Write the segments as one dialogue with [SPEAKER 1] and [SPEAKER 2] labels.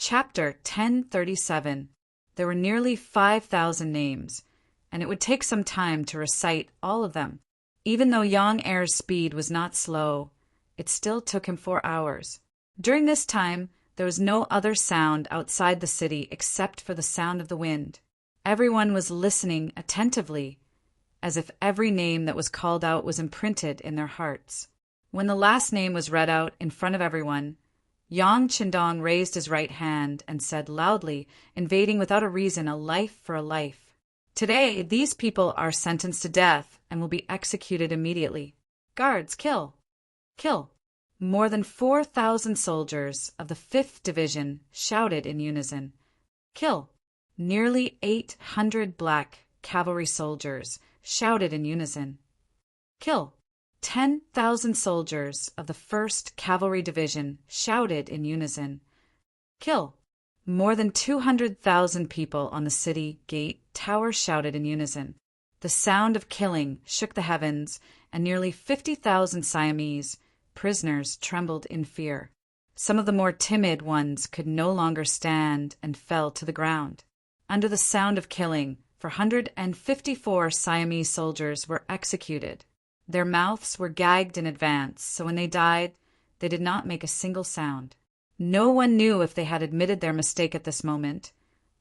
[SPEAKER 1] Chapter 1037. There were nearly 5,000 names, and it would take some time to recite all of them. Even though Yang Er's speed was not slow, it still took him 4 hours. During this time, there was no other sound outside the city except for the sound of the wind. Everyone was listening attentively, as if every name that was called out was imprinted in their hearts. When the last name was read out in front of everyone, Yang Qindong raised his right hand and said loudly, invading without a reason a life for a life. Today, these people are sentenced to death and will be executed immediately. Guards, kill! Kill! More than 4,000 soldiers of the 5th Division shouted in unison, kill! Nearly 800 black cavalry soldiers shouted in unison, kill! 10,000 soldiers of the 1st Cavalry Division shouted in unison, kill! More than 200,000 people on the city gate tower shouted in unison. The sound of killing shook the heavens, and nearly 50,000 Siamese prisoners trembled in fear. Some of the more timid ones could no longer stand and fell to the ground. Under the sound of killing, 454 Siamese soldiers were executed. Their mouths were gagged in advance, so when they died, they did not make a single sound. No one knew if they had admitted their mistake at this moment,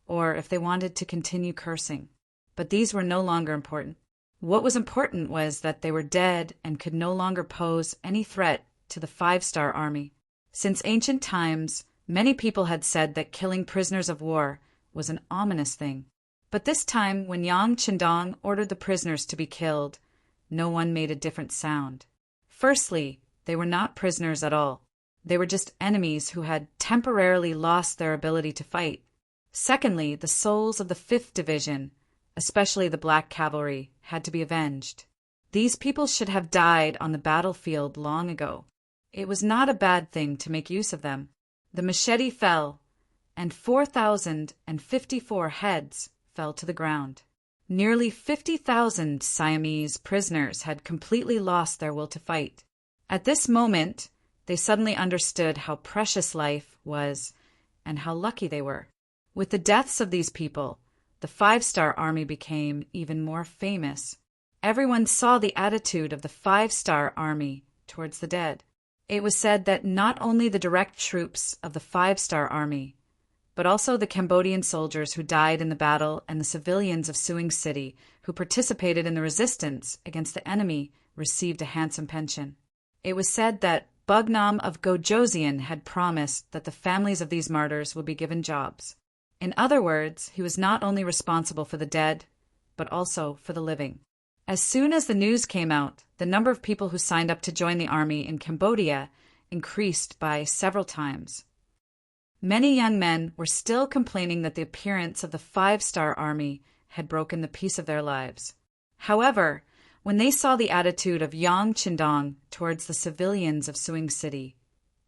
[SPEAKER 1] or if they wanted to continue cursing. But these were no longer important. What was important was that they were dead and could no longer pose any threat to the 5-star army. Since ancient times, many people had said that killing prisoners of war was an ominous thing. But this time, when Yang Qindong ordered the prisoners to be killed, no one made a different sound. Firstly, they were not prisoners at all. They were just enemies who had temporarily lost their ability to fight. Secondly, the souls of the 5th Division, especially the Black Cavalry, had to be avenged. These people should have died on the battlefield long ago. It was not a bad thing to make use of them. The machete fell, and 4,054 heads fell to the ground. Nearly 50,000 Siamese prisoners had completely lost their will to fight. At this moment, they suddenly understood how precious life was and how lucky they were. With the deaths of these people, the 5-star army became even more famous. Everyone saw the attitude of the 5-star army towards the dead. It was said that not only the direct troops of the 5-star army, but also the Cambodian soldiers who died in the battle and the civilians of Suing City who participated in the resistance against the enemy received a handsome pension. It was said that Bugnam of Gojoseon had promised that the families of these martyrs would be given jobs. In other words, he was not only responsible for the dead, but also for the living. As soon as the news came out, the number of people who signed up to join the army in Cambodia increased by several times. Many young men were still complaining that the appearance of the 5-star army had broken the peace of their lives. However, when they saw the attitude of Yang Qindong towards the civilians of Suing City,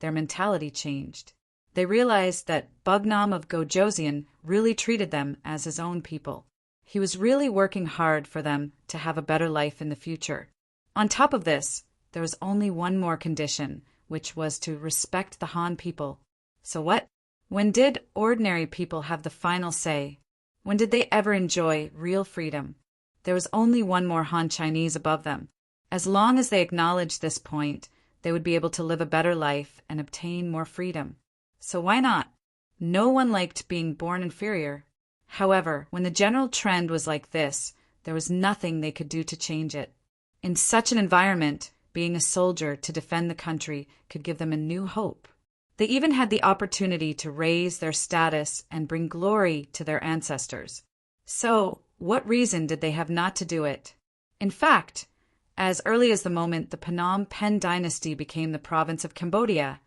[SPEAKER 1] their mentality changed. They realized that Bugnam of Gojoseon really treated them as his own people. He was really working hard for them to have a better life in the future. On top of this, there was only one more condition, which was to respect the Han people. So what? When did ordinary people have the final say? When did they ever enjoy real freedom? There was only one more Han Chinese above them. As long as they acknowledged this point, they would be able to live a better life and obtain more freedom. So why not? No one liked being born inferior. However, when the general trend was like this, there was nothing they could do to change it. In such an environment, being a soldier to defend the country could give them a new hope. They even had the opportunity to raise their status and bring glory to their ancestors. So, what reason did they have not to do it? In fact, as early as the moment the Phnom Penh dynasty became the province of Cambodia,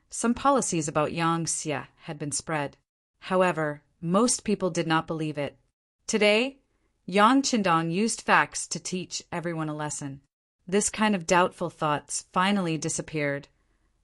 [SPEAKER 1] some policies about Yang Xia had been spread. However, most people did not believe it. Today, Yang Qindong used facts to teach everyone a lesson. This kind of doubtful thoughts finally disappeared,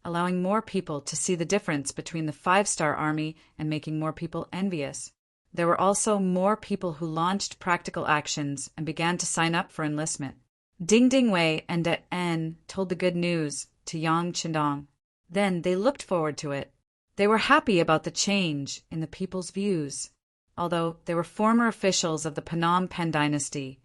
[SPEAKER 1] allowing more people to see the difference between the 5-star army and making more people envious. There were also more people who launched practical actions and began to sign up for enlistment. Ding Ding Wei and Det En told the good news to Yang Qindong. Then they looked forward to it. They were happy about the change in the people's views. Although they were former officials of the Phnom Penh dynasty,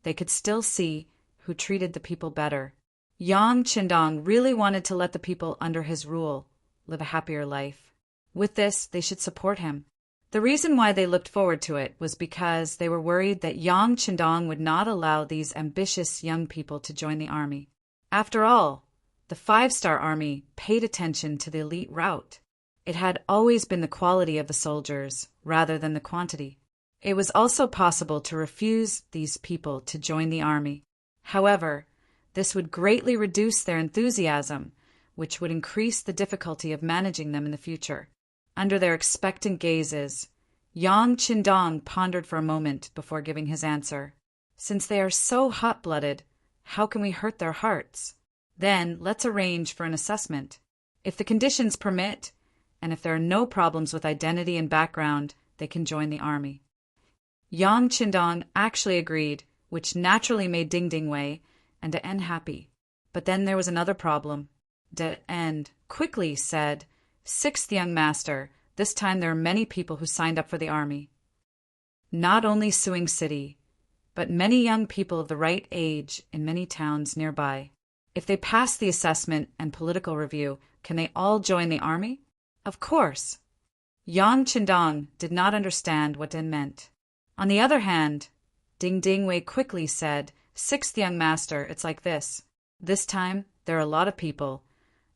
[SPEAKER 1] they could still see who treated the people better. Yang Qindong really wanted to let the people under his rule live a happier life. With this, they should support him. The reason why they looked forward to it was because they were worried that Yang Qindong would not allow these ambitious young people to join the army. After all, the 5-star army paid attention to the elite route. It had always been the quality of the soldiers rather than the quantity. It was also possible to refuse these people to join the army. However, this would greatly reduce their enthusiasm, which would increase the difficulty of managing them in the future. Under their expectant gazes, Yang Qindong pondered for a moment before giving his answer. Since they are so hot-blooded, how can we hurt their hearts? Then let's arrange for an assessment. If the conditions permit, and if there are no problems with identity and background, they can join the army. Yang Qindong actually agreed, which naturally made Ding Ding Wei and De En happy. But then there was another problem. De En quickly said, "Sixth young master, this time there are many people who signed up for the army. Not only Suing City, but many young people of the right age in many towns nearby. If they pass the assessment and political review, can they all join the army?" Of course. Yang Qindong did not understand what Den meant. On the other hand, Ding Ding Wei quickly said, "Sixth young master, it's like this. This time, there are a lot of people,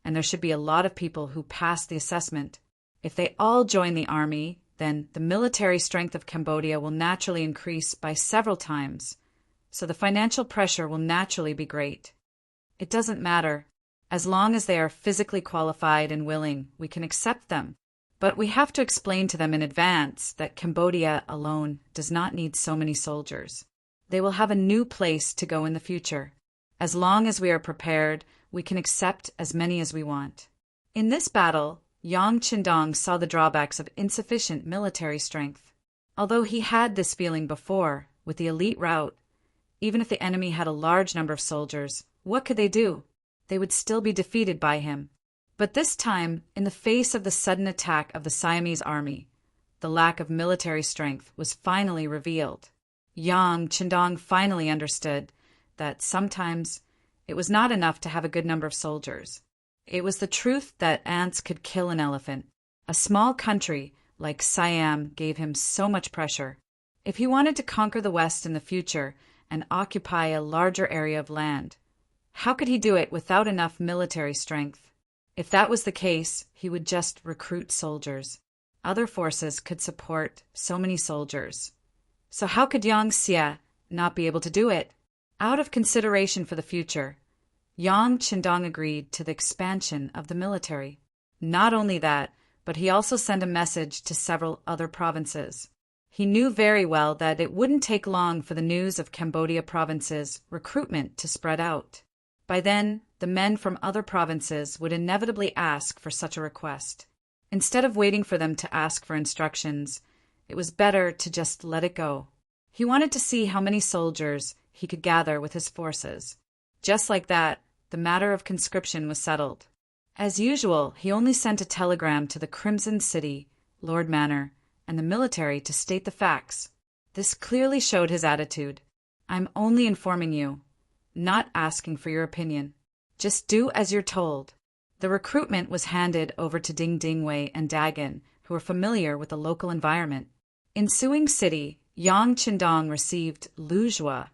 [SPEAKER 1] and there should be a lot of people who pass the assessment. If they all join the army, then the military strength of Cambodia will naturally increase by several times, so the financial pressure will naturally be great. It doesn't matter. As long as they are physically qualified and willing, we can accept them. But we have to explain to them in advance that Cambodia alone does not need so many soldiers. They will have a new place to go in the future. As long as we are prepared, we can accept as many as we want." In this battle, Yang Qindong saw the drawbacks of insufficient military strength. Although he had this feeling before, with the elite route, even if the enemy had a large number of soldiers, what could they do? They would still be defeated by him. But this time, in the face of the sudden attack of the Siamese army, the lack of military strength was finally revealed. Yang Qindong finally understood that sometimes it was not enough to have a good number of soldiers. It was the truth that ants could kill an elephant. A small country like Siam gave him so much pressure. If he wanted to conquer the West in the future and occupy a larger area of land, how could he do it without enough military strength? If that was the case, he would just recruit soldiers. Other forces could support so many soldiers. So how could Yang Xie not be able to do it? Out of consideration for the future, Yang Qindong agreed to the expansion of the military. Not only that, but he also sent a message to several other provinces. He knew very well that it wouldn't take long for the news of Cambodia province's recruitment to spread out. By then, the men from other provinces would inevitably ask for such a request. Instead of waiting for them to ask for instructions, it was better to just let it go. He wanted to see how many soldiers he could gather with his forces. Just like that, the matter of conscription was settled. As usual, he only sent a telegram to the Crimson City, Lord Manor, and the military to state the facts. This clearly showed his attitude. "I'm only informing you, not asking for your opinion. Just do as you're told." The recruitment was handed over to Ding Ding Wei and Dagan, who were familiar with the local environment. In Suing City, Yang Qindong received Lu Jua,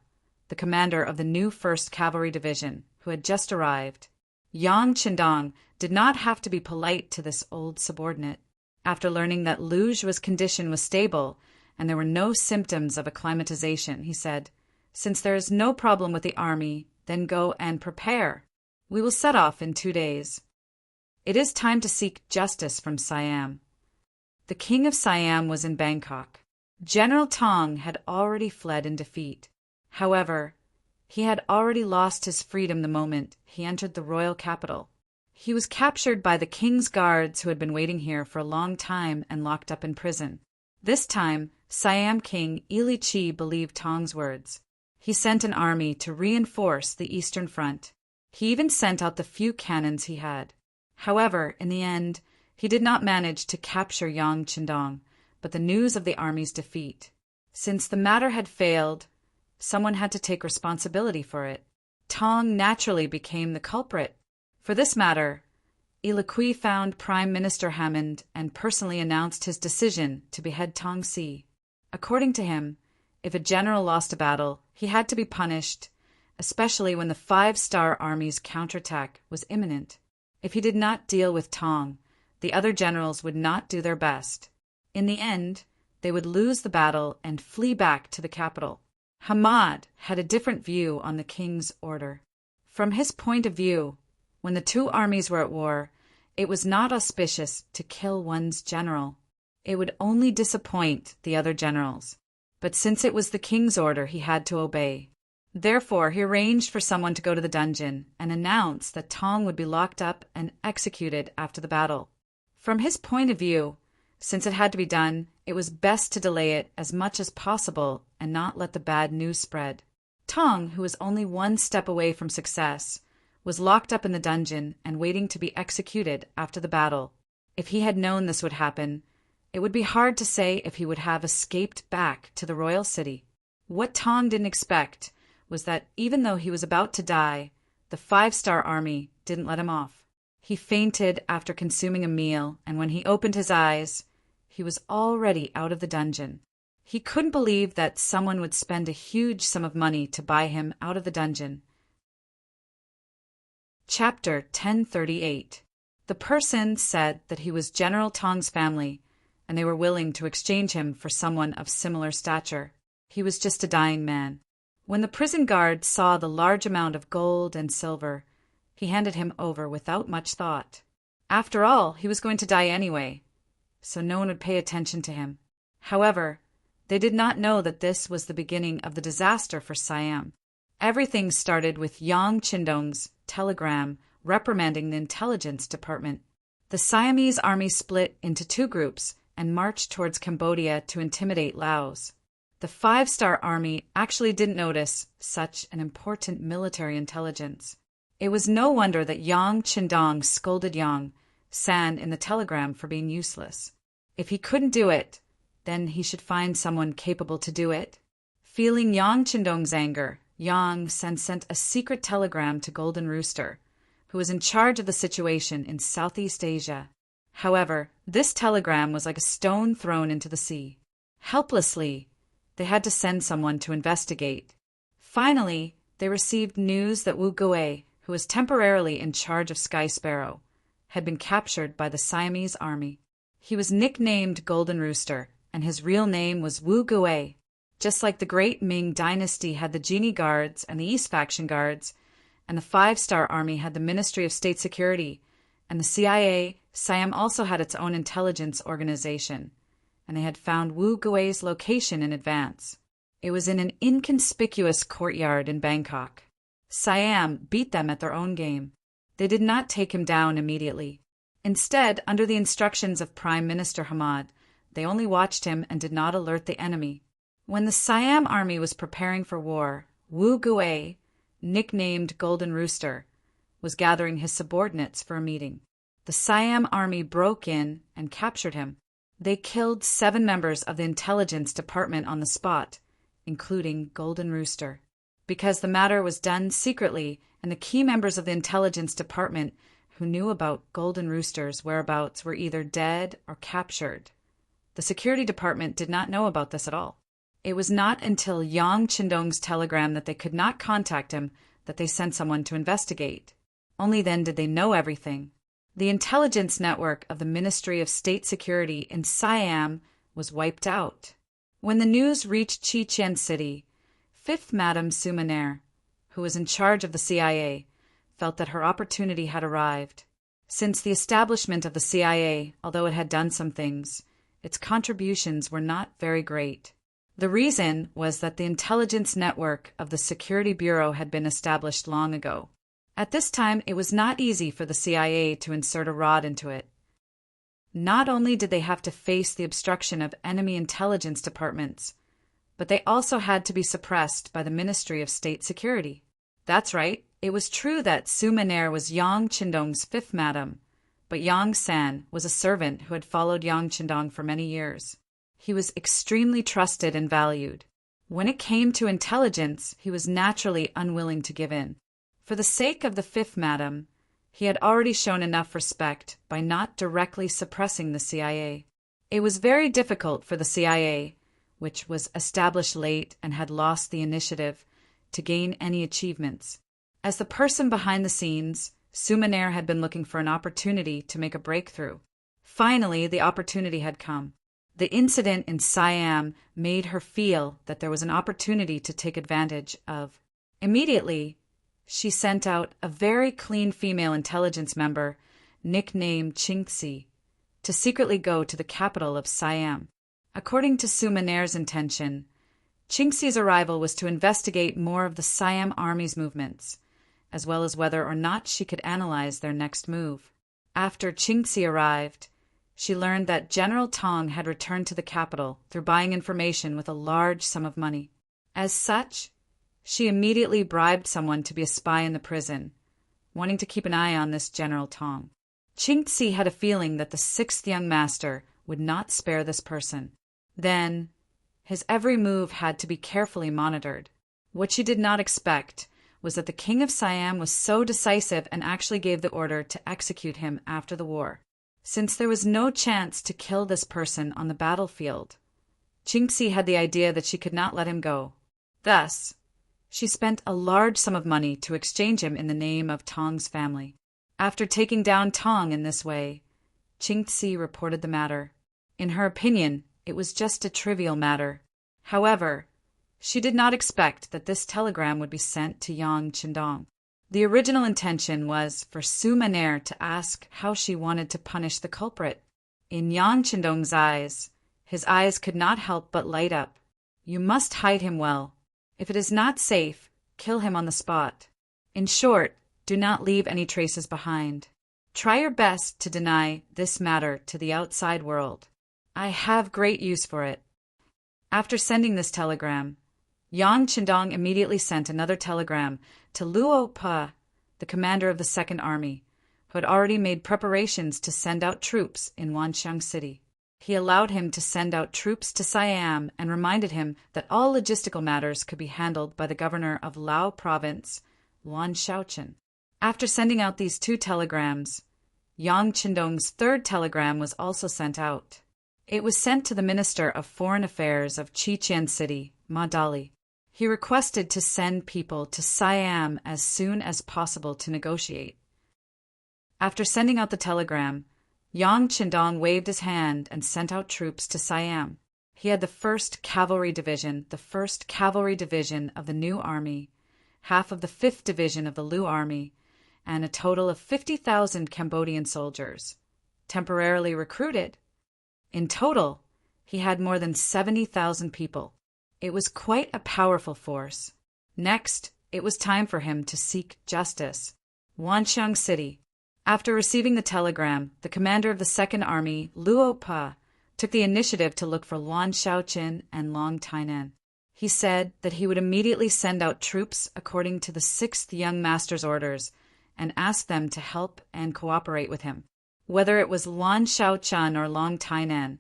[SPEAKER 1] the commander of the new 1st Cavalry Division, who had just arrived. Yang Qindong did not have to be polite to this old subordinate. After learning that Lu Jua's condition was stable and there were no symptoms of acclimatization, he said, "Since there is no problem with the army, then go and prepare. We will set off in 2 days. It is time to seek justice from Siam." The king of Siam was in Bangkok. General Tong had already fled in defeat. However, he had already lost his freedom the moment he entered the royal capital. He was captured by the king's guards who had been waiting here for a long time and locked up in prison. This time, Siam King Ili Chi believed Tong's words. He sent an army to reinforce the eastern front. He even sent out the few cannons he had. However, in the end, He did not manage to capture Yang Qindong, but the news of the army's defeat. Since the matter had failed, someone had to take responsibility for it. Tong naturally became the culprit. For this matter, Ilikui found Prime Minister Hammond and personally announced his decision to behead Tong Si. According to him, if a general lost a battle, he had to be punished, especially when the five-star army's counterattack was imminent. If he did not deal with Tong, the other generals would not do their best. In the end, they would lose the battle and flee back to the capital. Hamad had a different view on the king's order. From his point of view, when the two armies were at war, it was not auspicious to kill one's general. It would only disappoint the other generals. But since it was the king's order, he had to obey. Therefore, he arranged for someone to go to the dungeon and announce that Tong would be locked up and executed after the battle. From his point of view, since it had to be done, it was best to delay it as much as possible and not let the bad news spread. Tong, who was only one step away from success, was locked up in the dungeon and waiting to be executed after the battle. If he had known this would happen, it would be hard to say if he would have escaped back to the royal city. What Tong didn't expect was that even though he was about to die, the five-star army didn't let him off. He fainted after consuming a meal, and when he opened his eyes, he was already out of the dungeon. He couldn't believe that someone would spend a huge sum of money to buy him out of the dungeon. Chapter 1038. The person said that he was General Tong's family, and they were willing to exchange him for someone of similar stature. He was just a dying man. When the prison guard saw the large amount of gold and silver, he handed him over without much thought. After all, he was going to die anyway, so no one would pay attention to him. However, they did not know that this was the beginning of the disaster for Siam. Everything started with Yang Qindong's telegram reprimanding the intelligence department. The Siamese army split into two groups and marched towards Cambodia to intimidate Laos. The five-star army actually didn't notice such an important military intelligence. It was no wonder that Yang Qindong scolded Yang San in the telegram for being useless. If he couldn't do it, then he should find someone capable to do it. Feeling Yang Qindong's anger, Yang San sent a secret telegram to Golden Rooster, who was in charge of the situation in Southeast Asia. However, this telegram was like a stone thrown into the sea. Helplessly, they had to send someone to investigate. Finally, they received news that Wu Gui, who was temporarily in charge of Sky Sparrow, had been captured by the Siamese army. He was nicknamed Golden Rooster, and his real name was Wu Gui. Just like the great Ming dynasty had the Genie Guards and the East Faction Guards, and the five-star army had the Ministry of State Security, and the CIA, Siam also had its own intelligence organization, and they had found Wu Gui's location in advance. It was in an inconspicuous courtyard in Bangkok. Siam beat them at their own game. They did not take him down immediately. Instead, under the instructions of Prime Minister Hamad, they only watched him and did not alert the enemy. When the Siam army was preparing for war, Wu Gui, nicknamed Golden Rooster, was gathering his subordinates for a meeting. The Siam army broke in and captured him. They killed 7 members of the intelligence department on the spot, including Golden Rooster. Because the matter was done secretly and the key members of the intelligence department who knew about Golden Rooster's whereabouts were either dead or captured. The security department did not know about this at all. It was not until Yang Qindong's telegram that they could not contact him that they sent someone to investigate. Only then did they know everything. The intelligence network of the Ministry of State Security in Siam was wiped out. When the news reached Chichen City, 5th Madame Sumaner, who was in charge of the CIA, felt that her opportunity had arrived. Since the establishment of the CIA, although it had done some things, its contributions were not very great. The reason was that the intelligence network of the Security Bureau had been established long ago. At this time, it was not easy for the CIA to insert a rod into it. Not only did they have to face the obstruction of enemy intelligence departments, but they also had to be suppressed by the Ministry of State Security. That's right, it was true that Sumaner was Yang Qindong's 5th Madam, but Yang San was a servant who had followed Yang Qindong for many years. He was extremely trusted and valued. When it came to intelligence, he was naturally unwilling to give in. For the sake of the fifth madam, he had already shown enough respect by not directly suppressing the CIA. It was very difficult for the CIA, which was established late and had lost the initiative, to gain any achievements. As the person behind the scenes, Sumaner had been looking for an opportunity to make a breakthrough. Finally, the opportunity had come. The incident in Siam made her feel that there was an opportunity to take advantage of. Immediately, she sent out a very clean female intelligence member, nicknamed Qingxi, to secretly go to the capital of Siam. According to Sumaner's intention, Qingxi's arrival was to investigate more of the Siam army's movements, as well as whether or not she could analyze their next move. After Qingxi arrived, she learned that General Tong had returned to the capital through buying information with a large sum of money. As such, she immediately bribed someone to be a spy in the prison, wanting to keep an eye on this General Tong. Qingxi had a feeling that the sixth young master would not spare this person. Then, his every move had to be carefully monitored. What she did not expect was that the King of Siam was so decisive and actually gave the order to execute him after the war. Since there was no chance to kill this person on the battlefield, Qingxi had the idea that she could not let him go. Thus, she spent a large sum of money to exchange him in the name of Tong's family. After taking down Tong in this way, Qingxi reported the matter. In her opinion, it was just a trivial matter. However, she did not expect that this telegram would be sent to Yang Qindong. The original intention was for Sumaner to ask how she wanted to punish the culprit. In Yang Qindong's eyes, his eyes could not help but light up. You must hide him well. If it is not safe, kill him on the spot. In short, do not leave any traces behind. Try your best to deny this matter to the outside world. I have great use for it. After sending this telegram, Yang Qindong immediately sent another telegram to Luo Pa, the commander of the Second Army, who had already made preparations to send out troops in Wanxiang City. He allowed him to send out troops to Siam and reminded him that all logistical matters could be handled by the governor of Lao Province, Wan Shaochen. After sending out these two telegrams, Yang Qindong's third telegram was also sent out. It was sent to the Minister of Foreign Affairs of Chichen City, Ma Dali. He requested to send people to Siam as soon as possible to negotiate. After sending out the telegram, Yang Qindong waved his hand and sent out troops to Siam. He had the 1st Cavalry Division, the 1st Cavalry Division of the new army, half of the 5th Division of the Lu Army, and a total of 50,000 Cambodian soldiers, temporarily recruited. In total, he had more than 70,000 people. It was quite a powerful force. Next, it was time for him to seek justice. Wanxiang City. After receiving the telegram, the commander of the Second Army, Luo Pa, took the initiative to look for Wan Shaoqin and Long Tainan. He said that he would immediately send out troops according to the 6th young master's orders and ask them to help and cooperate with him. Whether it was Wan Shaoqian or Long Tainan,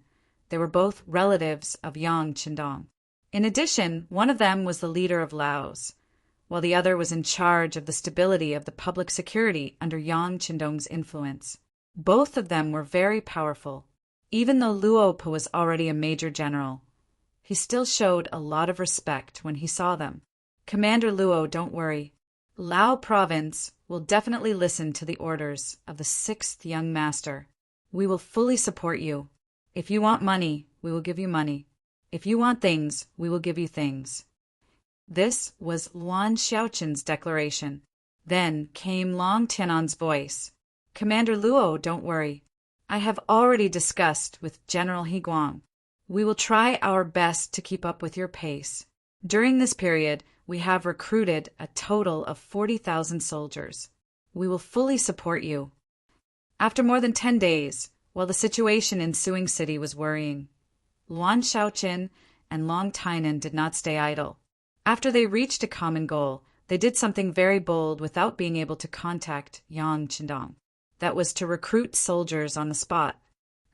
[SPEAKER 1] they were both relatives of Yang Qindong. In addition, one of them was the leader of Laos, while the other was in charge of the stability of the public security under Yang Qindong's influence. Both of them were very powerful. Even though Luo Pa was already a major general, he still showed a lot of respect when he saw them. Commander Luo, don't worry. Lao Province will definitely listen to the orders of the 6th young master. We will fully support you. If you want money, we will give you money. If you want things, we will give you things. This was Wan Shaoqin's declaration. Then came Long Tianan's voice. Commander Luo, don't worry. I have already discussed with General Higuang. We will try our best to keep up with your pace. During this period, we have recruited a total of 40,000 soldiers. We will fully support you. After more than 10 days, while the situation in Suing City was worrying, Wan Shaoqin and Long Tainan did not stay idle. After they reached a common goal, they did something very bold without being able to contact Yang Qindong. that was to recruit soldiers on the spot,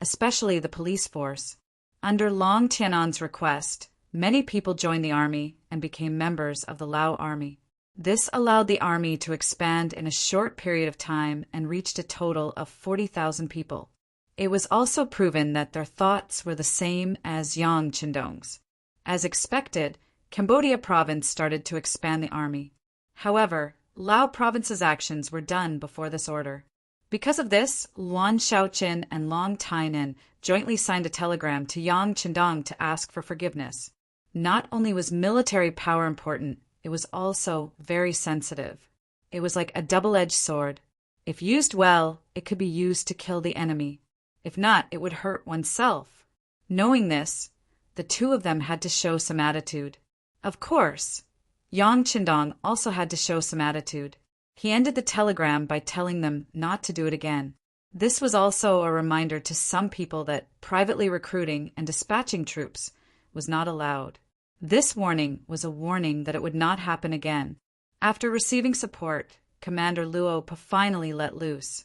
[SPEAKER 1] especially the police force. Under Long Tianan's request, many people joined the army and became members of the Lao army. This allowed the army to expand in a short period of time and reached a total of 40,000 people. It was also proven that their thoughts were the same as Yang Qindong's. As expected, Cambodia province started to expand the army. However, Lao province's actions were done before this order. Because of this, Luan Shaoqin and Long Tainan jointly signed a telegram to Yang Qindong to ask for forgiveness. Not only was military power important, it was also very sensitive. It was like a double-edged sword. If used well, it could be used to kill the enemy. If not, it would hurt oneself. Knowing this, the two of them had to show some attitude. Of course, Yang Qindong also had to show some attitude. He ended the telegram by telling them not to do it again. This was also a reminder to some people that privately recruiting and dispatching troops was not allowed. This warning was a warning that it would not happen again. After receiving support, Commander Luo Pa finally let loose.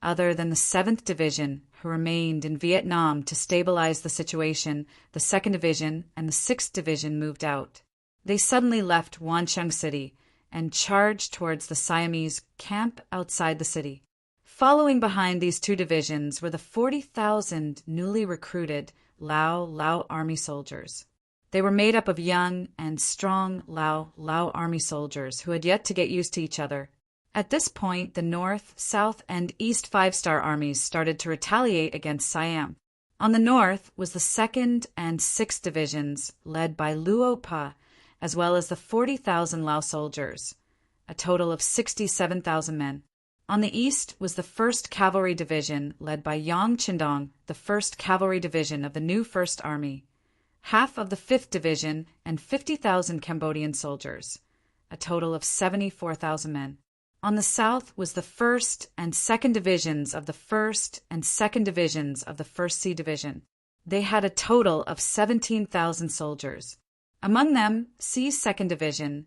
[SPEAKER 1] Other than the 7th Division, who remained in Vietnam to stabilize the situation, the 2nd Division and the 6th Division moved out. They suddenly left Wancheng City and charged towards the Siamese camp outside the city. Following behind these two divisions were the 40,000 newly recruited Lao army soldiers. They were made up of young and strong Lao army soldiers who had yet to get used to each other. At this point, the North, South, and East 5-star armies started to retaliate against Siam. On the north was the 2nd and 6th Divisions, led by Luo Pa, as well as the 40,000 Lao soldiers, a total of 67,000 men. On the east was the 1st Cavalry Division, led by Yang Qindong, the 1st Cavalry Division of the new 1st Army, half of the 5th Division, and 50,000 Cambodian soldiers, a total of 74,000 men. On the south was the 1st and 2nd Divisions of the 1st and 2nd Divisions of the 1st C Division. They had a total of 17,000 soldiers. Among them, C's 2nd Division,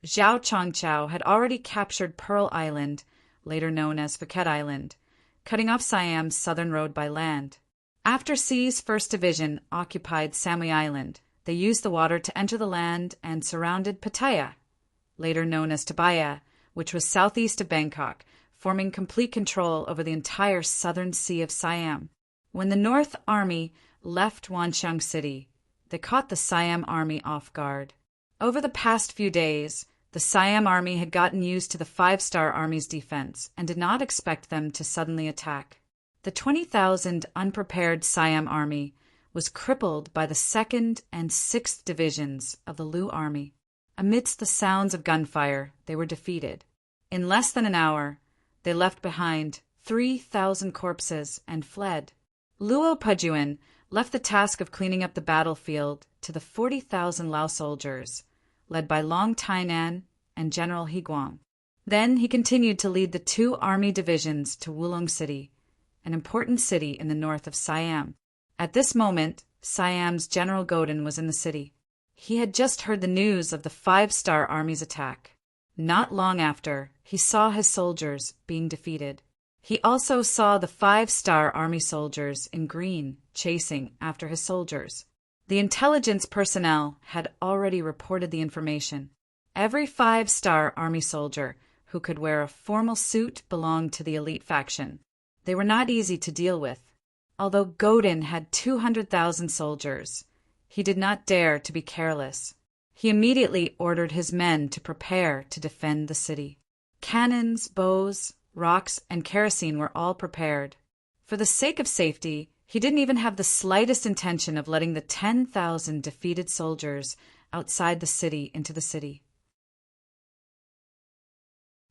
[SPEAKER 1] Zhao Chongqiao had already captured Pearl Island, later known as Phuket Island, cutting off Siam's southern road by land. After C's 1st Division occupied Samui Island, they used the water to enter the land and surrounded Pattaya, later known as Tabaya, which was southeast of Bangkok, forming complete control over the entire southern sea of Siam. When the North Army left Wancheng City, they caught the Siam Army off guard. Over the past few days, the Siam Army had gotten used to the 5-star Army's defense and did not expect them to suddenly attack. The 20,000 unprepared Siam Army was crippled by the 2nd and 6th Divisions of the Lu Army. Amidst the sounds of gunfire, they were defeated. In less than an hour, they left behind 3,000 corpses and fled. Luo Pajuan left the task of cleaning up the battlefield to the 40,000 Lao soldiers, led by Long Tainan and General Higuang. Then he continued to lead the 2 army divisions to Wulong City, an important city in the north of Siam. At this moment, Siam's General Godin was in the city. He had just heard the news of the 5-star Army's attack. Not long after, he saw his soldiers being defeated. He also saw the 5-star Army soldiers in green chasing after his soldiers. The intelligence personnel had already reported the information. Every 5-star Army soldier who could wear a formal suit belonged to the elite faction. They were not easy to deal with. Although Godin had 200,000 soldiers, he did not dare to be careless. He immediately ordered his men to prepare to defend the city. Cannons, bows, rocks, and kerosene were all prepared. For the sake of safety, he didn't even have the slightest intention of letting the 10,000 defeated soldiers outside the city into the city.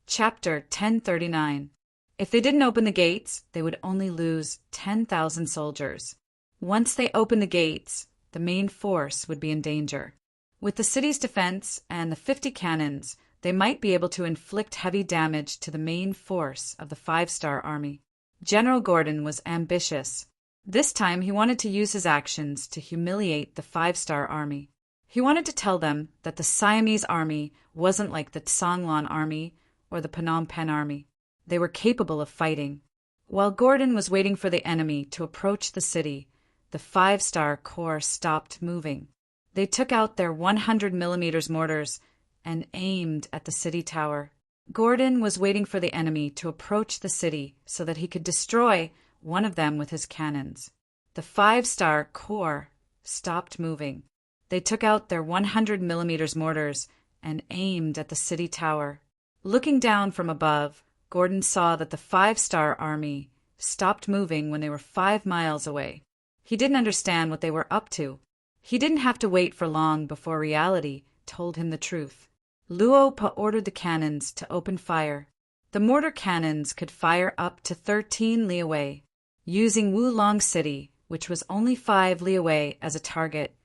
[SPEAKER 1] Chapter 1039. If they didn't open the gates, they would only lose 10,000 soldiers. Once they opened the gates, the main force would be in danger. With the city's defense and the 50 cannons, they might be able to inflict heavy damage to the main force of the 5-star Army. General Gordon was ambitious. This time he wanted to use his actions to humiliate the 5-star Army. He wanted to tell them that the Siamese Army wasn't like the Tsanglan Army or the Phnom Penh Army. They were capable of fighting. While Gordon was waiting for the enemy to approach the city, the 5-star Corps stopped moving. They took out their 100mm mortars and aimed at the city tower. Gordon was waiting for the enemy to approach the city so that he could destroy one of them with his cannons. The 5-star Corps stopped moving. They took out their 100mm mortars and aimed at the city tower. Looking down from above, Gordon saw that the 5-star army stopped moving when they were 5 miles away. He didn't understand what they were up to. He didn't have to wait for long before reality told him the truth. Luo Pa ordered the cannons to open fire. The mortar cannons could fire up to 13 li away. Using Wulong City, which was only 5 li away, as a target,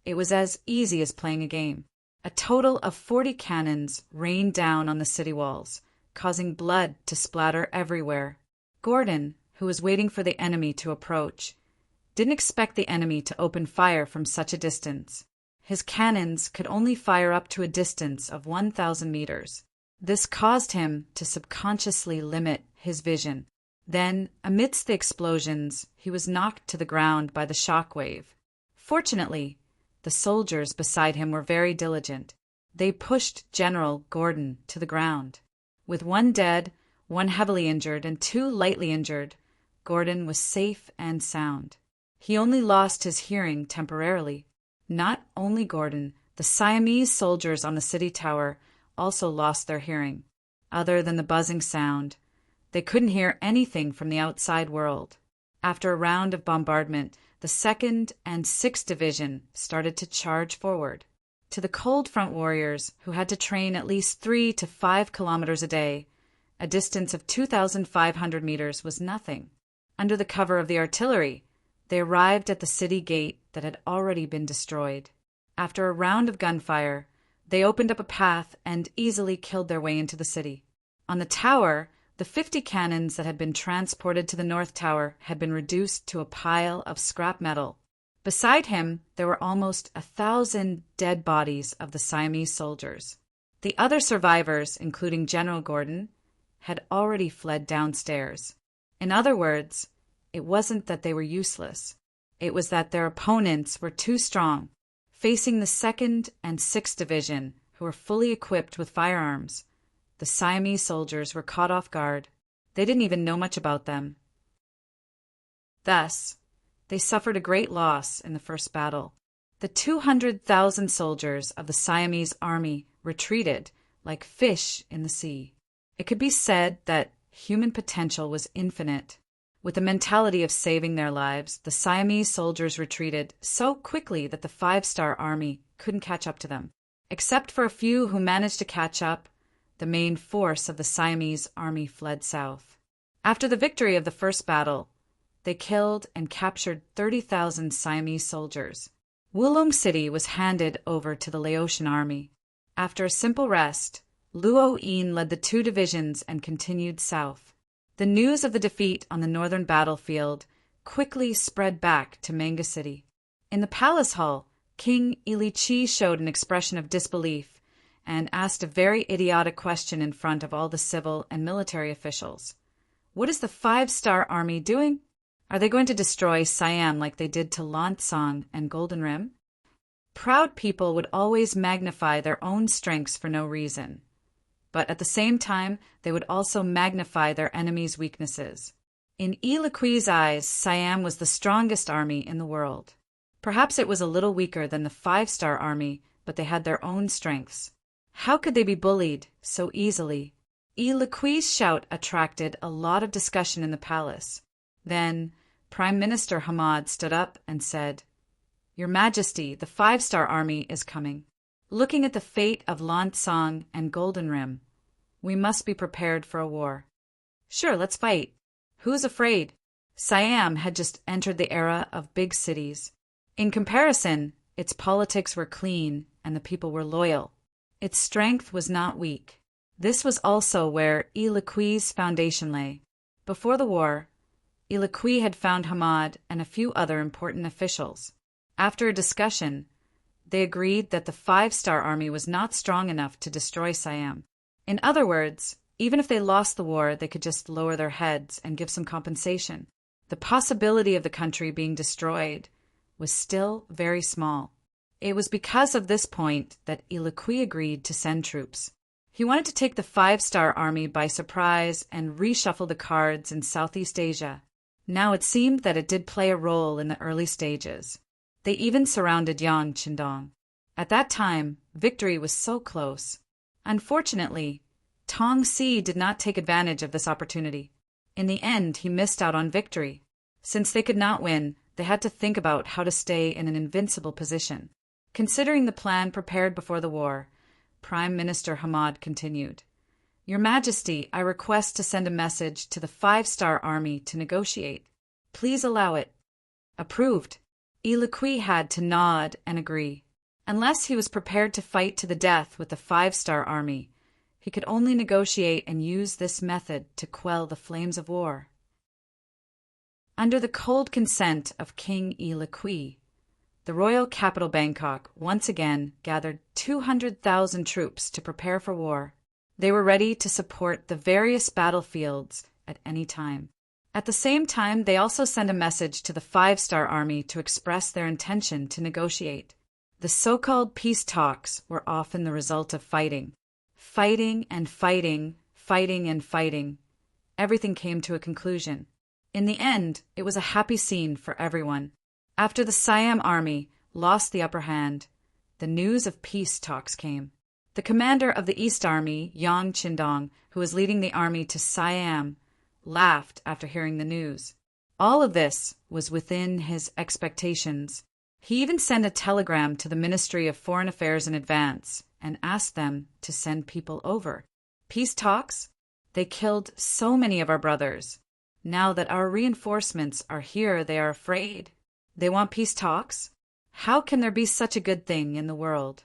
[SPEAKER 1] it was as easy as playing a game. A total of 40 cannons rained down on the city walls, causing blood to splatter everywhere. Gordon, who was waiting for the enemy to approach, didn't expect the enemy to open fire from such a distance. His cannons could only fire up to a distance of 1,000 meters. This caused him to subconsciously limit his vision. Then, amidst the explosions, he was knocked to the ground by the shock wave. Fortunately, the soldiers beside him were very diligent. They pushed General Gordon to the ground. With 1 dead, 1 heavily injured, and 2 lightly injured, Gordon was safe and sound. He only lost his hearing temporarily. Not only Gordon, the Siamese soldiers on the city tower also lost their hearing. Other than the buzzing sound, they couldn't hear anything from the outside world. After a round of bombardment, the 2nd and 6th Division started to charge forward. To the cold front warriors, who had to train at least 3 to 5 kilometers a day, a distance of 2,500 meters was nothing. Under the cover of the artillery, they arrived at the city gate that had already been destroyed. After a round of gunfire, they opened up a path and easily killed their way into the city. On the tower, the 50 cannons that had been transported to the North Tower had been reduced to a pile of scrap metal. Beside him, there were almost 1,000 dead bodies of the Siamese soldiers. The other survivors, including General Gordon, had already fled downstairs. In other words, it wasn't that they were useless. It was that their opponents were too strong. Facing the 2nd and 6th Division, who were fully equipped with firearms, the Siamese soldiers were caught off guard. They didn't even know much about them. Thus, they suffered a great loss in the first battle. The 200,000 soldiers of the Siamese army retreated like fish in the sea. It could be said that human potential was infinite. With the mentality of saving their lives, the Siamese soldiers retreated so quickly that the 5-star army couldn't catch up to them. Except for a few who managed to catch up, the main force of the Siamese army fled south. After the victory of the first battle, they killed and captured 30,000 Siamese soldiers. Wulong City was handed over to the Laotian army. After a simple rest, Luo Yin led the 2 divisions and continued south. The news of the defeat on the northern battlefield quickly spread back to Manga City. In the palace hall, King Ilichi showed an expression of disbelief and asked a very idiotic question in front of all the civil and military officials. What is the 5-star army doing? Are they going to destroy Siam like they did to Lansong and Golden Rim? Proud people would always magnify their own strengths for no reason. But at the same time, they would also magnify their enemies' weaknesses. In Iliqui's eyes, Siam was the strongest army in the world. Perhaps it was a little weaker than the 5-star army, but they had their own strengths. How could they be bullied so easily? Iliqui's shout attracted a lot of discussion in the palace. Then, Prime Minister Hamad stood up and said, "Your Majesty, the 5-star army is coming. Looking at the fate of Lansong and Golden Rim, we must be prepared for a war. Sure, let's fight. Who's afraid?" Siam had just entered the era of big cities. In comparison, its politics were clean and the people were loyal. Its strength was not weak. This was also where Iliqui's foundation lay. Before the war, Iliqui had found Hamad and a few other important officials. After a discussion, they agreed that the 5-star army was not strong enough to destroy Siam. In other words, Even if they lost the war, they could just lower their heads and give some compensation. The possibility of the country being destroyed was still very small. It was because of this point that Ilikui agreed to send troops. He wanted to take the five-star army by surprise and reshuffle the cards in Southeast Asia. Now it seemed that it did play a role in the early stages. They even surrounded Yang Qindong. At that time, victory was so close. Unfortunately, Tong Si did not take advantage of this opportunity. In the end, he missed out on victory. Since they could not win, they had to think about how to stay in an invincible position. Considering the plan prepared before the war, Prime Minister Hamad continued, "Your Majesty, I request to send a message to the five-star army to negotiate. Please allow it." Approved. Ilikui had to nod and agree. Unless he was prepared to fight to the death with the five-star army, he could only negotiate and use this method to quell the flames of war. Under the cold consent of King Ilikui, the royal capital Bangkok once again gathered 200,000 troops to prepare for war. They were ready to support the various battlefields at any time. At the same time, they also sent a message to the five-star army to express their intention to negotiate. The so-called peace talks were often the result of fighting. Fighting and fighting, fighting and fighting. Everything came to a conclusion. In the end, it was a happy scene for everyone. After the Siam army lost the upper hand, the news of peace talks came. The commander of the East Army, Yang Qindong, who was leading the army to Siam, laughed after hearing the news. All of this was within his expectations. He even sent a telegram to the Ministry of Foreign Affairs in advance and asked them to send people over. Peace talks? They killed so many of our brothers. Now that our reinforcements are here, they are afraid. They want peace talks? How can there be such a good thing in the world?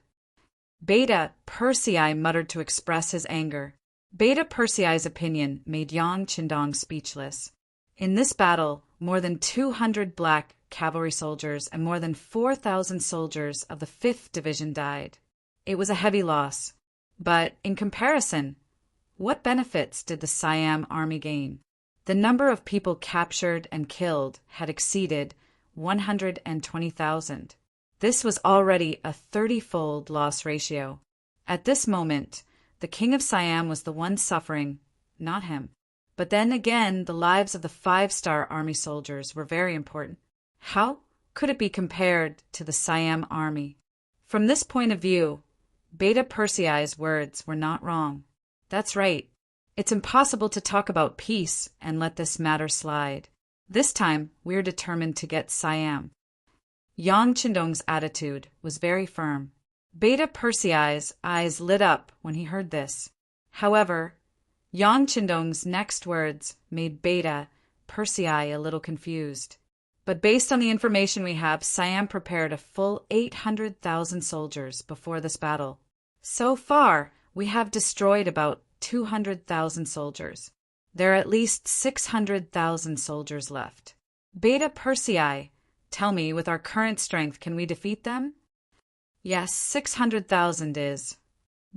[SPEAKER 1] Beta Persei muttered to express his anger. Beta Persei's opinion made Yang Qindong speechless. In this battle, more than 200 black cavalry soldiers and more than 4,000 soldiers of the 5th Division died. It was a heavy loss. But in comparison, what benefits did the Siam army gain? The number of people captured and killed had exceeded 120,000. This was already a 30-fold loss ratio. At this moment, the king of Siam was the one suffering, not him. But then again, the lives of the five-star army soldiers were very important. How could it be compared to the Siam army? From this point of view, Beta Persei's words were not wrong. That's right. It's impossible to talk about peace and let this matter slide. This time, we're determined to get Siam. Yang Qindong's attitude was very firm. Beta Persei's eyes lit up when he heard this. However, Yang Qindong's next words made Beta Persei a little confused. But based on the information we have, Siam prepared a full 800,000 soldiers before this battle. So far, we have destroyed about 200,000 soldiers. There are at least 600,000 soldiers left. Beta Persei, tell me, with our current strength, can we defeat them? Yes, 600,000 is.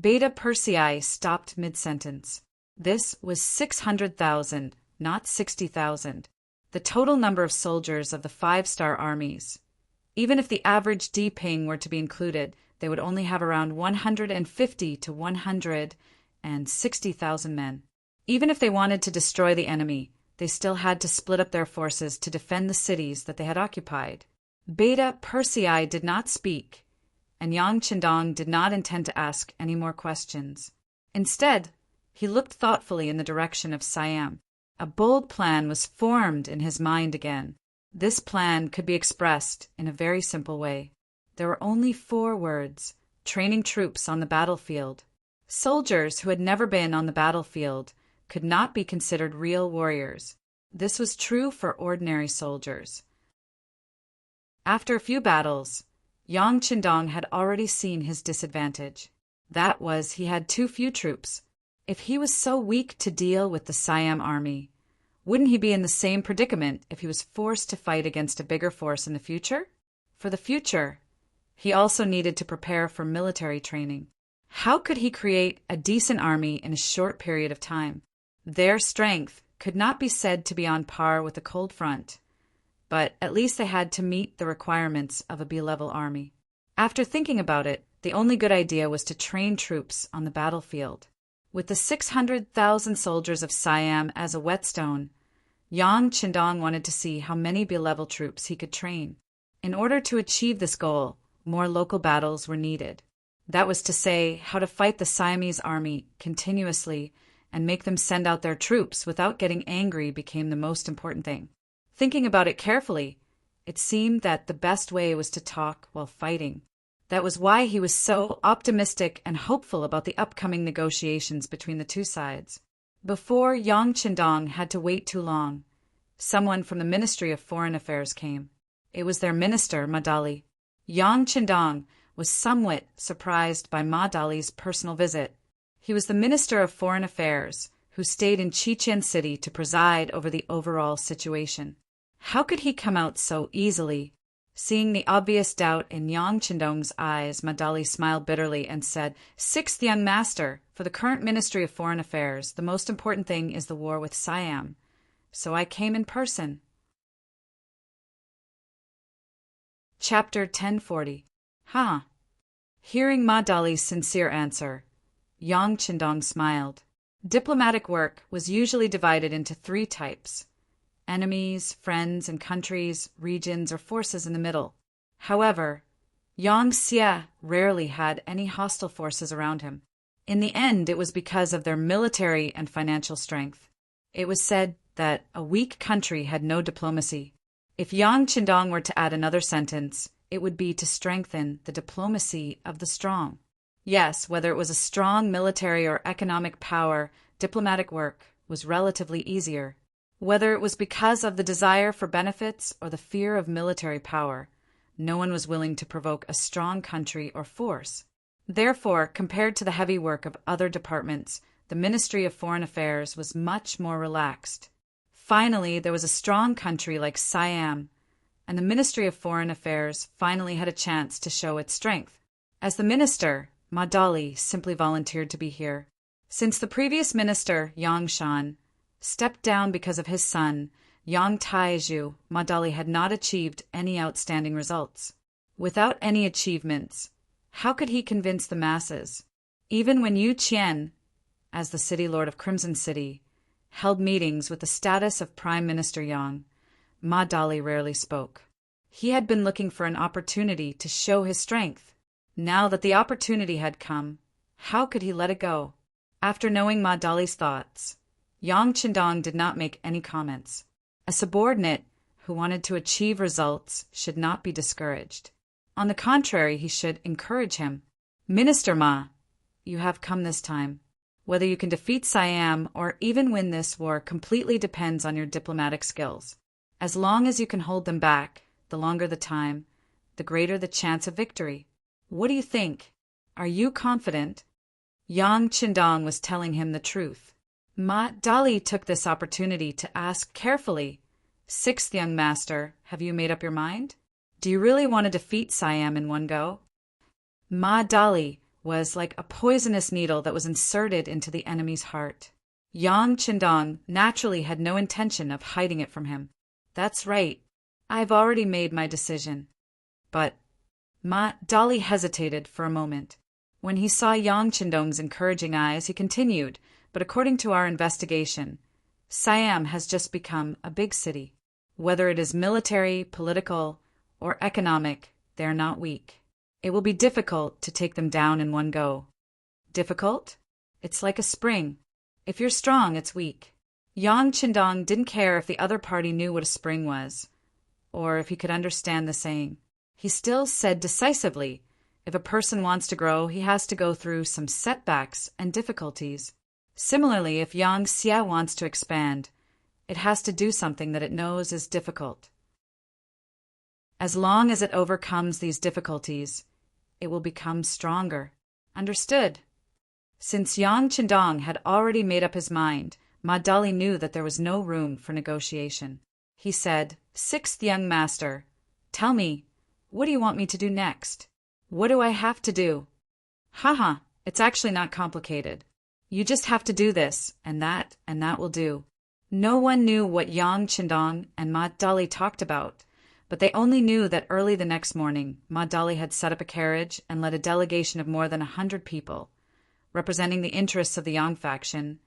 [SPEAKER 1] Beta Persei stopped mid-sentence. This was 600,000, not 60,000. The total number of soldiers of the five-star armies. Even if the average D-ping were to be included, they would only have around 150 to 160,000 men. Even if they wanted to destroy the enemy, they still had to split up their forces to defend the cities that they had occupied. Beta Persei did not speak, and Yang Qindong did not intend to ask any more questions. Instead, he looked thoughtfully in the direction of Siam. A bold plan was formed in his mind again. This plan could be expressed in a very simple way. There were only 4 words: training troops on the battlefield. Soldiers who had never been on the battlefield could not be considered real warriors. This was true for ordinary soldiers. After a few battles, Yang Qindong had already seen his disadvantage. That was, he had too few troops. If he was so weak to deal with the Siam army, wouldn't he be in the same predicament if he was forced to fight against a bigger force in the future? For the future, he also needed to prepare for military training. How could he create a decent army in a short period of time? Their strength could not be said to be on par with the Cold Front, but at least they had to meet the requirements of a B-level army. After thinking about it, the only good idea was to train troops on the battlefield. With the 600,000 soldiers of Siam as a whetstone, Yang Qindong wanted to see how many B-level troops he could train. In order to achieve this goal, more local battles were needed. That was to say, how to fight the Siamese army continuously and make them send out their troops without getting angry became the most important thing. Thinking about it carefully, it seemed that the best way was to talk while fighting. That was why he was so optimistic and hopeful about the upcoming negotiations between the two sides. Before Yang Qindong had to wait too long, someone from the Ministry of Foreign Affairs came. It was their minister, Ma Dali. Yang Qindong was somewhat surprised by Ma Dali's personal visit. He was the Minister of Foreign Affairs, who stayed in Chichen City to preside over the overall situation. How could he come out so easily? Seeing the obvious doubt in Yang Qindong's eyes, Ma Dali smiled bitterly and said, "Sixth young master, for the current Ministry of Foreign Affairs, the most important thing is the war with Siam. So I came in person." Chapter 1040. Huh. Hearing Ma Dali's sincere answer, Yang Qindong smiled. Diplomatic work was usually divided into three types: enemies, friends and countries, regions, or forces in the middle. However, Yang Xie rarely had any hostile forces around him. In the end, it was because of their military and financial strength. It was said that a weak country had no diplomacy. If Yang Qindong were to add another sentence, it would be to strengthen the diplomacy of the strong. Yes, whether it was a strong military or economic power, diplomatic work was relatively easier. Whether it was because of the desire for benefits or the fear of military power, no one was willing to provoke a strong country or force. Therefore, compared to the heavy work of other departments, the Ministry of Foreign Affairs was much more relaxed. Finally, there was a strong country like Siam, and the Ministry of Foreign Affairs finally had a chance to show its strength. As the minister, Ma Dali simply volunteered to be here. Since the previous minister, Yang Shan, stepped down because of his son, Yang Taizhu, Ma Dali had not achieved any outstanding results. Without any achievements, how could he convince the masses? Even when Yu Qian, as the city lord of Crimson City, held meetings with the status of Prime Minister Yang, Ma Dali rarely spoke. He had been looking for an opportunity to show his strength. Now that the opportunity had come, how could he let it go? After knowing Ma Dali's thoughts, Yang Qindong did not make any comments. A subordinate who wanted to achieve results should not be discouraged. On the contrary, he should encourage him. "Minister Ma, you have come this time. Whether you can defeat Siam or even win this war completely depends on your diplomatic skills. As long as you can hold them back, the longer the time, the greater the chance of victory. What do you think? Are you confident?" Yang Qindong was telling him the truth. Ma Dali took this opportunity to ask carefully, "Sixth young master, have you made up your mind? Do you really want to defeat Siam in one go?" Ma Dali was like a poisonous needle that was inserted into the enemy's heart. Yang Qindong naturally had no intention of hiding it from him. "That's right. I've already made my decision." But Ma Dali hesitated for a moment. When he saw Yang Qindong's encouraging eyes, he continued, "But according to our investigation, Siam has just become a big city. Whether it is military, political, or economic, they are not weak. It will be difficult to take them down in one go." Difficult? It's like a spring. If you're strong, it's weak. Yang Qindong didn't care if the other party knew what a spring was, or if he could understand the saying. He still said decisively, if a person wants to grow, he has to go through some setbacks and difficulties. Similarly, if Yang Xie wants to expand, it has to do something that it knows is difficult. As long as it overcomes these difficulties, it will become stronger. Understood? Since Yang Qindong had already made up his mind, Ma Dali knew that there was no room for negotiation. He said, "Sixth young master, tell me, what do you want me to do next? What do I have to do?" "Haha, It's actually not complicated. You just have to do this, and that will do. No one knew what Yang Qindong and Ma Dali talked about, but they only knew that early the next morning, Ma Dali had set up a carriage and led a delegation of more than 100 people, representing the interests of the Yang faction,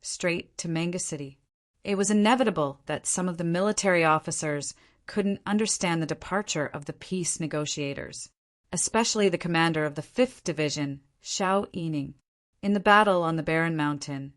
[SPEAKER 1] straight to Manga City. It was inevitable that some of the military officers couldn't understand the departure of the peace negotiators, especially the commander of the 5th Division, Xiao Yining. In the battle on the Barren Mountain,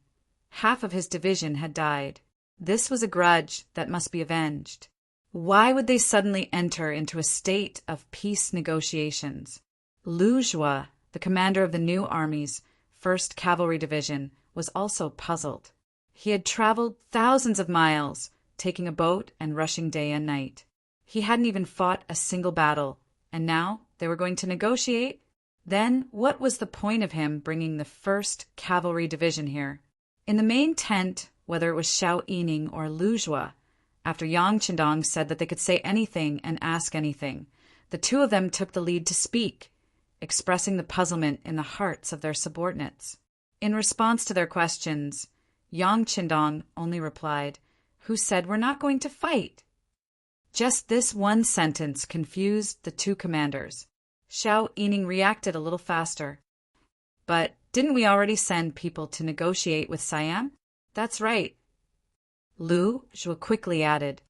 [SPEAKER 1] half of his division had died. This was a grudge that must be avenged. Why would they suddenly enter into a state of peace negotiations? Lu Jue, the commander of the new army's 1st Cavalry Division, was also puzzled. He had traveled thousands of miles, taking a boat and rushing day and night. He hadn't even fought a single battle, and now they were going to negotiate? Then what was the point of him bringing the 1st Cavalry Division here? In the main tent, whether it was Xiao Yining or Lu Jue, after Yang Qindong said that they could say anything and ask anything, the two of them took the lead to speak, expressing the puzzlement in the hearts of their subordinates. In response to their questions, Yang Qindong only replied, "Who said we're not going to fight?" Just this one sentence confused the two commanders. Xiao Yining reacted a little faster. "But didn't we already send people to negotiate with Siam?" "That's right." Lu Jue quickly added,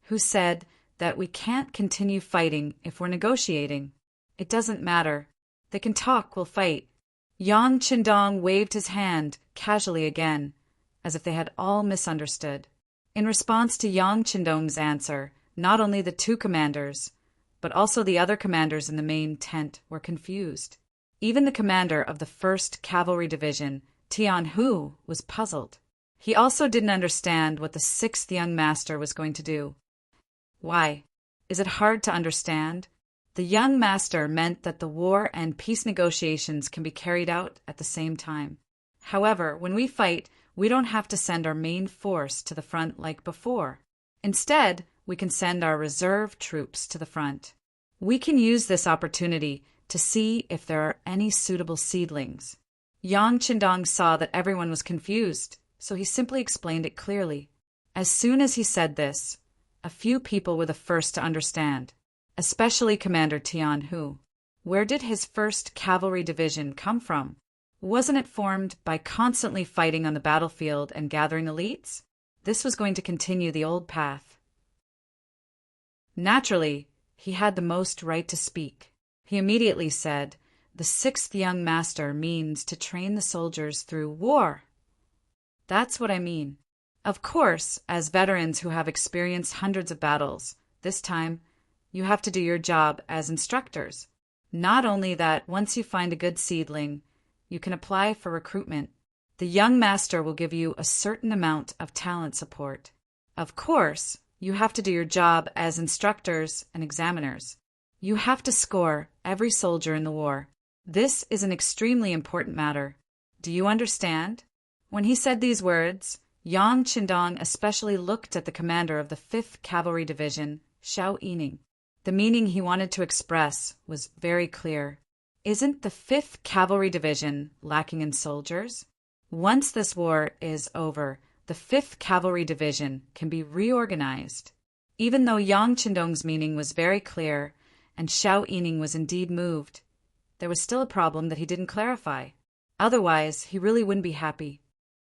[SPEAKER 1] "Who said that we can't continue fighting if we're negotiating? It doesn't matter. They can talk, we'll fight." Yang Qindong waved his hand casually again, as if they had all misunderstood. In response to Yang Qindong's answer, not only the two commanders, but also the other commanders in the main tent were confused. Even the commander of the 1st Cavalry Division, Tian Hu, was puzzled. He also didn't understand what the 6th young master was going to do. Why? Is it hard to understand? The young master meant that the war and peace negotiations can be carried out at the same time. However, when we fight, we don't have to send our main force to the front like before. Instead, we can send our reserve troops to the front. We can use this opportunity to see if there are any suitable seedlings. Yang Qindong saw that everyone was confused, so he simply explained it clearly. As soon as he said this, a few people were the first to understand, especially Commander Tian Hu. Where did his 1st Cavalry Division come from? Wasn't it formed by constantly fighting on the battlefield and gathering elites? This was going to continue the old path. Naturally, he had the most right to speak. He immediately said, "The 6th young master means to train the soldiers through war." "That's what I mean. Of course, as veterans who have experienced hundreds of battles, this time you have to do your job as instructors. Not only that, once you find a good seedling, you can apply for recruitment. The young master will give you a certain amount of talent support. Of course, you have to do your job as instructors and examiners. You have to score every soldier in the war. This is an extremely important matter. Do you understand?" When he said these words, Yang Qindong especially looked at the commander of the 5th Cavalry Division, Xiao Yining. The meaning he wanted to express was very clear. Isn't the 5th Cavalry Division lacking in soldiers? Once this war is over, the 5th Cavalry Division can be reorganized. Even though Yang Qindong's meaning was very clear, and Xiao Yining was indeed moved, there was still a problem that he didn't clarify. Otherwise, he really wouldn't be happy.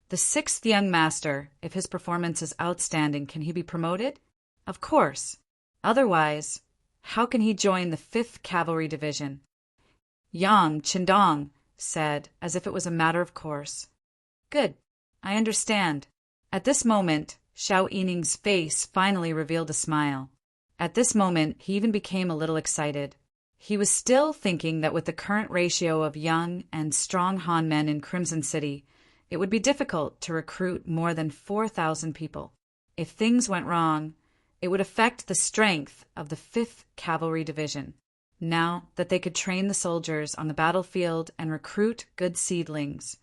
[SPEAKER 1] The 6th young master, if his performance is outstanding, can he be promoted? Of course. Otherwise, how can he join the 5th Cavalry Division? Yang Qindong said, as if it was a matter of course. "Good. I understand." At this moment, Xiao Yining's face finally revealed a smile. At this moment, he even became a little excited. He was still thinking that with the current ratio of young and strong Han men in Crimson City, it would be difficult to recruit more than 4,000 people. If things went wrong, it would affect the strength of the 5th Cavalry Division. Now that they could train the soldiers on the battlefield and recruit good seedlings,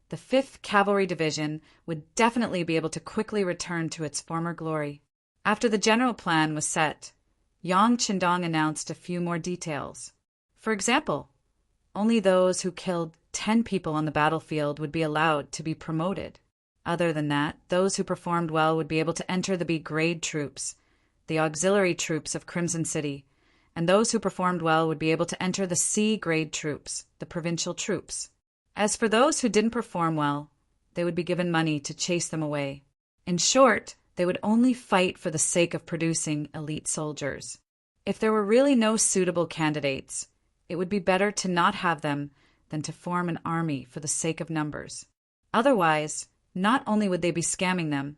[SPEAKER 1] the 5th Cavalry Division would definitely be able to quickly return to its former glory. After the general plan was set, Yang Qindong announced a few more details. For example, Only those who killed 10 people on the battlefield would be allowed to be promoted. Other than that, those who performed well would be able to enter the B-grade troops, the auxiliary troops of Crimson City, and those who performed well would be able to enter the C-grade troops, the provincial troops. As for those who didn't perform well, they would be given money to chase them away. In short, they would only fight for the sake of producing elite soldiers. If there were really no suitable candidates, it would be better to not have them than to form an army for the sake of numbers. Otherwise, not only would they be scamming them,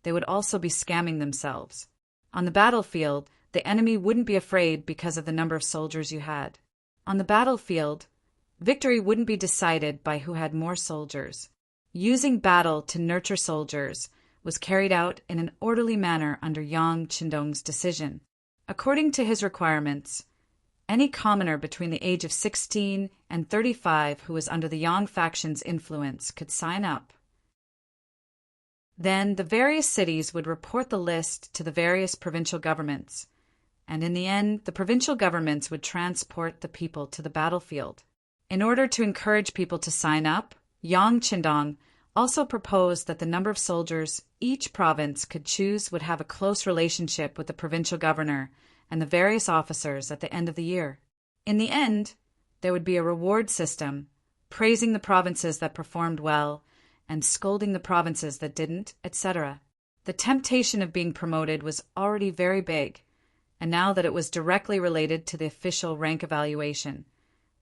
[SPEAKER 1] they would also be scamming themselves. On the battlefield, the enemy wouldn't be afraid because of the number of soldiers you had. On the battlefield, victory wouldn't be decided by who had more soldiers. Using battle to nurture soldiers was carried out in an orderly manner under Yang Qindong's decision. According to his requirements, any commoner between the age of 16 and 35 who was under the Yang faction's influence could sign up. Then the various cities would report the list to the various provincial governments, and in the end, the provincial governments would transport the people to the battlefield. In order to encourage people to sign up, Yang Qindong also proposed that the number of soldiers each province could choose would have a close relationship with the provincial governor and the various officers at the end of the year. In the end, there would be a reward system, praising the provinces that performed well and scolding the provinces that didn't, etc. The temptation of being promoted was already very big, and now that it was directly related to the official rank evaluation,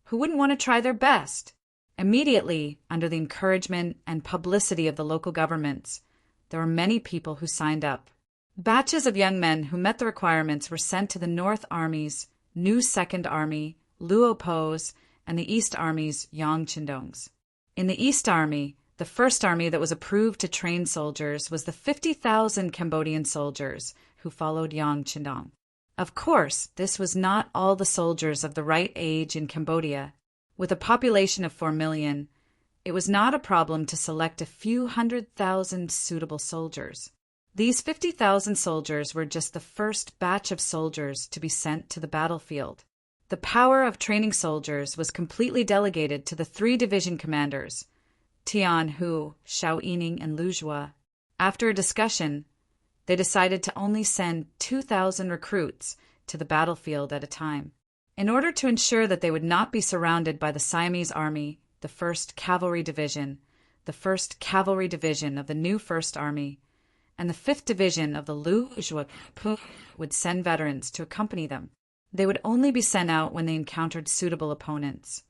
[SPEAKER 1] who wouldn't want to try their best? Immediately, under the encouragement and publicity of the local governments, there were many people who signed up. Batches of young men who met the requirements were sent to the North Army's new Second Army, Luo Po's, and the East Army's Yang Qindong's. In the East Army, the first army that was approved to train soldiers was the 50,000 Cambodian soldiers who followed Yang Qindong. Of course, this was not all the soldiers of the right age in Cambodia. With a population of 4 million, it was not a problem to select a few 100,000 suitable soldiers. These 50,000 soldiers were just the first batch of soldiers to be sent to the battlefield. The power of training soldiers was completely delegated to the 3 division commanders, Tian Hu, Xiao Yining, and Lu Jua. After a discussion, they decided to only send 2,000 recruits to the battlefield at a time. In order to ensure that they would not be surrounded by the Siamese Army, the 1st Cavalry Division, the 1st Cavalry Division of the new 1st Army, and the 5th Division of the Lu Jua would send veterans to accompany them. They would only be sent out when they encountered suitable opponents,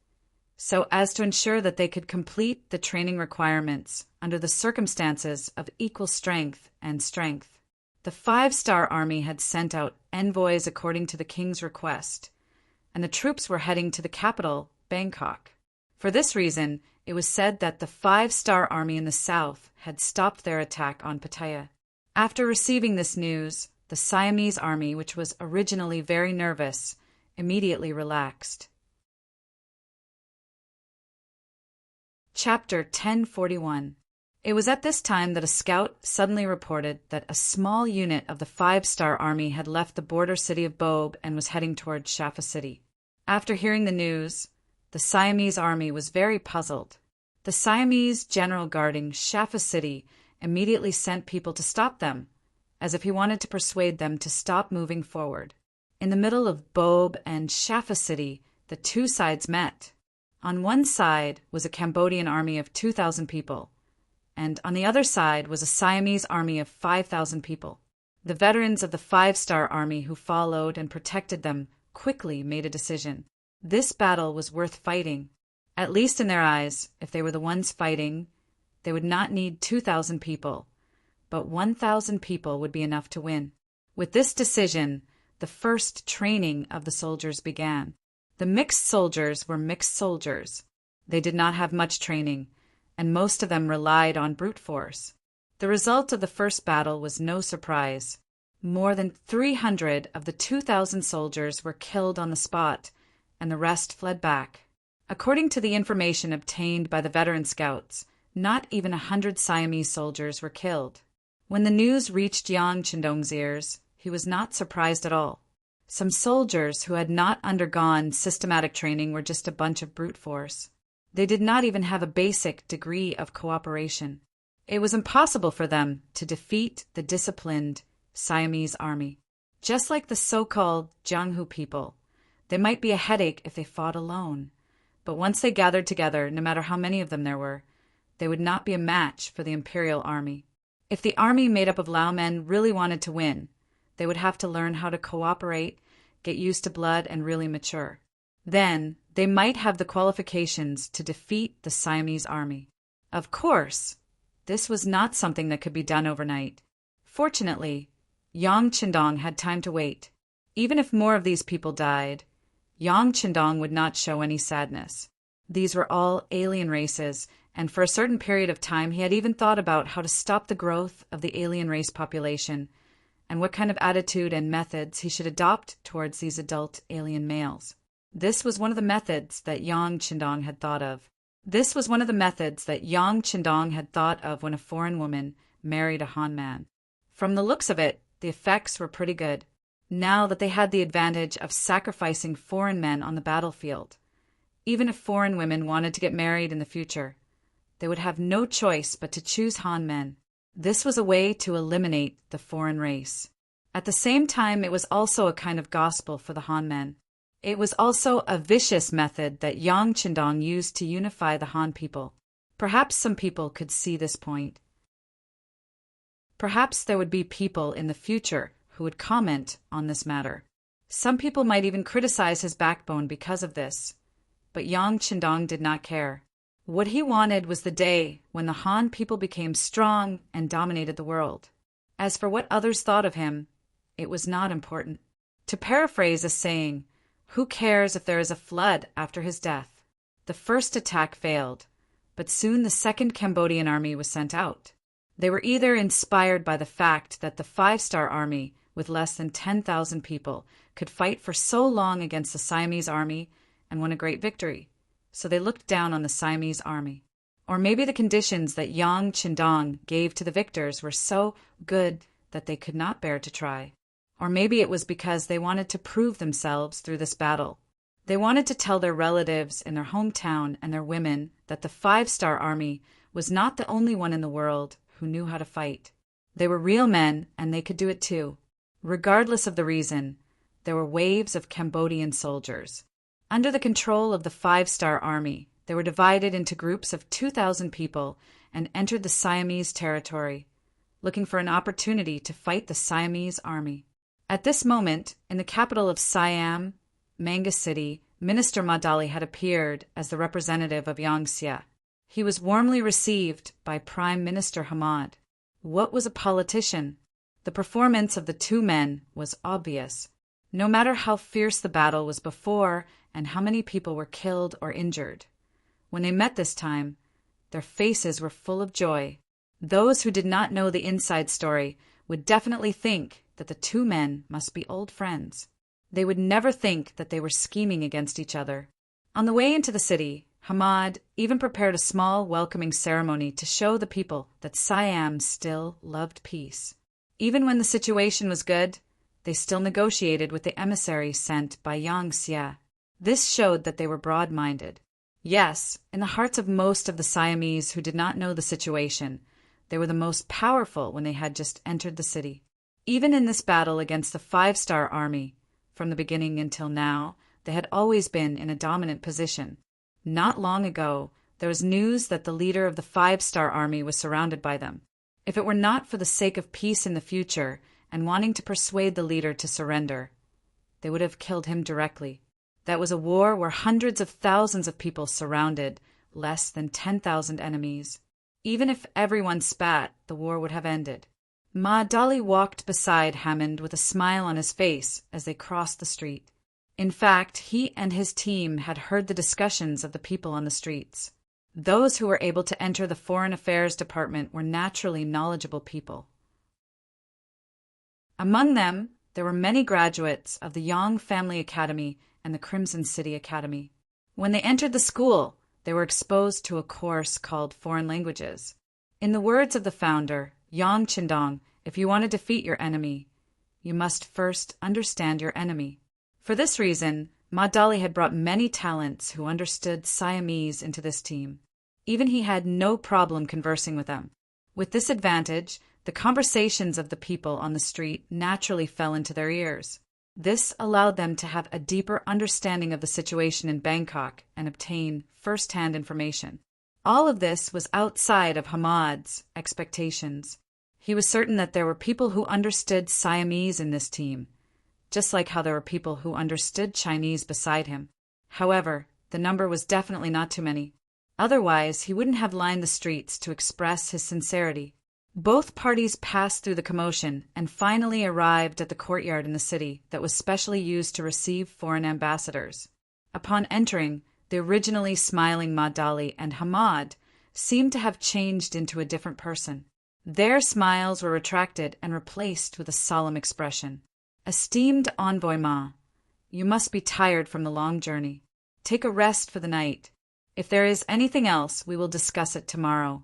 [SPEAKER 1] so as to ensure that they could complete the training requirements under the circumstances of equal strength and strength. The 5-star Army had sent out envoys according to the king's request, and the troops were heading to the capital, Bangkok. For this reason, it was said that the 5-star Army in the south had stopped their attack on Pattaya. After receiving this news, the Siamese Army, which was originally very nervous, immediately relaxed. Chapter 1041. It was at this time that a scout suddenly reported that a small unit of the 5-star Army had left the border city of Bob and was heading toward Shaffa City. After hearing the news, the Siamese Army was very puzzled. The Siamese general guarding Shaffa City immediately sent people to stop them, as if he wanted to persuade them to stop moving forward. In the middle of Bob and Shaffa City, the two sides met. On one side was a Cambodian army of 2,000 people, and on the other side was a Siamese army of 5,000 people. The veterans of the 5-star Army who followed and protected them quickly made a decision. This battle was worth fighting. At least in their eyes, if they were the ones fighting, they would not need 2,000 people, but 1,000 people would be enough to win. With this decision, the first training of the soldiers began. The mixed soldiers were mixed soldiers. They did not have much training, and most of them relied on brute force. The result of the first battle was no surprise. More than 300 of the 2,000 soldiers were killed on the spot, and the rest fled back. According to the information obtained by the veteran scouts, not even 100 Siamese soldiers were killed. When the news reached Yang Qindong's ears, he was not surprised at all. Some soldiers who had not undergone systematic training were just a bunch of brute force. They did not even have a basic degree of cooperation. It was impossible for them to defeat the disciplined Siamese army. Just like the so-called Jianghu people, they might be a headache if they fought alone. But once they gathered together, no matter how many of them there were, they would not be a match for the imperial army. If the army made up of Lao men really wanted to win, they would have to learn how to cooperate, get used to blood, and really mature. Then, they might have the qualifications to defeat the Siamese army. Of course, this was not something that could be done overnight. Fortunately, Yang Qindong had time to wait. Even if more of these people died, Yang Qindong would not show any sadness. These were all alien races, and for a certain period of time he had even thought about how to stop the growth of the alien race population and what kind of attitude and methods he should adopt towards these adult alien males. This was one of the methods that Yang Qindong had thought of. When a foreign woman married a Han man. From the looks of it, the effects were pretty good. Now that they had the advantage of sacrificing foreign men on the battlefield, even if foreign women wanted to get married in the future, they would have no choice but to choose Han men. This was a way to eliminate the foreign race. At the same time, it was also a kind of gospel for the Han men. It was also a vicious method that Yang Qindong used to unify the Han people. Perhaps some people could see this point. Perhaps there would be people in the future who would comment on this matter. Some people might even criticize his backbone because of this. But Yang Qindong did not care. What he wanted was the day when the Han people became strong and dominated the world. As for what others thought of him, it was not important. To paraphrase a saying, who cares if there is a flood after his death? The first attack failed, but soon the second Cambodian army was sent out. They were either inspired by the fact that the 5-star army, with less than 10,000 people, could fight for so long against the Siamese army and won a great victory, so they looked down on the Siamese army. Or maybe the conditions that Yang Qindong gave to the victors were so good that they could not bear to try. Or maybe it was because they wanted to prove themselves through this battle. They wanted to tell their relatives in their hometown and their women that the 5-star army was not the only one in the world who knew how to fight. They were real men, and they could do it too. Regardless of the reason, there were waves of Cambodian soldiers. Under the control of the 5-star army, they were divided into groups of 2,000 people and entered the Siamese territory, looking for an opportunity to fight the Siamese army. At this moment, in the capital of Siam, Manga City, Minister Ma Dali had appeared as the representative of Yang Xia. He was warmly received by Prime Minister Hamad. What was a politician? The performance of the two men was obvious. No matter how fierce the battle was before and how many people were killed or injured, when they met this time, their faces were full of joy. Those who did not know the inside story would definitely think that the two men must be old friends. They would never think that they were scheming against each other. On the way into the city, Hamad even prepared a small welcoming ceremony to show the people that Siam still loved peace. Even when the situation was good, they still negotiated with the emissaries sent by Yang Xia. This showed that they were broad-minded. Yes, in the hearts of most of the Siamese who did not know the situation, they were the most powerful when they had just entered the city. Even in this battle against the 5-star army, from the beginning until now, they had always been in a dominant position. Not long ago, there was news that the leader of the 5-star army was surrounded by them. If it were not for the sake of peace in the future and wanting to persuade the leader to surrender, they would have killed him directly. That was a war where hundreds of thousands of people surrounded less than 10,000 enemies. Even if everyone spat, the war would have ended. Ma Dali walked beside Hammond with a smile on his face as they crossed the street. In fact, he and his team had heard the discussions of the people on the streets. Those who were able to enter the Foreign Affairs Department were naturally knowledgeable people. Among them, there were many graduates of the Yang Family Academy and the Crimson City Academy. When they entered the school, they were exposed to a course called Foreign Languages. In the words of the founder, Yang Qindong, if you want to defeat your enemy, you must first understand your enemy. For this reason, Mahdali had brought many talents who understood Siamese into this team. Even he had no problem conversing with them. With this advantage, the conversations of the people on the street naturally fell into their ears. This allowed them to have a deeper understanding of the situation in Bangkok and obtain first-hand information. All of this was outside of Hamad's expectations. He was certain that there were people who understood Siamese in this team, just like how there were people who understood Chinese beside him. However, the number was definitely not too many. Otherwise, he wouldn't have lined the streets to express his sincerity. Both parties passed through the commotion and finally arrived at the courtyard in the city that was specially used to receive foreign ambassadors. Upon entering, the originally smiling Mahdali and Hamad seemed to have changed into a different person. Their smiles were retracted and replaced with a solemn expression. "Esteemed envoy Ma, you must be tired from the long journey. Take a rest for the night. If there is anything else, we will discuss it tomorrow."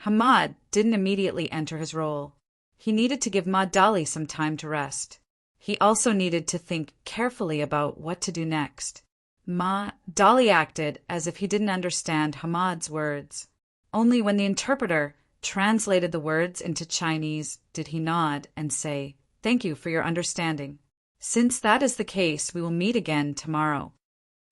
[SPEAKER 1] Hamad didn't immediately enter his role. He needed to give Mahdali some time to rest. He also needed to think carefully about what to do next. Mahdali acted as if he didn't understand Hamad's words. Only when the interpreter translated the words into Chinese did he nod and say, "Thank you for your understanding. Since that is the case, we will meet again tomorrow."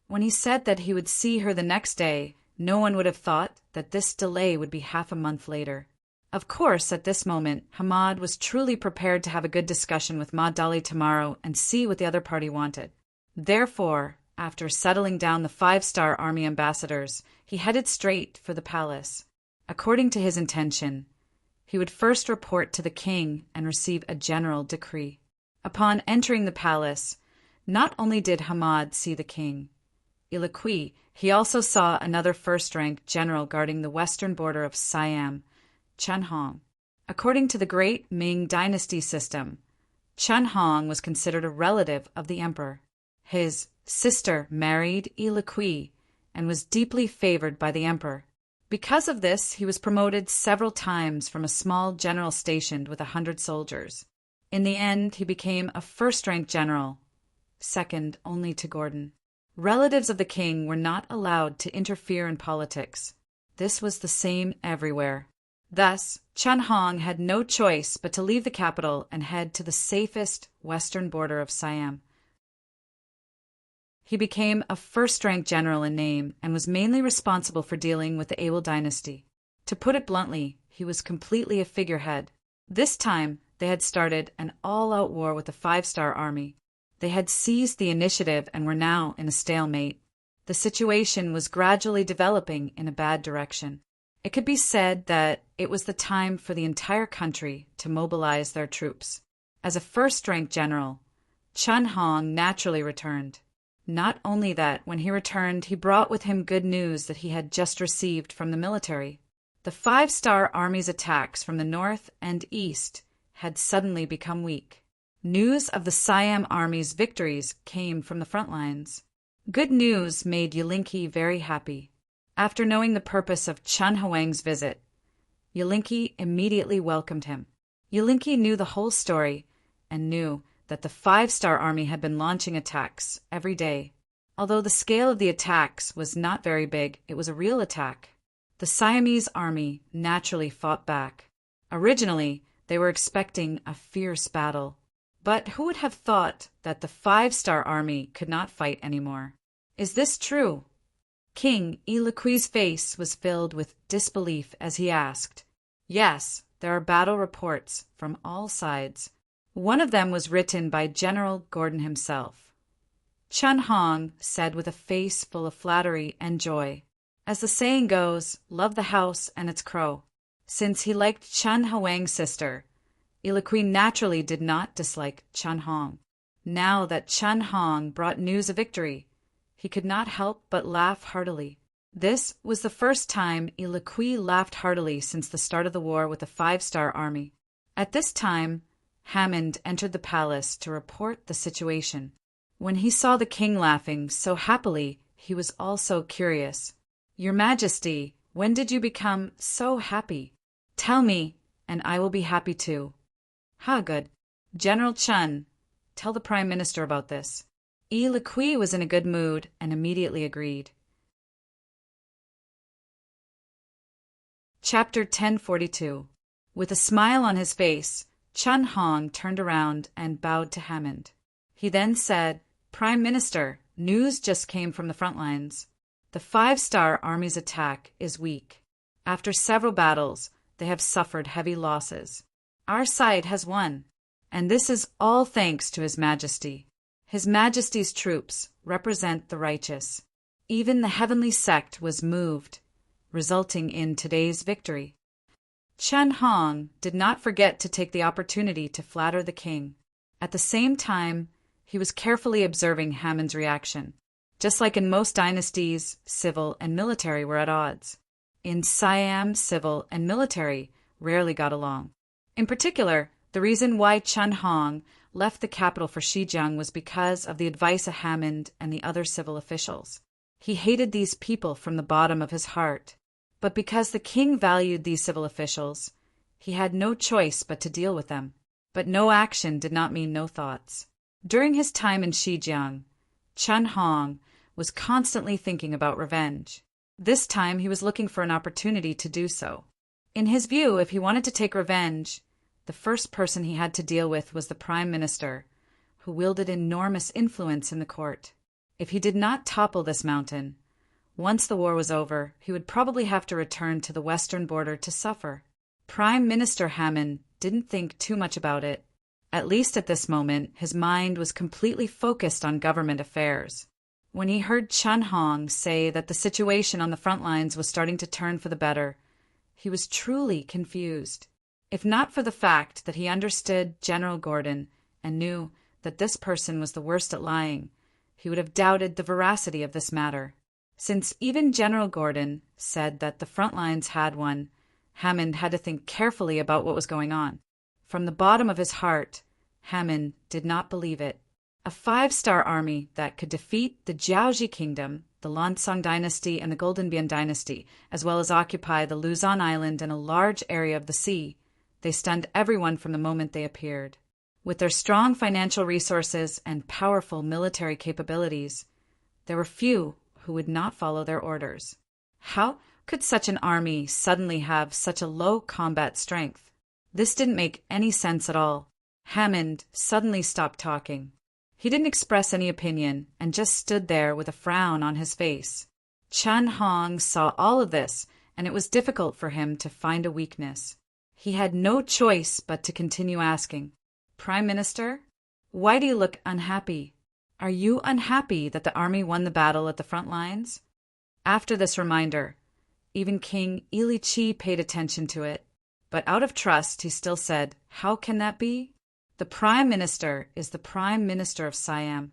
[SPEAKER 1] When he said that he would see her the next day, no one would have thought that this delay would be half a month later. Of course, at this moment, Hamad was truly prepared to have a good discussion with Mahdali tomorrow and see what the other party wanted. Therefore, after settling down the 5-star army ambassadors, he headed straight for the palace. According to his intention, he would first report to the king and receive a general decree. Upon entering the palace, not only did Hamad see the king, Illiqui, he also saw another first-rank general guarding the western border of Siam, Chen Hong. According to the great Ming dynasty system, Chen Hong was considered a relative of the emperor. His sister married Illiqui and was deeply favored by the emperor. Because of this, he was promoted several times from a small general stationed with 100 soldiers. In the end, he became a first-rank general, second only to Gordon. Relatives of the king were not allowed to interfere in politics. This was the same everywhere. Thus, Chen Hong had no choice but to leave the capital and head to the safest western border of Siam. He became a first-rank general in name and was mainly responsible for dealing with the Able dynasty. To put it bluntly, he was completely a figurehead. This time, they had started an all-out war with the 5-star army. They had seized the initiative and were now in a stalemate. The situation was gradually developing in a bad direction. It could be said that it was the time for the entire country to mobilize their troops. As a first-rank general, Chen Hong naturally returned. Not only that, when he returned, he brought with him good news that he had just received from the military. The 5-star army's attacks from the north and east had suddenly become weak. News of the Siam army's victories came from the front lines. Good news made Illiqui very happy. After knowing the purpose of Chen Huang's visit, Illiqui immediately welcomed him. Illiqui knew the whole story and knew that the 5-star army had been launching attacks every day. Although the scale of the attacks was not very big, it was a real attack. The Siamese army naturally fought back. Originally, they were expecting a fierce battle. But who would have thought that the 5-star army could not fight anymore? Is this true? King Illiqui's face was filled with disbelief as he asked, "Yes, there are battle reports from all sides." One of them was written by General Gordon himself. Chen Hong said with a face full of flattery and joy, "As the saying goes, love the house and its crow." Since he liked Chen Huang's sister, Illiqui naturally did not dislike Chen Hong. Now that Chen Hong brought news of victory, he could not help but laugh heartily. This was the first time Illiqui laughed heartily since the start of the war with the 5-star army. At this time, Hammond entered the palace to report the situation. When he saw the king laughing so happily, he was also curious. "Your Majesty, when did you become so happy? Tell me, and I will be happy too." "How good. General Chun, tell the Prime Minister about this. Yi Liqui was in a good mood and immediately agreed. Chapter 1042. With a smile on his face, Chun Hong turned around and bowed to Hammond. He then said, Prime Minister, news just came from the front lines. The 5-star Army's attack is weak. After several battles, they have suffered heavy losses. Our side has won, and this is all thanks to His Majesty. His Majesty's troops represent the righteous. Even the heavenly sect was moved, resulting in today's victory. Chun Hong did not forget to take the opportunity to flatter the king. At the same time, he was carefully observing Hammond's reaction. Just like in most dynasties, civil and military were at odds. In Siam, civil and military rarely got along. In particular, the reason why Chun Hong left the capital for Xizang was because of the advice of Hammond and the other civil officials. He hated these people from the bottom of his heart. But because the king valued these civil officials, he had no choice but to deal with them. But no action did not mean no thoughts. During his time in Xizang, Chun Hong was constantly thinking about revenge. This time he was looking for an opportunity to do so. In his view, if he wanted to take revenge, the first person he had to deal with was the Prime Minister, who wielded enormous influence in the court. If he did not topple this mountain, once the war was over, he would probably have to return to the western border to suffer. Prime Minister Hammond didn't think too much about it. At least at this moment, his mind was completely focused on government affairs. When he heard Chun Hong say that the situation on the front lines was starting to turn for the better, he was truly confused. If not for the fact that he understood General Gordon and knew that this person was the worst at lying, he would have doubted the veracity of this matter. Since even General Gordon said that the front lines had won, Hammond had to think carefully about what was going on. From the bottom of his heart, Hammond did not believe it. A 5-star army that could defeat the Jiaoji Kingdom, the Lansong Dynasty, and the Goldenbian Dynasty, as well as occupy the Luzon Island and a large area of the sea, they stunned everyone from the moment they appeared. With their strong financial resources and powerful military capabilities, there were few who would not follow their orders. How could such an army suddenly have such a low combat strength? This didn't make any sense at all. Hammond suddenly stopped talking. He didn't express any opinion and just stood there with a frown on his face. Chun Hong saw all of this, and it was difficult for him to find a weakness. He had no choice but to continue asking, Prime Minister, why do you look unhappy? Are you unhappy that the army won the battle at the front lines? After this reminder, even King Yi Liqui paid attention to it, but out of trust he still said, How can that be? The Prime Minister is the Prime Minister of Siam.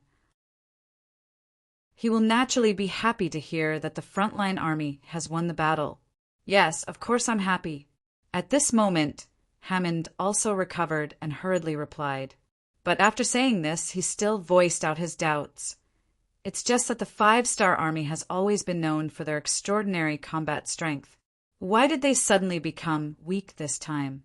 [SPEAKER 1] He will naturally be happy to hear that the frontline army has won the battle. Yes, of course I'm happy. At this moment, Hammond also recovered and hurriedly replied. But after saying this, he still voiced out his doubts. It's just that the 5-star army has always been known for their extraordinary combat strength. Why did they suddenly become weak this time?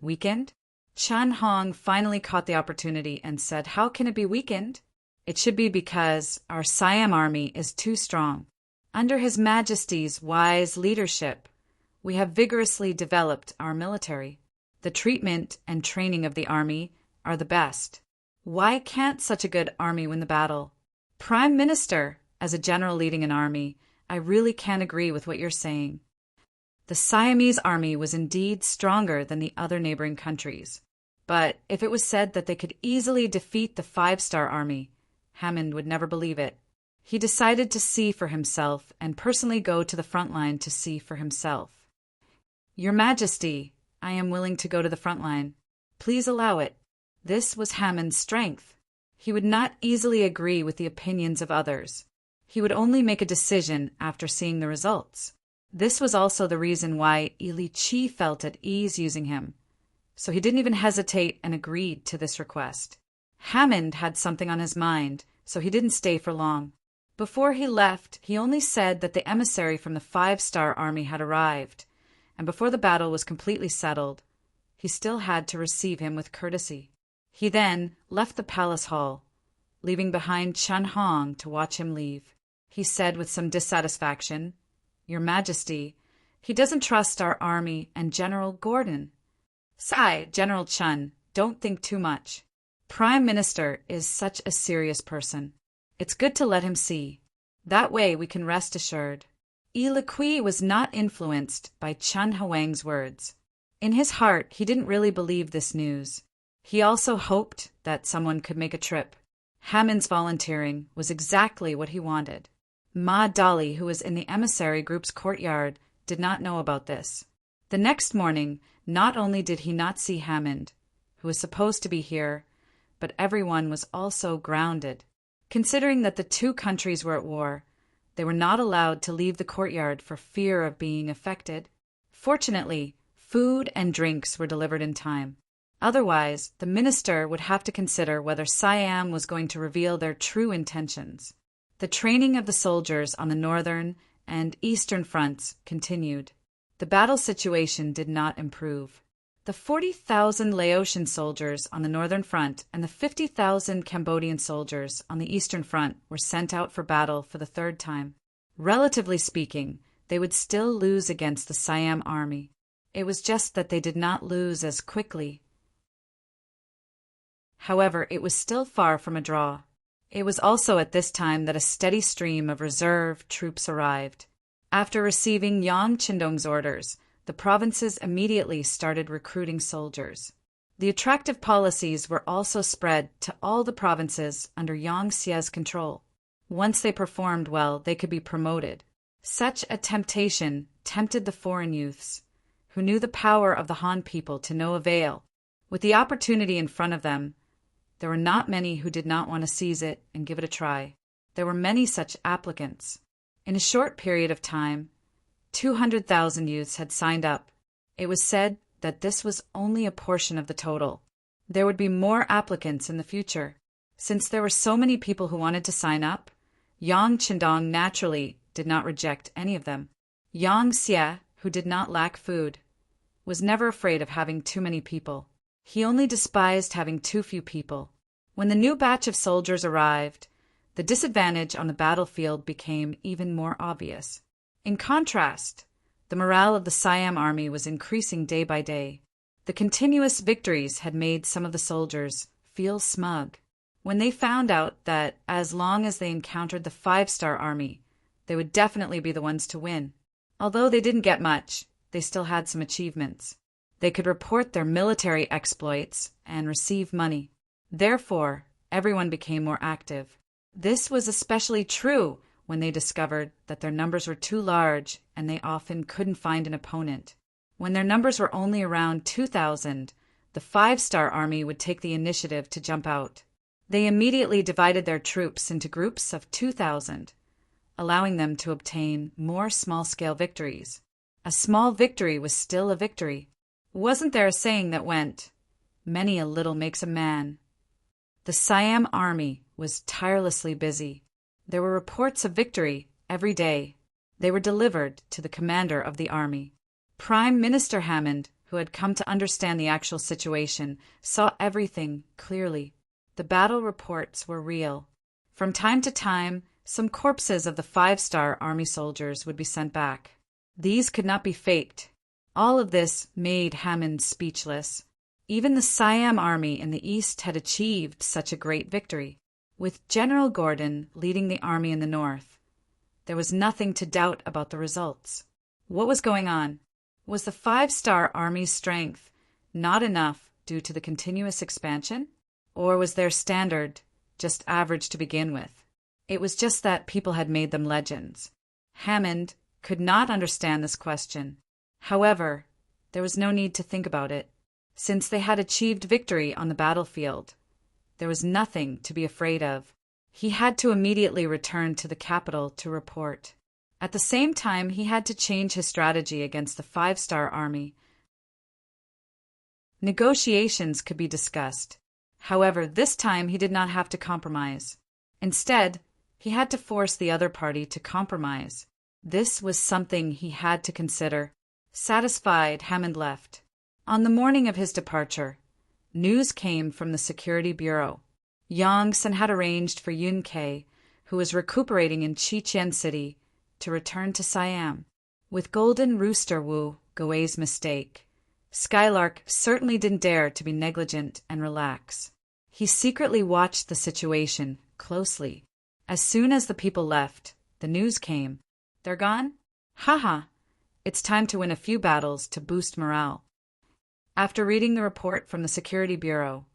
[SPEAKER 1] Weakened? Chun Hong finally caught the opportunity and said, How can it be weakened? It should be because our Siam army is too strong. Under His Majesty's wise leadership, we have vigorously developed our military. The treatment and training of the army are the best. Why can't such a good army win the battle? Prime Minister, as a general leading an army, I really can't agree with what you're saying. The Siamese army was indeed stronger than the other neighboring countries. But if it was said that they could easily defeat the 5-star army, Hammond would never believe it. He decided to see for himself and personally go to the front line to see for himself. Your Majesty, I am willing to go to the front line. Please allow it. This was Hammond's strength. He would not easily agree with the opinions of others. He would only make a decision after seeing the results. This was also the reason why Yi Liqui felt at ease using him. So he didn't even hesitate and agreed to this request. Hammond had something on his mind, so he didn't stay for long. Before he left, he only said that the emissary from the 5-star army had arrived, and before the battle was completely settled, he still had to receive him with courtesy. He then left the palace hall, leaving behind Chen Hong to watch him leave. He said with some dissatisfaction, "Your Majesty, he doesn't trust our army and General Gordon." "Sigh, General Chen, don't think too much. Prime Minister is such a serious person. It's good to let him see. That way we can rest assured." Yi Kui was not influenced by Chen Huang's words. In his heart, he didn't really believe this news. He also hoped that someone could make a trip. Hammond's volunteering was exactly what he wanted. Ma Dali, who was in the emissary group's courtyard, did not know about this. The next morning, not only did he not see Hammond, who was supposed to be here, but everyone was also grounded. Considering that the two countries were at war, they were not allowed to leave the courtyard for fear of being affected. Fortunately, food and drinks were delivered in time. Otherwise, the minister would have to consider whether Siam was going to reveal their true intentions. The training of the soldiers on the northern and eastern fronts continued. The battle situation did not improve. The 40,000 Laotian soldiers on the northern front and the 50,000 Cambodian soldiers on the eastern front were sent out for battle for the third time. Relatively speaking, they would still lose against the Siam army. It was just that they did not lose as quickly. However, it was still far from a draw. It was also at this time that a steady stream of reserve troops arrived. After receiving Yang Qindong's orders, the provinces immediately started recruiting soldiers. The attractive policies were also spread to all the provinces under Yang Xie's control. Once they performed well, they could be promoted. Such a temptation tempted the foreign youths, who knew the power of the Han people to no avail. With the opportunity in front of them, there were not many who did not want to seize it and give it a try. There were many such applicants. In a short period of time, 200,000 youths had signed up. It was said that this was only a portion of the total. There would be more applicants in the future. Since there were so many people who wanted to sign up, Yang Qindong naturally did not reject any of them. Yang Xie, who did not lack food, was never afraid of having too many people. He only despised having too few people. When the new batch of soldiers arrived, the disadvantage on the battlefield became even more obvious. In contrast, the morale of the Siam army was increasing day by day. The continuous victories had made some of the soldiers feel smug. When they found out that as long as they encountered the 5-star army, they would definitely be the ones to win. Although they didn't get much, they still had some achievements. They could report their military exploits and receive money. Therefore, everyone became more active. This was especially true when they discovered that their numbers were too large and they often couldn't find an opponent. When their numbers were only around 2,000, the 5-star army would take the initiative to jump out. They immediately divided their troops into groups of 2,000, allowing them to obtain more small-scale victories. A small victory was still a victory. Wasn't there a saying that went, "Many a little makes a man"? The Siam army was tirelessly busy. There were reports of victory every day. They were delivered to the commander of the army. Prime Minister Hammond, who had come to understand the actual situation, saw everything clearly. The battle reports were real. From time to time, some corpses of the 5-star army soldiers would be sent back. These could not be faked. All of this made Hammond speechless. Even the Siam army in the east had achieved such a great victory. With General Gordon leading the army in the north, there was nothing to doubt about the results. What was going on? Was the 5-star army's strength not enough due to the continuous expansion? Or was their standard just average to begin with? It was just that people had made them legends. Hammond could not understand this question. However, there was no need to think about it. Since they had achieved victory on the battlefield, there was nothing to be afraid of. He had to immediately return to the capital to report. At the same time, he had to change his strategy against the 5-star army. Negotiations could be discussed. However, this time he did not have to compromise. Instead, he had to force the other party to compromise. This was something he had to consider. Satisfied, Hammond left. On the morning of his departure, news came from the Security Bureau. Yongsan had arranged for Yun Kei, who was recuperating in Chichen City, to return to Siam. With Golden Rooster Wu, Goei's mistake, Skylark certainly didn't dare to be negligent and relax. He secretly watched the situation closely. As soon as the people left, the news came. They're gone? Haha. It's time to win a few battles to boost morale. After reading the report from the Security Bureau,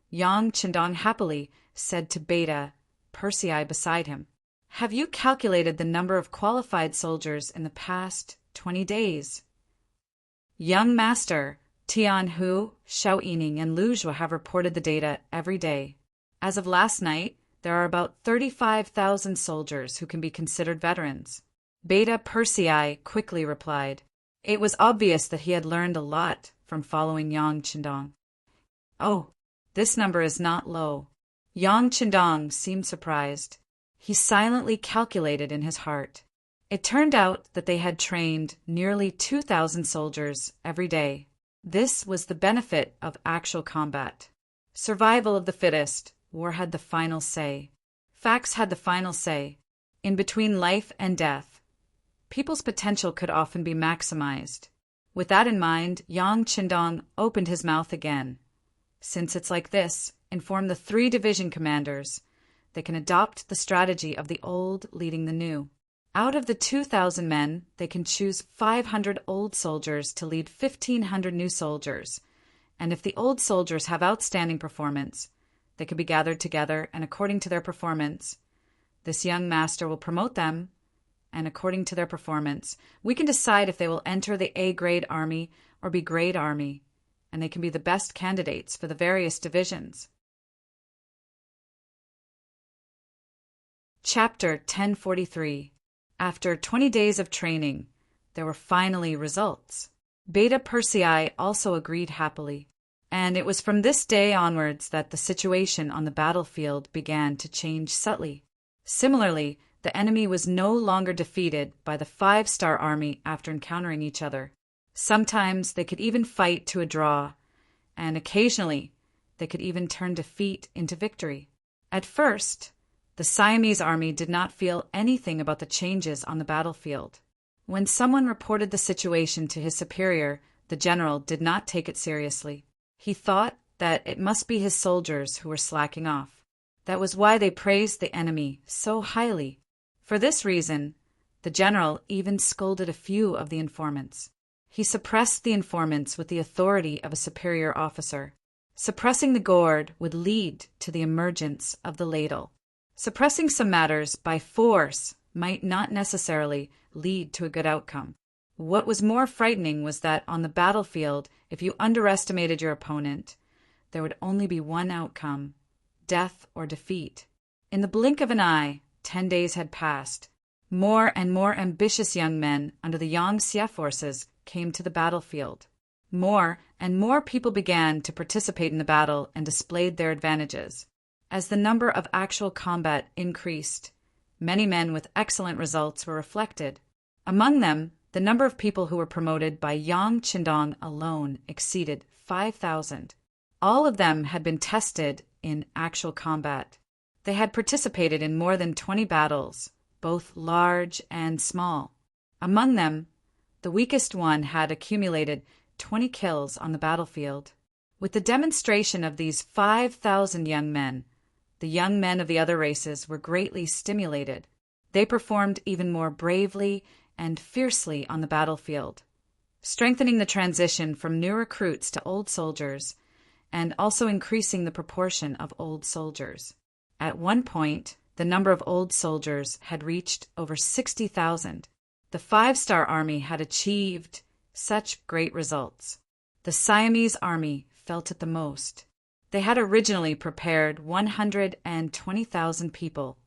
[SPEAKER 1] Yang Chendong happily said to Beta Persei beside him, "Have you calculated the number of qualified soldiers in the past 20 days? Young Master, Tian Hu, Xiao Yining, and Lu Zhua have reported the data every day. As of last night, there are about 35,000 soldiers who can be considered veterans." Beta Persei quickly replied. It was obvious that he had learned a lot from following Yang Chendong. "Oh, this number is not low." Yang Chendong seemed surprised. He silently calculated in his heart. It turned out that they had trained nearly 2,000 soldiers every day. This was the benefit of actual combat. Survival of the fittest, war had the final say. Facts had the final say. In between life and death, people's potential could often be maximized. With that in mind, Yang Chendong opened his mouth again. "Since it's like this, inform the 3 division commanders. They can adopt the strategy of the old leading the new. Out of the 2,000 men, they can choose 500 old soldiers to lead 1,500 new soldiers. And if the old soldiers have outstanding performance, they can be gathered together, and according to their performance, this young master will promote them, and according to their performance, we can decide if they will enter the A-grade army or B-grade army, and they can be the best candidates for the various divisions." Chapter 1043. After 20 days of training, there were finally results. Beta Persei also agreed happily, and it was from this day onwards that the situation on the battlefield began to change subtly. Similarly, the enemy was no longer defeated by the 5-star army after encountering each other. Sometimes they could even fight to a draw, and occasionally they could even turn defeat into victory. At first, the Siamese army did not feel anything about the changes on the battlefield. When someone reported the situation to his superior, the general did not take it seriously. He thought that it must be his soldiers who were slacking off. That was why they praised the enemy so highly. For this reason, the general even scolded a few of the informants. He suppressed the informants with the authority of a superior officer. Suppressing the gourd would lead to the emergence of the ladle. Suppressing some matters by force might not necessarily lead to a good outcome. What was more frightening was that on the battlefield, if you underestimated your opponent, there would only be one outcome: death or defeat. In the blink of an eye, 10 days had passed. More and more ambitious young men under the Yangtze forces came to the battlefield. More and more people began to participate in the battle and displayed their advantages. As the number of actual combat increased, many men with excellent results were reflected. Among them, the number of people who were promoted by Yang Chendong alone exceeded 5,000. All of them had been tested in actual combat. They had participated in more than 20 battles, both large and small. Among them, the weakest one had accumulated 20 kills on the battlefield. With the demonstration of these 5,000 young men, the young men of the other races were greatly stimulated. They performed even more bravely and fiercely on the battlefield, strengthening the transition from new recruits to old soldiers, and also increasing the proportion of old soldiers. At one point, the number of old soldiers had reached over 60,000. The 5-star army had achieved such great results. The Siamese army felt it the most. They had originally prepared 120,000 people,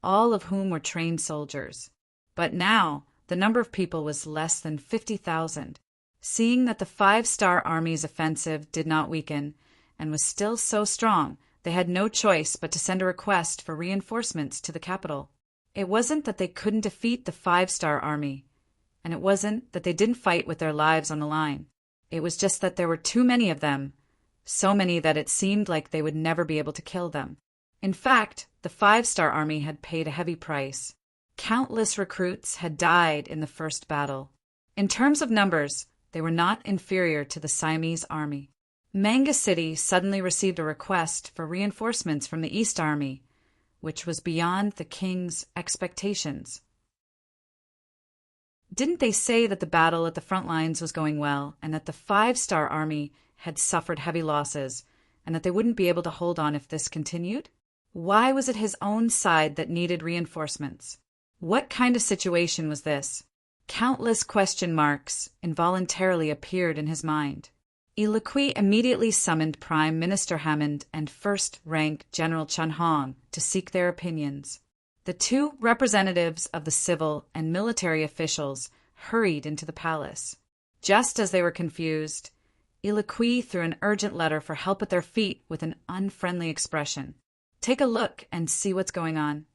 [SPEAKER 1] all of whom were trained soldiers. But now, the number of people was less than 50,000. Seeing that the 5-star army's offensive did not weaken and was still so strong, they had no choice but to send a request for reinforcements to the capital. It wasn't that they couldn't defeat the 5-star army, and it wasn't that they didn't fight with their lives on the line. It was just that there were too many of them, so many that it seemed like they would never be able to kill them. In fact, the five-star army had paid a heavy price. Countless recruits had died in the first battle. In terms of numbers, they were not inferior to the Siamese army. Manga City suddenly received a request for reinforcements from the East Army, which was beyond the king's expectations. Didn't they say that the battle at the front lines was going well, and that the five-star army had suffered heavy losses, and that they wouldn't be able to hold on if this continued? Why was it his own side that needed reinforcements? What kind of situation was this? Countless question marks involuntarily appeared in his mind. Ilikui immediately summoned Prime Minister Hammond and first-rank General Chun Hong to seek their opinions. The two representatives of the civil and military officials hurried into the palace. Just as they were confused, Ilikui threw an urgent letter for help at their feet with an unfriendly expression. Take a look and see what's going on.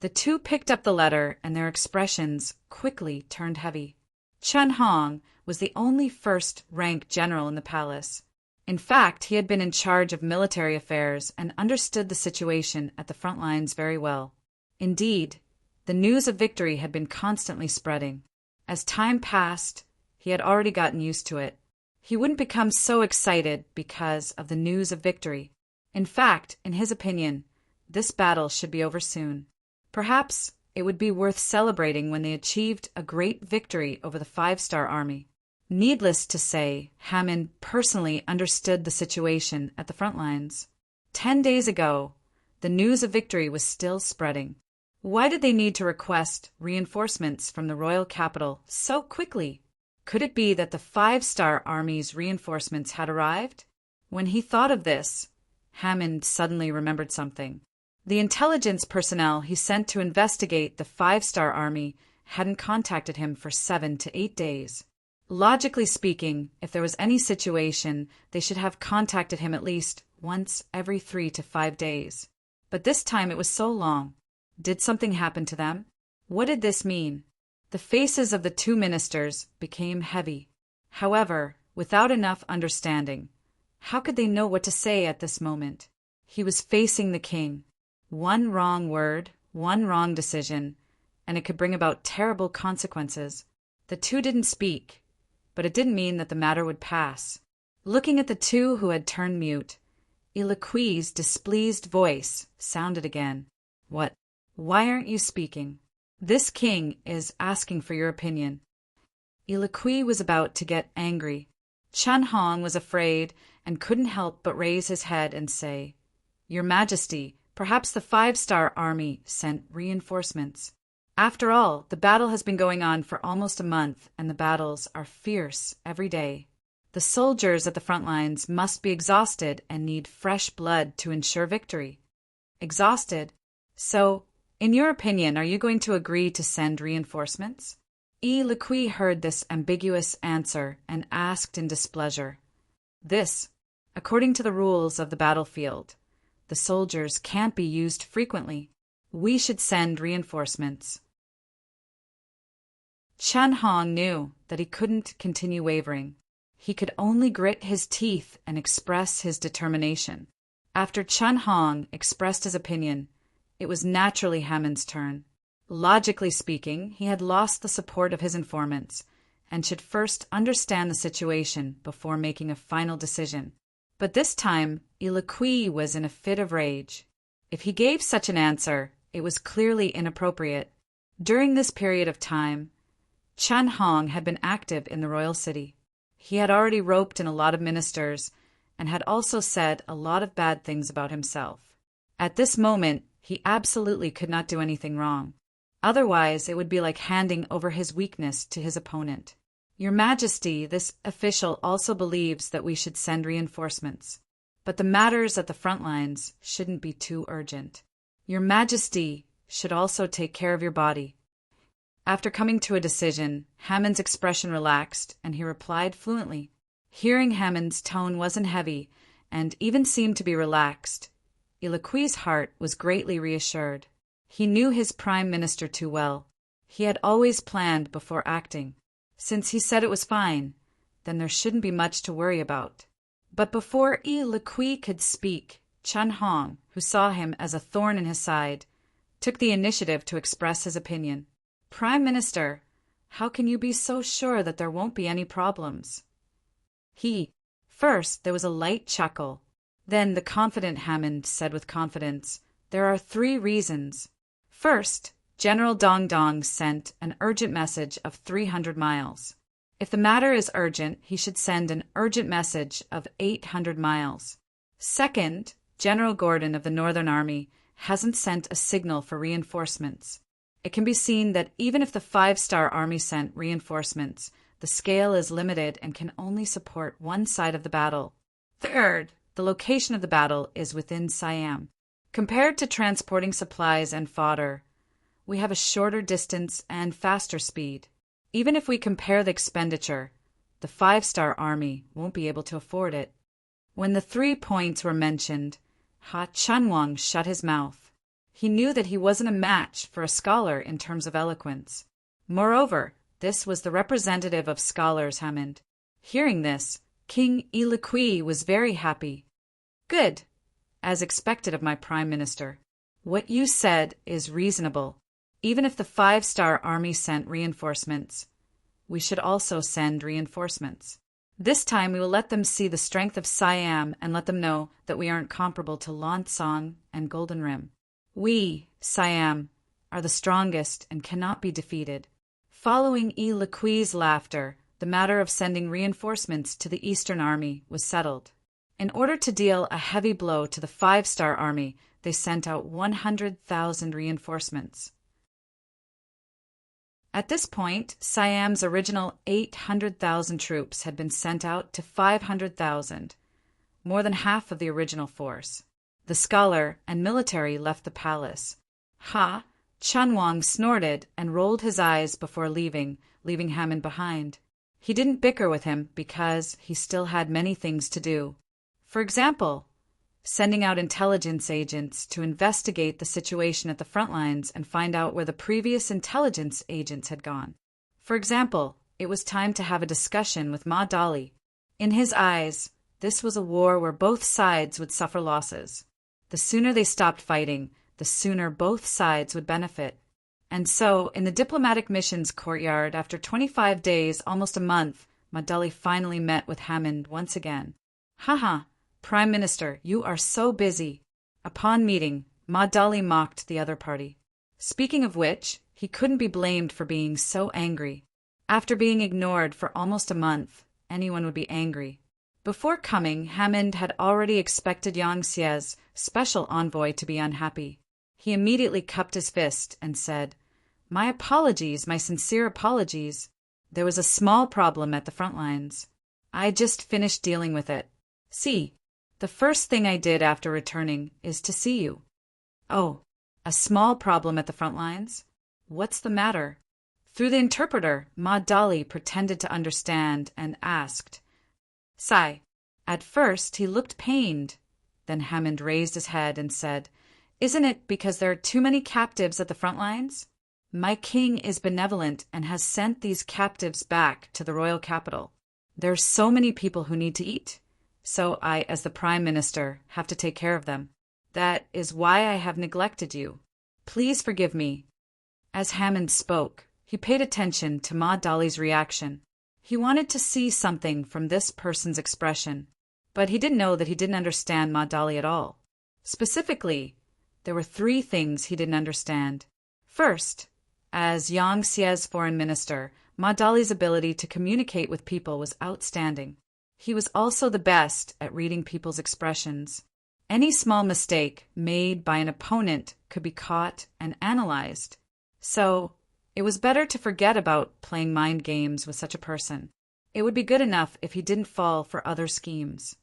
[SPEAKER 1] The two picked up the letter, and their expressions quickly turned heavy. Chun Hong was the only first-rank general in the palace. In fact, he had been in charge of military affairs and understood the situation at the front lines very well. Indeed, the news of victory had been constantly spreading. As time passed, he had already gotten used to it. He wouldn't become so excited because of the news of victory. In fact, in his opinion, this battle should be over soon. Perhaps it would be worth celebrating when they achieved a great victory over the five-star army. Needless to say, Hammond personally understood the situation at the front lines. 10 days ago, the news of victory was still spreading. Why did they need to request reinforcements from the royal capital so quickly? Could it be that the five-star army's reinforcements had arrived? When he thought of this, Hammond suddenly remembered something. The intelligence personnel he sent to investigate the five-star army hadn't contacted him for 7 to 8 days. Logically speaking, if there was any situation, they should have contacted him at least once every 3 to 5 days. But this time it was so long. Did something happen to them? What did this mean? The faces of the two ministers became heavy. However, without enough understanding, how could they know what to say at this moment? He was facing the king. One wrong word, one wrong decision, and it could bring about terrible consequences. The two didn't speak, but it didn't mean that the matter would pass. Looking at the two who had turned mute, Ilikui's displeased voice sounded again. What? Why aren't you speaking? This king is asking for your opinion. Ilikui was about to get angry. Chun Hong was afraid and couldn't help but raise his head and say, Your Majesty, perhaps the five-star army sent reinforcements. After all, the battle has been going on for almost a month, and the battles are fierce every day. The soldiers at the front lines must be exhausted and need fresh blood to ensure victory. Exhausted? So, in your opinion, are you going to agree to send reinforcements? Ilikui heard this ambiguous answer and asked in displeasure. This, according to the rules of the battlefield, the soldiers can't be used frequently. We should send reinforcements. Chun Hong knew that he couldn't continue wavering. He could only grit his teeth and express his determination. After Chun Hong expressed his opinion, it was naturally Hammond's turn. Logically speaking, he had lost the support of his informants and should first understand the situation before making a final decision. But this time, Ilikui was in a fit of rage. If he gave such an answer, it was clearly inappropriate. During this period of time, Chun Hong had been active in the royal city. He had already roped in a lot of ministers and had also said a lot of bad things about himself. At this moment, he absolutely could not do anything wrong. Otherwise, it would be like handing over his weakness to his opponent. Your Majesty, this official also believes that we should send reinforcements. But the matters at the front lines shouldn't be too urgent. Your Majesty should also take care of your body. After coming to a decision, Hammond's expression relaxed, and he replied fluently. Hearing Hammond's tone wasn't heavy, and even seemed to be relaxed, Ilikui's heart was greatly reassured. He knew his prime minister too well. He had always planned before acting. Since he said it was fine, then there shouldn't be much to worry about. But before Yi Liqui could speak, Chen Hong, who saw him as a thorn in his side, took the initiative to express his opinion. Prime Minister, how can you be so sure that there won't be any problems? First, there was a light chuckle. Then the confident Hammond said with confidence, there are 3 reasons. First, General Dong Dong sent an urgent message of 300 miles. If the matter is urgent, he should send an urgent message of 800 miles. Second, General Gordon of the Northern Army hasn't sent a signal for reinforcements. It can be seen that even if the 5-star army sent reinforcements, the scale is limited and can only support one side of the battle. Third, the location of the battle is within Siam. Compared to transporting supplies and fodder, we have a shorter distance and faster speed. Even if we compare the expenditure, the 5-star army won't be able to afford it. When the 3 points were mentioned, Ha Chunwang shut his mouth. He knew that he wasn't a match for a scholar in terms of eloquence. Moreover, this was the representative of scholars, Hammond. Hearing this, King Yi Liqui was very happy. Good, as expected of my Prime Minister. What you said is reasonable. Even if the 5-star army sent reinforcements, we should also send reinforcements. This time we will let them see the strength of Siam and let them know that we aren't comparable to Lonsong and Golden Rim. We, Siam, are the strongest and cannot be defeated. Following Yi Liqui's laughter, the matter of sending reinforcements to the Eastern Army was settled. In order to deal a heavy blow to the 5-star army, they sent out 100,000 reinforcements. At this point, Siam's original 800,000 troops had been sent out to 500,000, more than half of the original force. The scholar and military left the palace. Ha Chunwang snorted and rolled his eyes before leaving Hammond behind. He didn't bicker with him because he still had many things to do. For example, sending out intelligence agents to investigate the situation at the front lines and find out where the previous intelligence agents had gone. For example, it was time to have a discussion with Ma Dali. In his eyes, this was a war where both sides would suffer losses. The sooner they stopped fighting, the sooner both sides would benefit. And so, in the diplomatic missions courtyard, after 25 days, almost a month, Ma Dali finally met with Hammond once again. Haha, Prime Minister, you are so busy. Upon meeting, Ma Dali mocked the other party. Speaking of which, he couldn't be blamed for being so angry. After being ignored for almost a month, anyone would be angry. Before coming, Hammond had already expected Yang Xie's special envoy to be unhappy. He immediately cupped his fist and said, My apologies, my sincere apologies. There was a small problem at the front lines. I just finished dealing with it. See, the first thing I did after returning is to see you. Oh, a small problem at the front lines? What's the matter? Through the interpreter, Ma Dali pretended to understand and asked, Sai. At first, he looked pained. Then Hammond raised his head and said, Isn't it because there are too many captives at the front lines? My king is benevolent and has sent these captives back to the royal capital. There are so many people who need to eat. So I, as the Prime Minister, have to take care of them. That is why I have neglected you. Please forgive me. As Hammond spoke, he paid attention to Ma Dali's reaction. He wanted to see something from this person's expression, but he didn't know that he didn't understand Ma Dali at all. Specifically, there were 3 things he didn't understand. First, as Yang Xie's foreign minister, Ma Dali's ability to communicate with people was outstanding. He was also the best at reading people's expressions. Any small mistake made by an opponent could be caught and analyzed. So, it was better to forget about playing mind games with such a person. It would be good enough if he didn't fall for other schemes.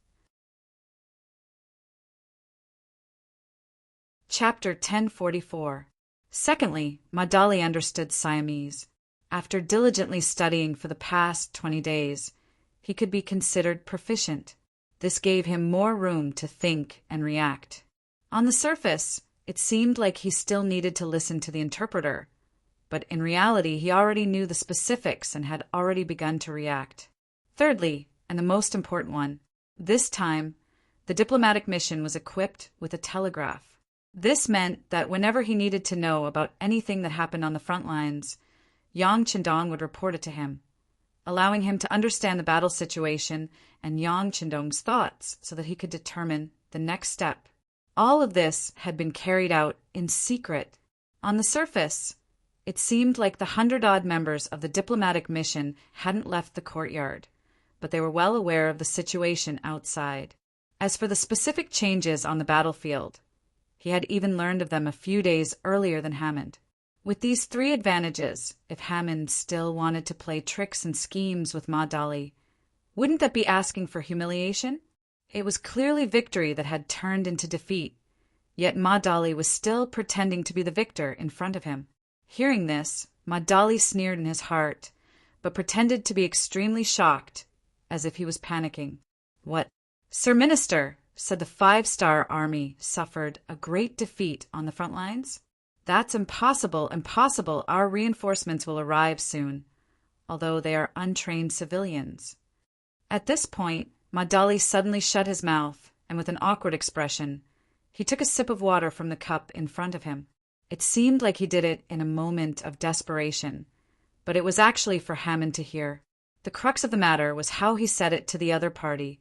[SPEAKER 1] Chapter 1044. Secondly, Ma Dali understood Siamese. After diligently studying for the past 20 days, he could be considered proficient. This gave him more room to think and react. On the surface, it seemed like he still needed to listen to the interpreter, but in reality he already knew the specifics and had already begun to react. Thirdly, and the most important one, This time, the diplomatic mission was equipped with a telegraph. This meant that whenever he needed to know about anything that happened on the front lines, Yang Qindong would report it to him, allowing him to understand the battle situation and Yang Qindong's thoughts so that he could determine the next step. All of this had been carried out in secret. On the surface, it seemed like the 100-odd members of the diplomatic mission hadn't left the courtyard, but they were well aware of the situation outside. As for the specific changes on the battlefield, he had even learned of them a few days earlier than Hammond. With these 3 advantages, if Hammond still wanted to play tricks and schemes with Ma Dali, wouldn't that be asking for humiliation? It was clearly victory that had turned into defeat, yet Ma Dali was still pretending to be the victor in front of him. Hearing this, Ma Dali sneered in his heart, but pretended to be extremely shocked, as if he was panicking. What? Sir Minister, said the 5-star army suffered a great defeat on the front lines? That's impossible, impossible. Our reinforcements will arrive soon, although they are untrained civilians. At this point, Ma Dali suddenly shut his mouth, and with an awkward expression, he took a sip of water from the cup in front of him. It seemed like he did it in a moment of desperation, but it was actually for Hammond to hear. The crux of the matter was how he said it to the other party,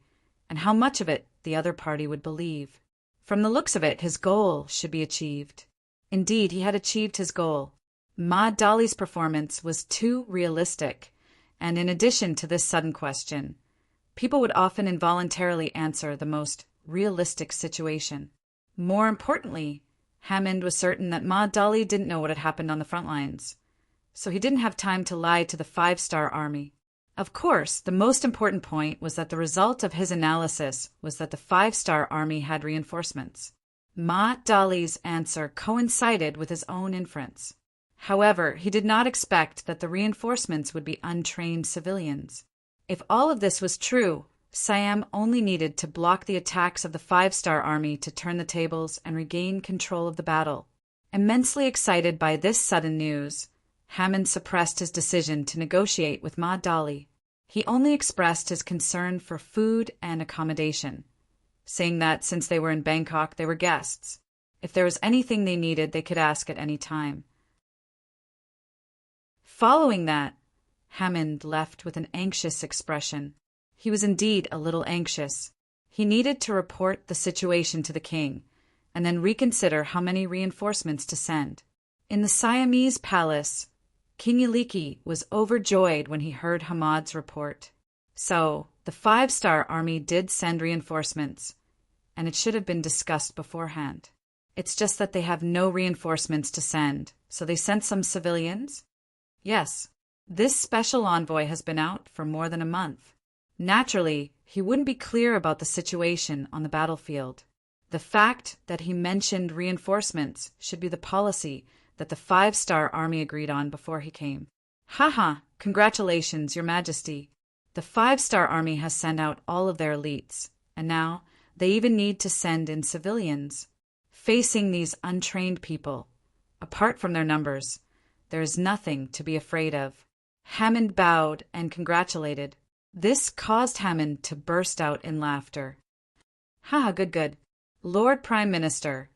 [SPEAKER 1] and how much of it the other party would believe. From the looks of it, his goal should be achieved. Indeed, he had achieved his goal. Ma Dali's performance was too realistic, and in addition to this sudden question, people would often involuntarily answer the most realistic situation. More importantly, Hammond was certain that Ma Dali didn't know what had happened on the front lines, so he didn't have time to lie to the 5-star army. Of course, the most important point was that the result of his analysis was that the 5-star army had reinforcements. Ma Dali's answer coincided with his own inference. However, he did not expect that the reinforcements would be untrained civilians. If all of this was true, Siam only needed to block the attacks of the 5-star army to turn the tables and regain control of the battle. Immensely excited by this sudden news, Hammond suppressed his decision to negotiate with Ma Dali. He only expressed his concern for food and accommodation, saying that since they were in Bangkok, they were guests. If there was anything they needed, they could ask at any time. Following that, Hammond left with an anxious expression. He was indeed a little anxious. He needed to report the situation to the king, and then reconsider how many reinforcements to send. In the Siamese palace, King Yiliki was overjoyed when he heard Hamad's report. So, the 5-star army did send reinforcements, and it should have been discussed beforehand. It's just that they have no reinforcements to send, so they sent some civilians? Yes, this special envoy has been out for more than a month. Naturally, he wouldn't be clear about the situation on the battlefield. The fact that he mentioned reinforcements should be the policy that the 5-star army agreed on before he came. Haha, congratulations, Your Majesty. The 5-star army has sent out all of their elites, and now they even need to send in civilians. Facing these untrained people, apart from their numbers, there is nothing to be afraid of. Hammond bowed and congratulated. This caused Hammond to burst out in laughter. Ha, good. Lord Prime Minister,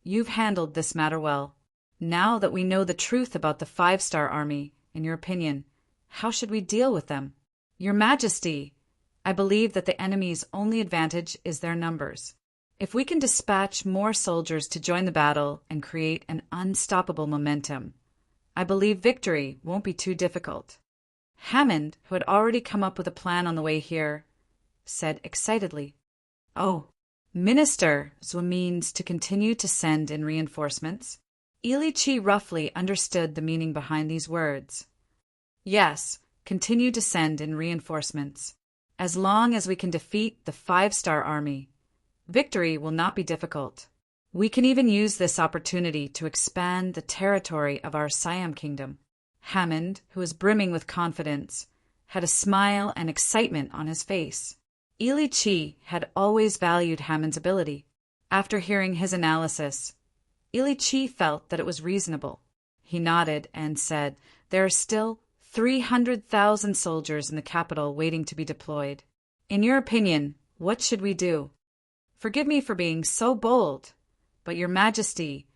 [SPEAKER 1] you've handled this matter well. Now that we know the truth about the 5-star army, in your opinion, how should we deal with them? Your Majesty, I believe that the enemy's only advantage is their numbers. If we can dispatch more soldiers to join the battle and create an unstoppable momentum, I believe victory won't be too difficult. Hammond, who had already come up with a plan on the way here, said excitedly, Oh, Minister, so means to continue to send in reinforcements? Ilichi roughly understood the meaning behind these words. Yes, continue to send in reinforcements. As long as we can defeat the 5-star army, victory will not be difficult. We can even use this opportunity to expand the territory of our Siam kingdom. Hammond, who was brimming with confidence, had a smile and excitement on his face. Ilichi had always valued Hammond's ability. After hearing his analysis, Ilichi felt that it was reasonable. He nodded and said, There are still 300,000 soldiers in the capital waiting to be deployed. In your opinion, What should we do? Forgive me for being so bold, but your majesty,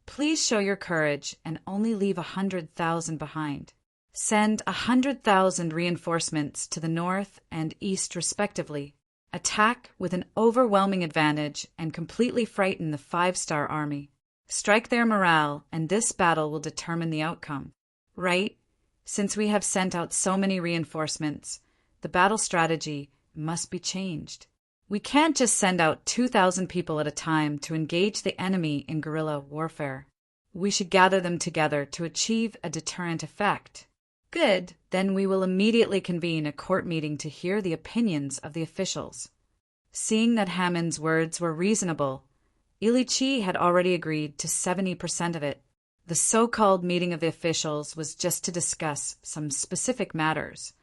[SPEAKER 1] please show your courage and only leave 100,000 behind. Send 100,000 reinforcements to the north and east respectively. Attack with an overwhelming advantage and completely frighten the 5-star army. Strike their morale, and this battle will determine the outcome. Right? Since we have sent out so many reinforcements, the battle strategy must be changed. We can't just send out 2,000 people at a time to engage the enemy in guerrilla warfare. We should gather them together to achieve a deterrent effect. Good, then we will immediately convene a court meeting to hear the opinions of the officials. Seeing that Hamon's words were reasonable, Ilichi had already agreed to 70% of it. The so-called meeting of the officials was just to discuss some specific matters.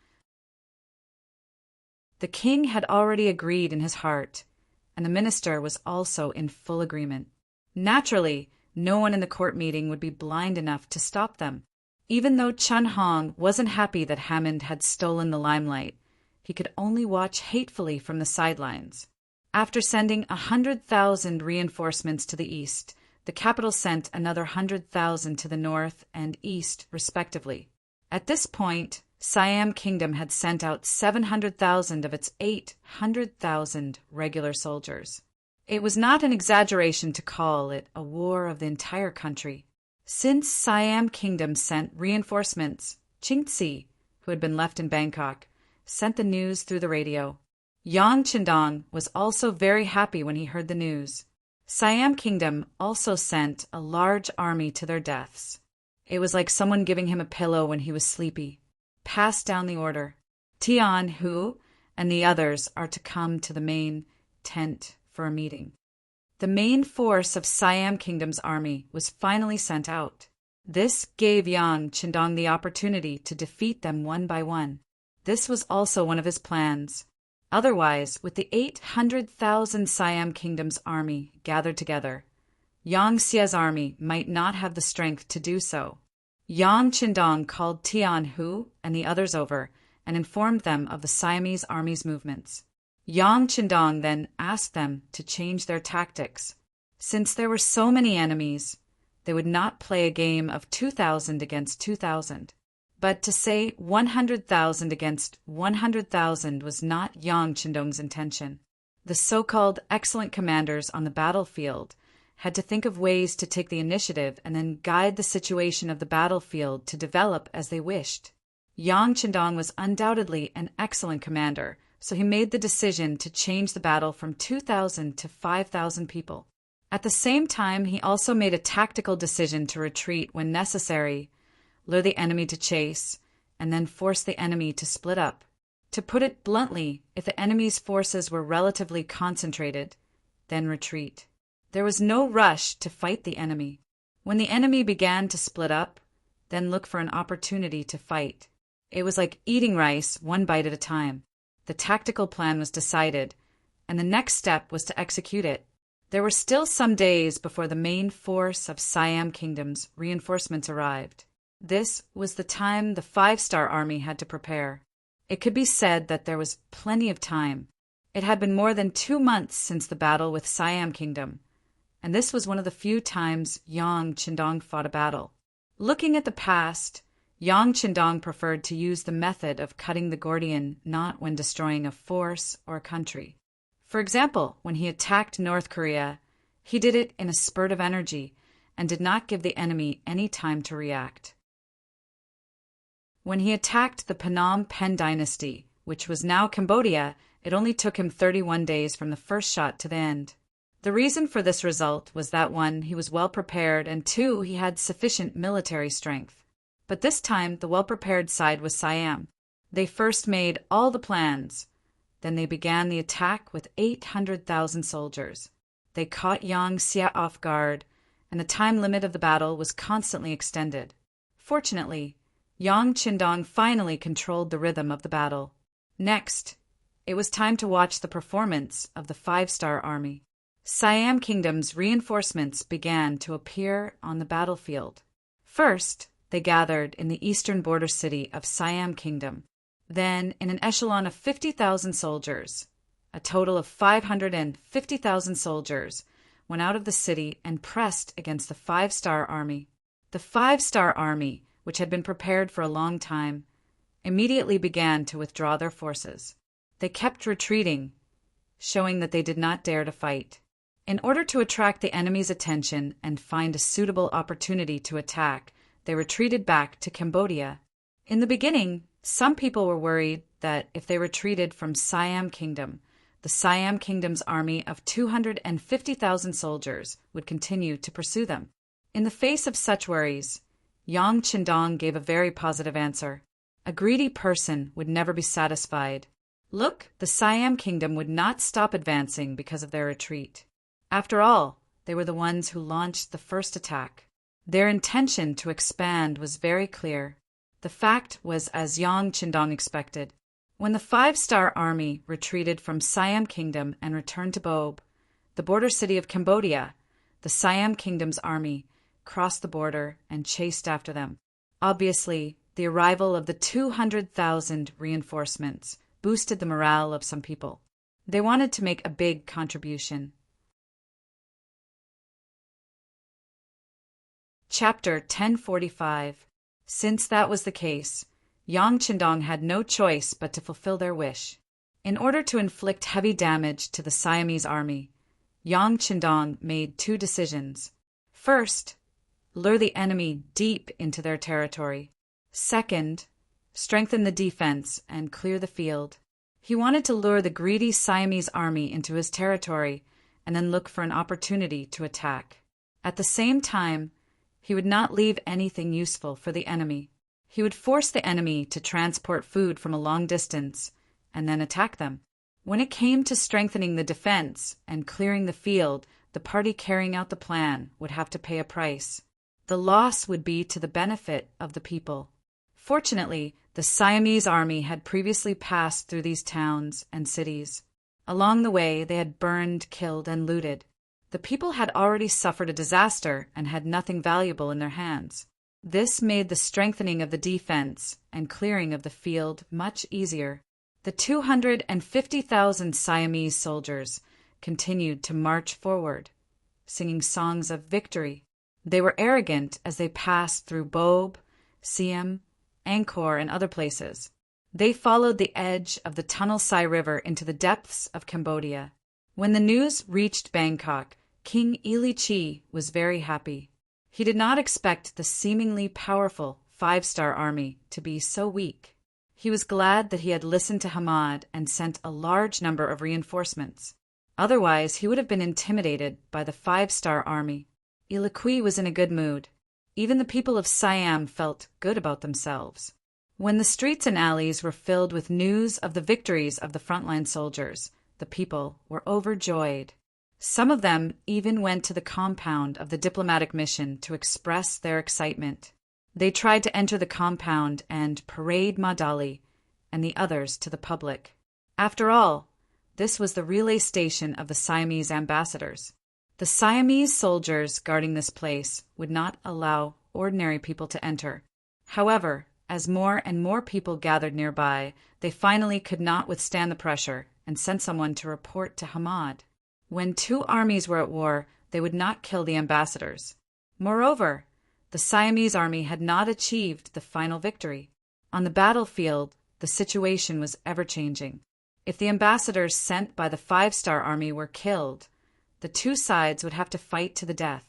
[SPEAKER 1] The king had already agreed in his heart, and the minister was also in full agreement. Naturally, no one in the court meeting would be blind enough to stop them. Even though Chun Hong wasn't happy that Hammond had stolen the limelight, he could only watch hatefully from the sidelines. After sending 100,000 reinforcements to the east, the capital sent another 100,000 to the north and east, respectively. At this point, Siam Kingdom had sent out 700,000 of its 800,000 regular soldiers. It was not an exaggeration to call it a war of the entire country. Since Siam Kingdom sent reinforcements, Chingtsi, who had been left in Bangkok, sent the news through the radio. Yang Chendong was also very happy when he heard the news. Siam Kingdom also sent a large army to their deaths. It was like someone giving him a pillow when he was sleepy. Passed down the order. Tian Hu and the others are to come to the main tent for a meeting. The main force of Siam Kingdom's army was finally sent out. This gave Yang Chendong the opportunity to defeat them one by one. This was also one of his plans. Otherwise, with the 800,000 Siam Kingdom's army gathered together, Yang Xia's army might not have the strength to do so. Yang Chendong called Tian Hu and the others over and informed them of the Siamese army's movements. Yang Chendong then asked them to change their tactics. Since there were so many enemies, they would not play a game of 2,000 against 2,000. But to say 100,000 against 100,000 was not Yang Chendong's intention. The so-called excellent commanders on the battlefield had to think of ways to take the initiative and then guide the situation of the battlefield to develop as they wished. Yang Chendong was undoubtedly an excellent commander, so he made the decision to change the battle from 2,000 to 5,000 people. At the same time, he also made a tactical decision to retreat when necessary, lure the enemy to chase, and then force the enemy to split up. To put it bluntly, if the enemy's forces were relatively concentrated, then retreat. There was no rush to fight the enemy. When the enemy began to split up, then look for an opportunity to fight. It was like eating rice one bite at a time. The tactical plan was decided, and the next step was to execute it. There were still some days before the main force of Siam Kingdom's reinforcements arrived. This was the time the 5-star army had to prepare. It could be said that there was plenty of time. It had been more than 2 months since the battle with Siam Kingdom, and this was one of the few times Yang Chendong fought a battle. Looking at the past, Yang Chendong preferred to use the method of cutting the Gordian knot when destroying a force or a country. For example, when he attacked North Korea, he did it in a spurt of energy and did not give the enemy any time to react. When he attacked the Phnom Penh dynasty, which was now Cambodia, it only took him 31 days from the first shot to the end. The reason for this result was that 1, he was well prepared, and 2, he had sufficient military strength. But this time, the well-prepared side was Siam. They first made all the plans. Then they began the attack with 800,000 soldiers. They caught Yang Xia off guard, and the time limit of the battle was constantly extended. Fortunately, Yang Chendong finally controlled the rhythm of the battle. Next, it was time to watch the performance of the 5-star army. Siam Kingdom's reinforcements began to appear on the battlefield. First, they gathered in the eastern border city of Siam Kingdom. Then, in an echelon of 50,000 soldiers, A total of 550,000 soldiers went out of the city and pressed against the Five-Star Army. The Five-Star Army, which had been prepared for a long time, immediately began to withdraw their forces. They kept retreating, showing that they did not dare to fight. In order to attract the enemy's attention and find a suitable opportunity to attack, they retreated back to Cambodia. In the beginning, some people were worried that if they retreated from Siam Kingdom, the Siam Kingdom's army of 250,000 soldiers would continue to pursue them. In the face of such worries, Yang Qindong gave a very positive answer. A greedy person would never be satisfied. Look, the Siam Kingdom would not stop advancing because of their retreat. After all, they were the ones who launched the first attack. Their intention to expand was very clear. The fact was as Yang Qindong expected. When the Five-Star Army retreated from Siam Kingdom and returned to Bob, the border city of Cambodia, the Siam Kingdom's army crossed the border and chased after them. Obviously, the arrival of the 200,000 reinforcements boosted the morale of some people. They wanted to make a big contribution. Chapter 1045. Since that was the case, Yang Qindong had no choice but to fulfill their wish. In order to inflict heavy damage to the Siamese army, Yang Qindong made two decisions. First, lure the enemy deep into their territory. Second, strengthen the defense and clear the field. He wanted to lure the greedy Siamese army into his territory and then look for an opportunity to attack. At the same time, he would not leave anything useful for the enemy. He would force the enemy to transport food from a long distance and then attack them. When it came to strengthening the defense and clearing the field, the party carrying out the plan would have to pay a price. The loss would be to the benefit of the people. Fortunately, the Siamese army had previously passed through these towns and cities. Along the way, they had burned, killed, and looted. The people had already suffered a disaster and had nothing valuable in their hands. This made the strengthening of the defense and clearing of the field much easier. The 250,000 Siamese soldiers continued to march forward, singing songs of victory. They were arrogant as they passed through Bob, Siam, Angkor, and other places. They followed the edge of the Tunnel Sai River into the depths of Cambodia. When the news reached Bangkok, King Ili Chi was very happy. He did not expect the seemingly powerful Five-Star Army to be so weak. He was glad that he had listened to Hamad and sent a large number of reinforcements. Otherwise, he would have been intimidated by the Five-Star Army. Ili Kui was in a good mood. Even the people of Siam felt good about themselves. When the streets and alleys were filled with news of the victories of the frontline soldiers, the people were overjoyed. Some of them even went to the compound of the diplomatic mission to express their excitement. They tried to enter the compound and parade Madali and the others to the public. After all, this was the relay station of the Siamese ambassadors. The Siamese soldiers guarding this place would not allow ordinary people to enter. However, as more and more people gathered nearby, they finally could not withstand the pressure and sent someone to report to Hamad. When two armies were at war, they would not kill the ambassadors. Moreover, the Siamese army had not achieved the final victory. On the battlefield, the situation was ever-changing. If the ambassadors sent by the Five-Star Army were killed, the two sides would have to fight to the death.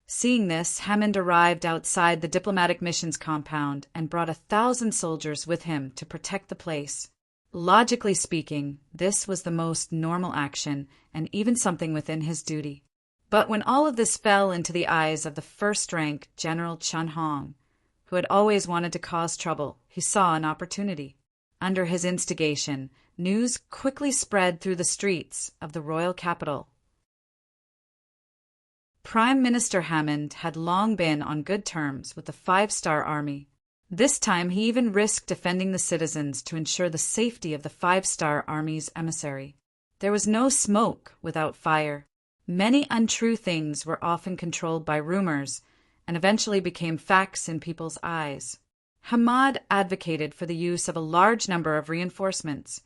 [SPEAKER 1] Seeing this, Hammond arrived outside the diplomatic mission's compound and brought 1,000 soldiers with him to protect the place. Logically speaking, this was the most normal action and even something within his duty. But when all of this fell into the eyes of the first-rank General Chun Hong, who had always wanted to cause trouble, he saw an opportunity. Under his instigation, news quickly spread through the streets of the royal capital. Prime Minister Hammond had long been on good terms with the Five-Star Army. This time he even risked defending the citizens to ensure the safety of the Five-Star Army's emissary. There was no smoke without fire. Many untrue things were often controlled by rumors and eventually became facts in people's eyes. Hamad advocated for the use of a large number of reinforcements,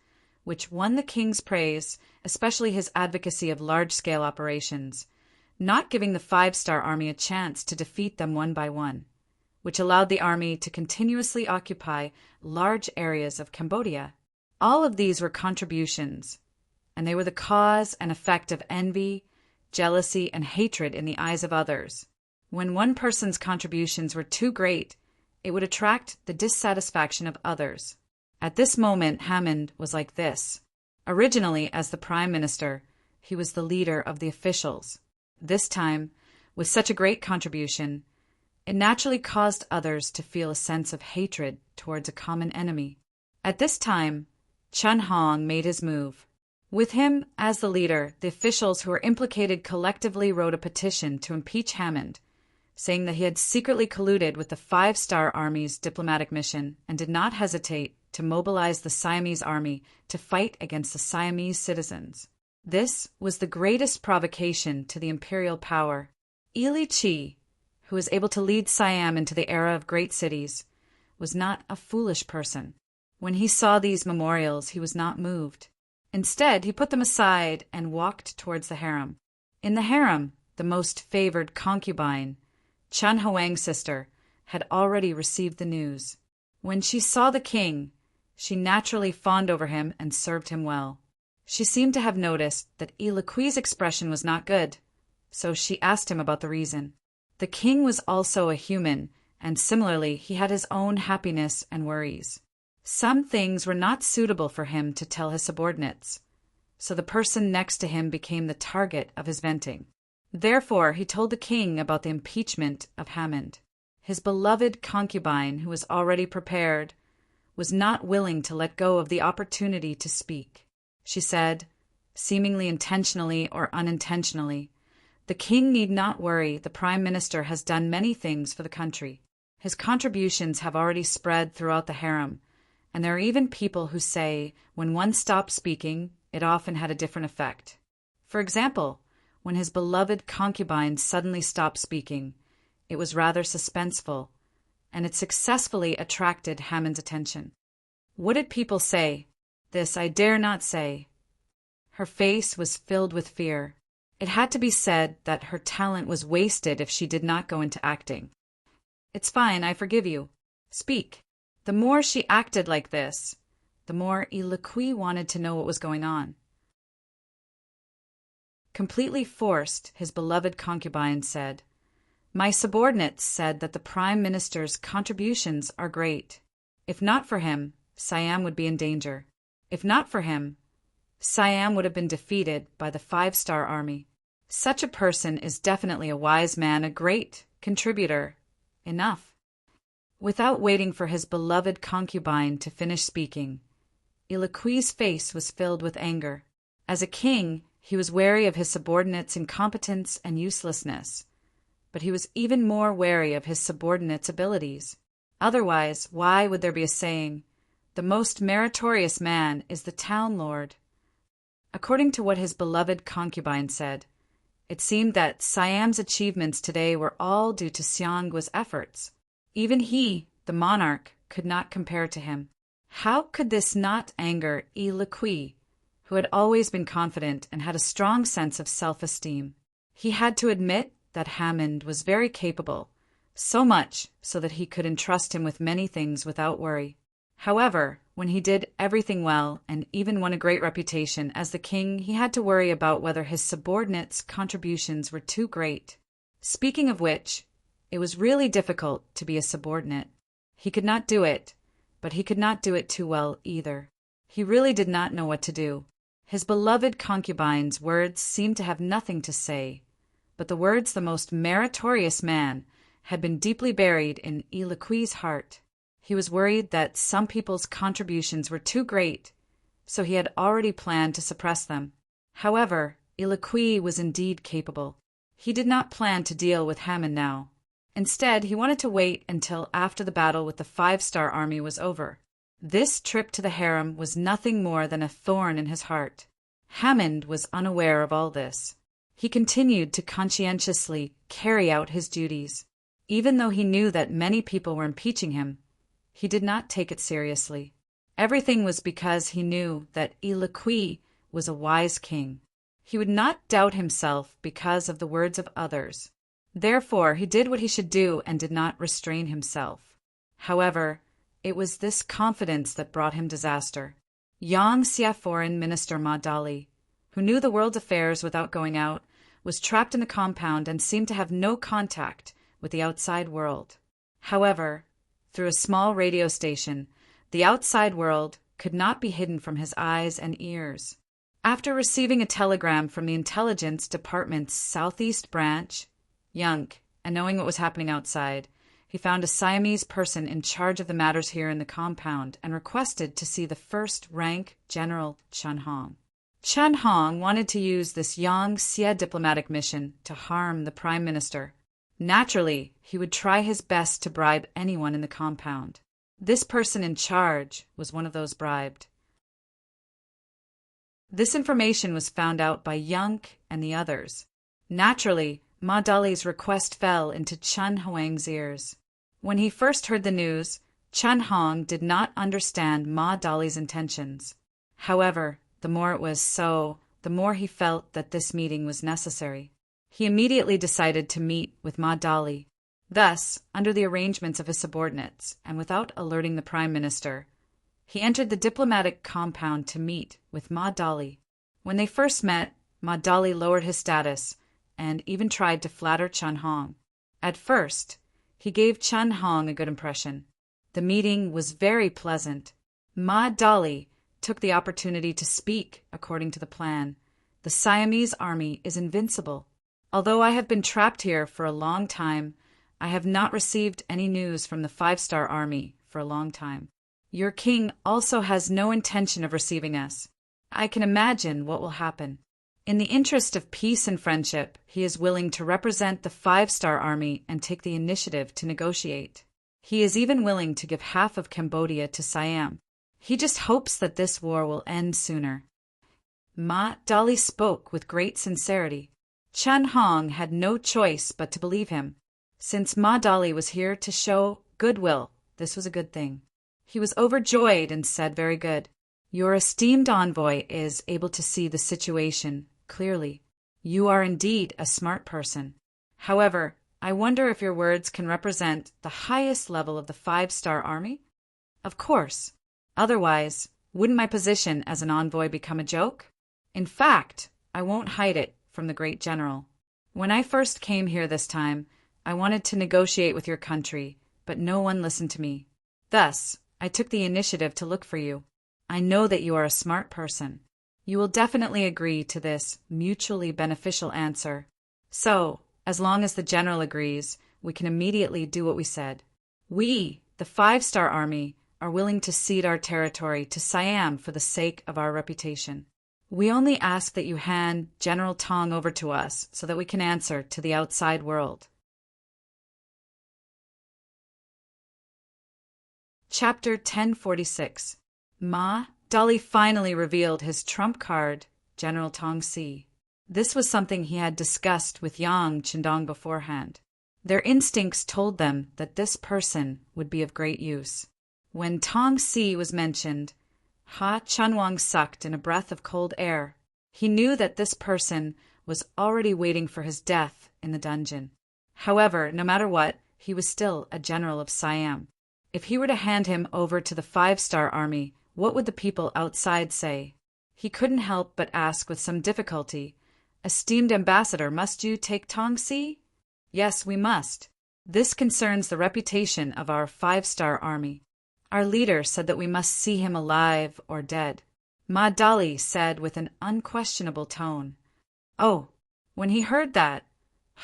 [SPEAKER 1] which won the king's praise, especially his advocacy of large-scale operations, not giving the five-star army a chance to defeat them one by one, which allowed the army to continuously occupy large areas of Cambodia. All of these were contributions, and they were the cause and effect of envy, jealousy, and hatred in the eyes of others. When one person's contributions were too great, it would attract the dissatisfaction of others. At this moment, Hammond was like this. Originally, as the prime minister, he was the leader of the officials. This time, with such a great contribution, it naturally caused others to feel a sense of hatred towards a common enemy. At this time, Chun Hong made his move. With him as the leader, the officials who were implicated collectively wrote a petition to impeach Hammond, saying that he had secretly colluded with the five-star army's diplomatic mission and did not hesitate to mobilize the Siamese army to fight against the Siamese citizens. This was the greatest provocation to the imperial power. Ili Chi, who was able to lead Siam into the era of great cities, was not a foolish person. When he saw these memorials, he was not moved. Instead, he put them aside and walked towards the harem. In the harem, the most favored concubine, Chun Hoang's sister, had already received the news. When she saw the king, she naturally fawned over him and served him well. She seemed to have noticed that Ili Kui's expression was not good, so she asked him about the reason. The king was also a human, and similarly he had his own happiness and worries. Some things were not suitable for him to tell his subordinates, so the person next to him became the target of his venting. Therefore, he told the king about the impeachment of Hammond. His beloved concubine, who was already prepared, was not willing to let go of the opportunity to speak. She said, seemingly intentionally or unintentionally, "The king need not worry. The prime minister has done many things for the country. His contributions have already spread throughout the harem, and there are even people who say when one stopped speaking, it often had a different effect. For example, when his beloved concubine suddenly stopped speaking, it was rather suspenseful, and it successfully attracted Hammond's attention." What did people say? This I dare not say. Her face was filled with fear. It had to be said that her talent was wasted if she did not go into acting. "It's fine, I forgive you. Speak." The more she acted like this, the more Ili Kui wanted to know what was going on. Completely forced, his beloved concubine said, "My subordinates said that the prime minister's contributions are great. If not for him, Siam would be in danger. If not for him, Siam would have been defeated by the five-star army. Such a person is definitely a wise man, a great contributor. Enough." Without waiting for his beloved concubine to finish speaking, Ili Kui's face was filled with anger. As a king, he was wary of his subordinates' incompetence and uselessness, but he was even more wary of his subordinates' abilities. Otherwise, why would there be a saying, "The most meritorious man is the town lord"? According to what his beloved concubine said, it seemed that Siam's achievements today were all due to Xianggua's efforts. Even he, the monarch, could not compare to him. How could this not anger Ili Kui, who had always been confident and had a strong sense of self-esteem? He had to admit that Hammond was very capable, so much so that he could entrust him with many things without worry. However, when he did everything well and even won a great reputation as the king, he had to worry about whether his subordinates' contributions were too great. Speaking of which, it was really difficult to be a subordinate. He could not do it, but he could not do it too well either. He really did not know what to do. His beloved concubine's words seemed to have nothing to say, but the words "the most meritorious man" had been deeply buried in Ili Kui's heart. He was worried that some people's contributions were too great, so he had already planned to suppress them. However, Ili Kui was indeed capable. He did not plan to deal with Hammond now. Instead, he wanted to wait until after the battle with the five-star army was over. This trip to the harem was nothing more than a thorn in his heart. Hammond was unaware of all this. He continued to conscientiously carry out his duties. Even though he knew that many people were impeaching him, he did not take it seriously. Everything was because he knew that Illiqui was a wise king. He would not doubt himself because of the words of others. Therefore, he did what he should do and did not restrain himself. However, it was this confidence that brought him disaster. Young Xia Foreign Minister Ma Dali, who knew the world's affairs without going out, was trapped in the compound and seemed to have no contact with the outside world. However, through a small radio station, the outside world could not be hidden from his eyes and ears. After receiving a telegram from the Intelligence Department's Southeast Branch, Yunk, and knowing what was happening outside, he found a Siamese person in charge of the matters here in the compound and requested to see the first-rank General Chen Hong. Chen Hong wanted to use this Yang Xie diplomatic mission to harm the Prime Minister. Naturally, he would try his best to bribe anyone in the compound. This person in charge was one of those bribed. This information was found out by Yunk and the others. Naturally, Ma Dali's request fell into Chen Huang's ears. When he first heard the news, Chen Hong did not understand Ma Dali's intentions. However, the more it was so, the more he felt that this meeting was necessary. He immediately decided to meet with Ma Dali. Thus, under the arrangements of his subordinates, and without alerting the Prime Minister, he entered the diplomatic compound to meet with Ma Dali. When they first met, Ma Dali lowered his status and even tried to flatter Chen Hong. At first, he gave Chen Hong a good impression. The meeting was very pleasant. Ma Dali took the opportunity to speak according to the plan. The Siamese army is invincible. Although I have been trapped here for a long time, I have not received any news from the 5-star army for a long time. Your king also has no intention of receiving us. I can imagine what will happen. In the interest of peace and friendship, he is willing to represent the 5-star army and take the initiative to negotiate. He is even willing to give half of Cambodia to Siam. He just hopes that this war will end sooner. Ma Dali spoke with great sincerity. Chen Hong had no choice but to believe him. Since Ma Dali was here to show goodwill, this was a good thing. He was overjoyed and said, "Very good. Your esteemed envoy is able to see the situation clearly. You are indeed a smart person. However, I wonder if your words can represent the highest level of the 5-star army? Of course. Otherwise, wouldn't my position as an envoy become a joke? In fact, I won't hide it from the great general. When I first came here this time, I wanted to negotiate with your country, but no one listened to me. Thus, I took the initiative to look for you. I know that you are a smart person. You will definitely agree to this mutually beneficial answer. So, as long as the general agrees, we can immediately do what we said. We, the 5-star army, are willing to cede our territory to Siam for the sake of our reputation. We only ask that you hand General Tong over to us so that we can answer to the outside world." Chapter 1046. Ma Dali finally revealed his trump card, General Tong Si. This was something he had discussed with Yang Qindong beforehand. Their instincts told them that this person would be of great use. When Tong Si was mentioned, Ha Chunwang sucked in a breath of cold air. He knew that this person was already waiting for his death in the dungeon. However, no matter what, he was still a general of Siam. If he were to hand him over to the 5-star army, what would the people outside say? He couldn't help but ask with some difficulty, "Esteemed ambassador, must you take Tong Si?" "Yes, we must. This concerns the reputation of our 5-star army. Our leader said that we must see him alive or dead." Ma Dali said with an unquestionable tone. Oh, when he heard that,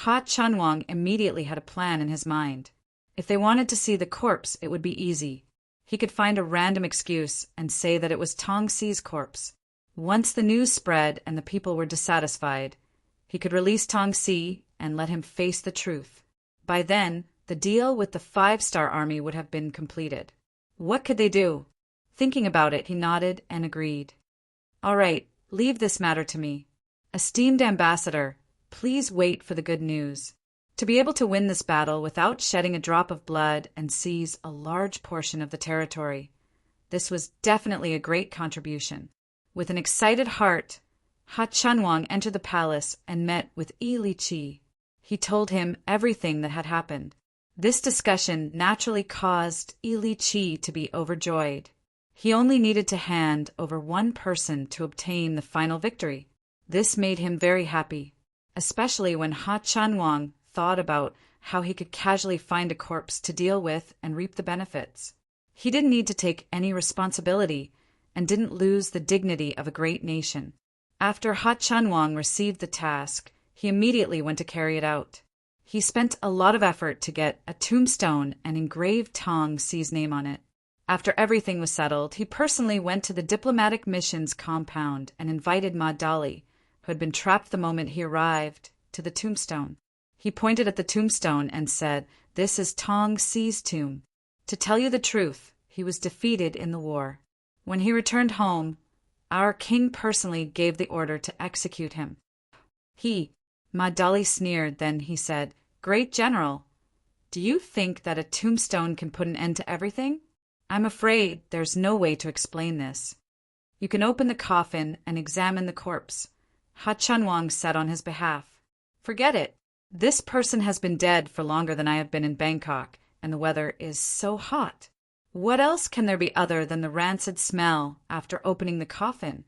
[SPEAKER 1] Ha Chunwang immediately had a plan in his mind. If they wanted to see the corpse, it would be easy. He could find a random excuse and say that it was Tong Si's corpse. Once the news spread and the people were dissatisfied, he could release Tong Si and let him face the truth. By then, the deal with the 5-star army would have been completed. What could they do? Thinking about it, he nodded and agreed. "All right, leave this matter to me. Esteemed ambassador, please wait for the good news. To be able to win this battle without shedding a drop of blood and seize a large portion of the territory, This was definitely a great contribution. With an excited heart, Ha Chunwang entered the palace and met with Yi Liqi. He told him everything that had happened. This discussion naturally caused Yi Liqi to be overjoyed. He only needed to hand over one person to obtain the final victory. This made him very happy, especially when Ha Chunwang thought about how he could casually find a corpse to deal with and reap the benefits. He didn't need to take any responsibility and didn't lose the dignity of a great nation. After Ha Chunwang received the task, he immediately went to carry it out. He spent a lot of effort to get a tombstone and engraved Tong Si's name on it. After everything was settled, he personally went to the diplomatic mission's compound and invited Ma Dali, who had been trapped the moment he arrived, to the tombstone. He pointed at the tombstone and said, "This is Tong Si's tomb. To tell you the truth, he was defeated in the war. When he returned home, our king personally gave the order to execute him." Ma Dali sneered, then he said, "Great General, do you think that a tombstone can put an end to everything? I'm afraid there's no way to explain this. You can open the coffin and examine the corpse," Ha Chunwang said on his behalf. "Forget it. This person has been dead for longer than I have been in Bangkok, and the weather is so hot. What else can there be other than the rancid smell after opening the coffin?"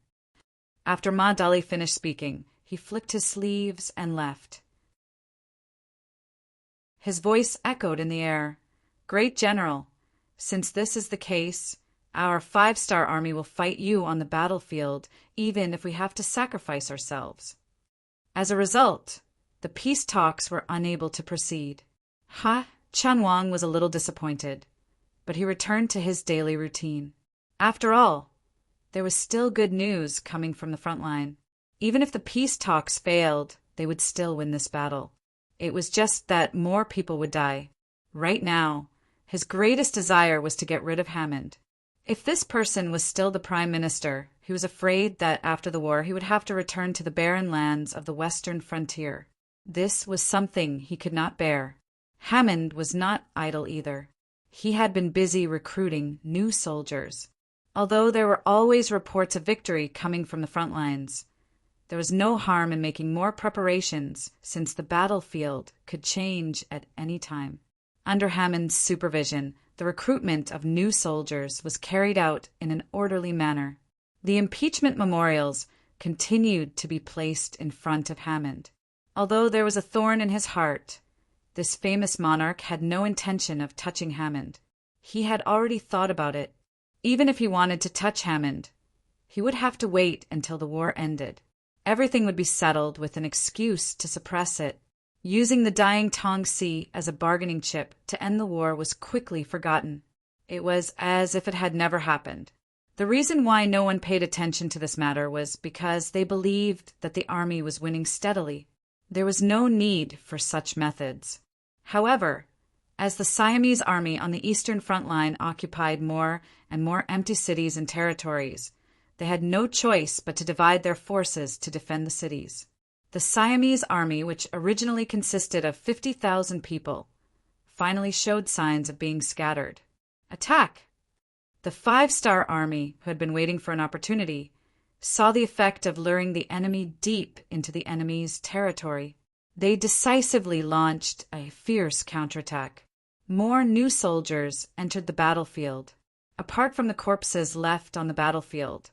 [SPEAKER 1] After Ma Dali finished speaking, he flicked his sleeves and left. His voice echoed in the air. "Great General, since this is the case, our 5-star army will fight you on the battlefield, even if we have to sacrifice ourselves." As a result, the peace talks were unable to proceed. Ha Chunwang was a little disappointed, but he returned to his daily routine. After all, there was still good news coming from the front line. Even if the peace talks failed, they would still win this battle. It was just that more people would die. Right now, his greatest desire was to get rid of Hammond. If this person was still the prime minister, he was afraid that after the war he would have to return to the barren lands of the western frontier. This was something he could not bear. Hammond was not idle either. He had been busy recruiting new soldiers. Although there were always reports of victory coming from the front lines, there was no harm in making more preparations, since the battlefield could change at any time. Under Hammond's supervision, the recruitment of new soldiers was carried out in an orderly manner. The impeachment memorials continued to be placed in front of Hammond. Although there was a thorn in his heart, this famous monarch had no intention of touching Hammond. He had already thought about it. Even if he wanted to touch Hammond, he would have to wait until the war ended. Everything would be settled with an excuse to suppress it. Using the dying Tong Si as a bargaining chip to end the war was quickly forgotten. It was as if it had never happened. The reason why no one paid attention to this matter was because they believed that the army was winning steadily. There was no need for such methods. However, as the Siamese army on the eastern front line occupied more and more empty cities and territories, they had no choice but to divide their forces to defend the cities. The Siamese army, which originally consisted of 50,000 people, finally showed signs of being scattered. Attack! The 5-star army, who had been waiting for an opportunity, saw the effect of luring the enemy deep into the enemy's territory. They decisively launched a fierce counterattack. More new soldiers entered the battlefield. Apart from the corpses left on the battlefield,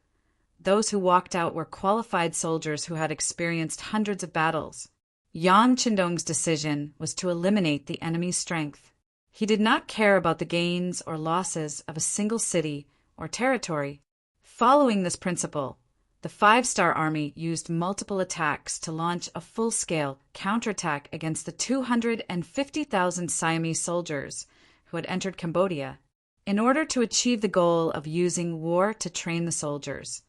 [SPEAKER 1] those who walked out were qualified soldiers who had experienced hundreds of battles. Yang Qindong's decision was to eliminate the enemy's strength. He did not care about the gains or losses of a single city or territory. Following this principle, the 5-star army used multiple attacks to launch a full-scale counterattack against the 250,000 Siamese soldiers who had entered Cambodia. In order to achieve the goal of using war to train the soldiers,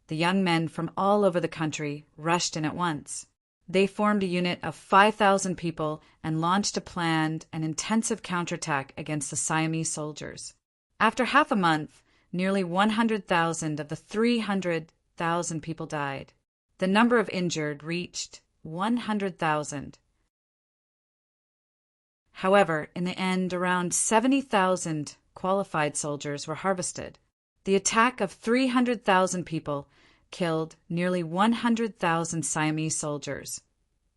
[SPEAKER 1] the young men from all over the country rushed in at once. They formed a unit of 5,000 people and launched a planned and intensive counterattack against the Siamese soldiers. After half a month, nearly 100,000 of the 300,000 people died. The number of injured reached 100,000. However, in the end, around 70,000 qualified soldiers were harvested. The attack of 300,000 people killed nearly 100,000 Siamese soldiers,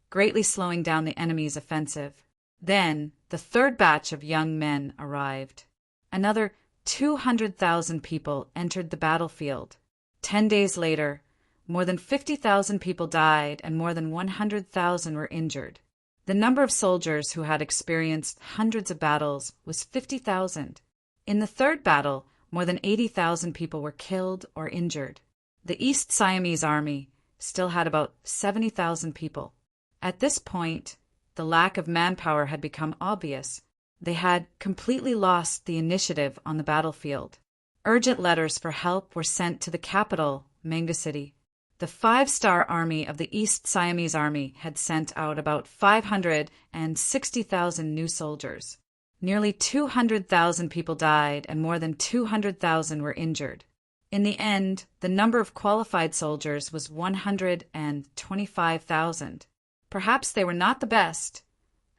[SPEAKER 1] greatly slowing down the enemy's offensive. Then, the third batch of young men arrived. Another 200,000 people entered the battlefield. 10 days later, more than 50,000 people died and more than 100,000 were injured. The number of soldiers who had experienced hundreds of battles was 50,000. In the third battle, more than 80,000 people were killed or injured. The East Siamese army still had about 70,000 people. At this point, the lack of manpower had become obvious. They had completely lost the initiative on the battlefield. Urgent letters for help were sent to the capital, Ming City. The 5-star army of the East Siamese army had sent out about 560,000 new soldiers. Nearly 200,000 people died and more than 200,000 were injured. In the end, the number of qualified soldiers was 125,000. Perhaps they were not the best,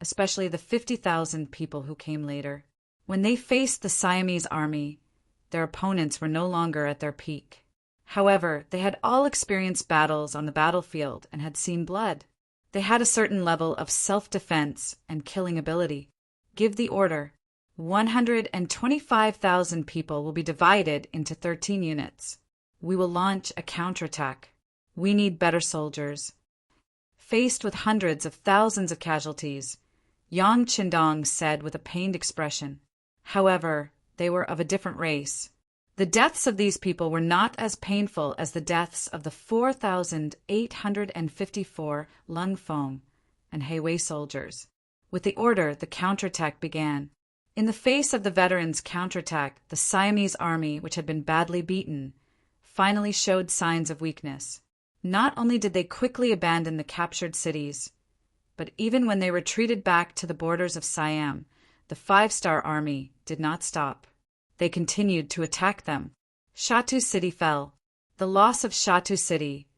[SPEAKER 1] especially the 50,000 people who came later. When they faced the Siamese army, their opponents were no longer at their peak. However, they had all experienced battles on the battlefield and had seen blood. They had a certain level of self-defense and killing ability. Give the order. 125,000 people will be divided into 13 units. We will launch a counterattack. We need better soldiers. Faced with hundreds of thousands of casualties, Yang Qindong said with a pained expression. However, they were of a different race. The deaths of these people were not as painful as the deaths of the 4,854 Lung Fong and Heiwei soldiers. With the order, the counterattack began. In the face of the veterans' counterattack, the Siamese army, which had been badly beaten, finally showed signs of weakness. Not only did they quickly abandon the captured cities, but even when they retreated back to the borders of Siam, the 5-star army did not stop. They continued to attack them. Shatu City fell. The loss of Shatu City,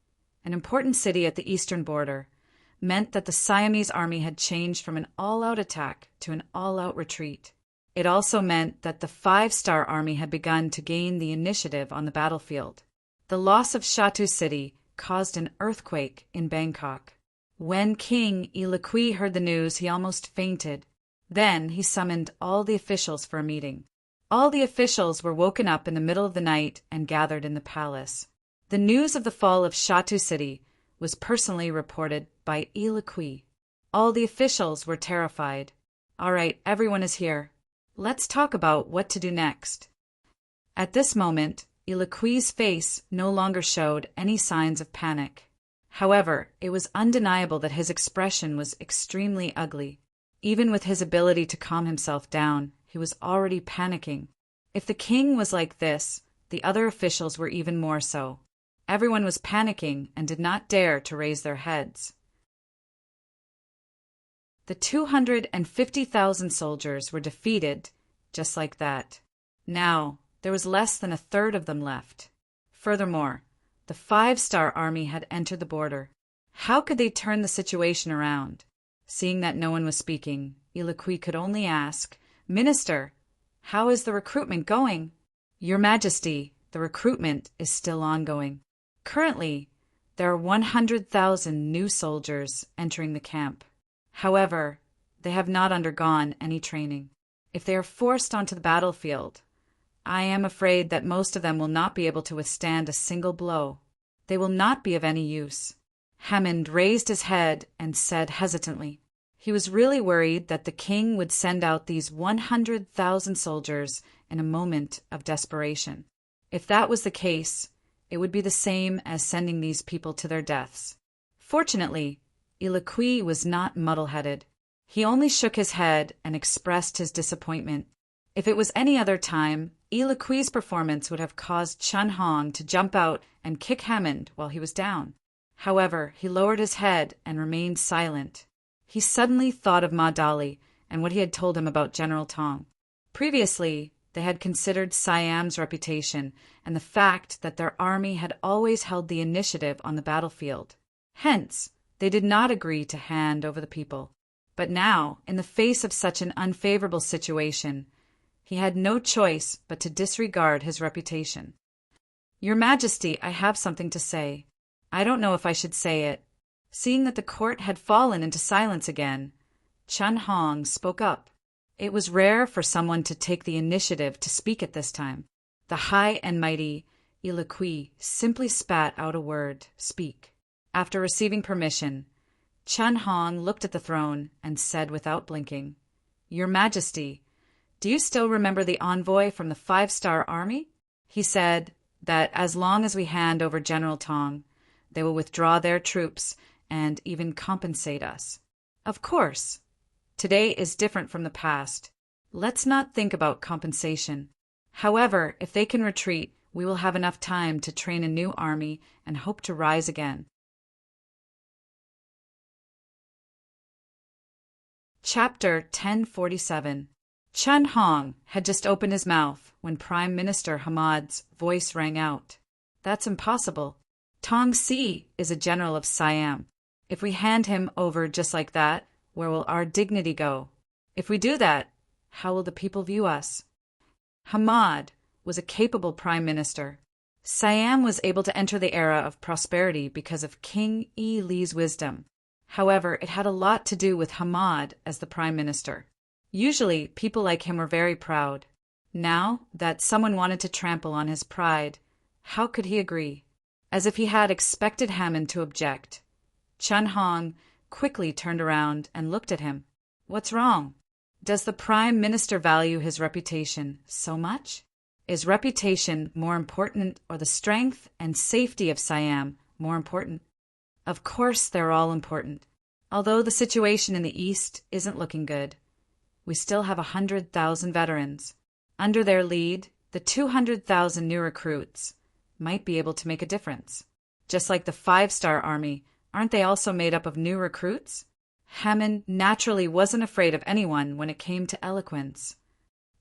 [SPEAKER 1] an important city at the eastern border, meant that the Siamese army had changed from an all-out attack to an all-out retreat. It also meant that the 5-star army had begun to gain the initiative on the battlefield. The loss of Shatu City caused an earthquake in Bangkok. When King Illiqui heard the news, he almost fainted. Then he summoned all the officials for a meeting. All the officials were woken up in the middle of the night and gathered in the palace. The news of the fall of Shatu City was personally reported by Illiqui. All the officials were terrified. All right, everyone is here. Let's talk about what to do next. At this moment, Illiqui's face no longer showed any signs of panic. However, it was undeniable that his expression was extremely ugly. Even with his ability to calm himself down, he was already panicking. If the king was like this, the other officials were even more so. Everyone was panicking and did not dare to raise their heads. The 250,000 soldiers were defeated just like that. Now, there was less than a third of them left. Furthermore, the 5-star army had entered the border. How could they turn the situation around? Seeing that no one was speaking, Illiqui could only ask, "Minister, how is the recruitment going?" "Your Majesty, the recruitment is still ongoing. Currently, there are 100,000 new soldiers entering the camp. However, they have not undergone any training. If they are forced onto the battlefield, I am afraid that most of them will not be able to withstand a single blow. They will not be of any use." Hammond raised his head and said hesitantly. He was really worried that the king would send out these 100,000 soldiers in a moment of desperation. If that was the case, it would be the same as sending these people to their deaths. Fortunately, Illiqui was not muddle-headed. He only shook his head and expressed his disappointment. If it was any other time, Illiqui's performance would have caused Chun Hong to jump out and kick Hammond while he was down. However, he lowered his head and remained silent. He suddenly thought of Ma Dali and what he had told him about General Tong. Previously, they had considered Siam's reputation and the fact that their army had always held the initiative on the battlefield. Hence, they did not agree to hand over the people. But now, in the face of such an unfavorable situation, He had no choice but to disregard his reputation. "Your Majesty, I have something to say. I don't know if I should say it." Seeing that the court had fallen into silence again, Chun Hong spoke up. It was rare for someone to take the initiative to speak at this time. The high and mighty Ilikui simply spat out a word, "Speak." After receiving permission, Chun Hong looked at the throne and said without blinking, "Your Majesty, do you still remember the envoy from the 5-star army? He said that as long as we hand over General Tong, they will withdraw their troops and even compensate us. Of course, today is different from the past. Let's not think about compensation. However, if they can retreat, we will have enough time to train a new army and hope to rise again." Chapter 1047. Chun Hong had just opened his mouth when Prime Minister Hamad's voice rang out. "That's impossible. Tong Si is a general of Siam. If we hand him over just like that, where will our dignity go? If we do that, how will the people view us?" Hamad was a capable prime minister. Siam was able to enter the era of prosperity because of King Yi Li's wisdom. However, it had a lot to do with Hamad as the prime minister. Usually, people like him were very proud. Now that someone wanted to trample on his pride, how could he agree? As if he had expected Hammond to object, Chun Hong quickly turned around and looked at him. "What's wrong? Does the prime minister value his reputation so much? Is reputation more important, or the strength and safety of Siam more important?" Of course they're all important. Although the situation in the East isn't looking good, we still have 100,000 veterans. Under their lead, the 200,000 new recruits might be able to make a difference. Just like the 5-star army, aren't they also made up of new recruits? Hammond naturally wasn't afraid of anyone when it came to eloquence.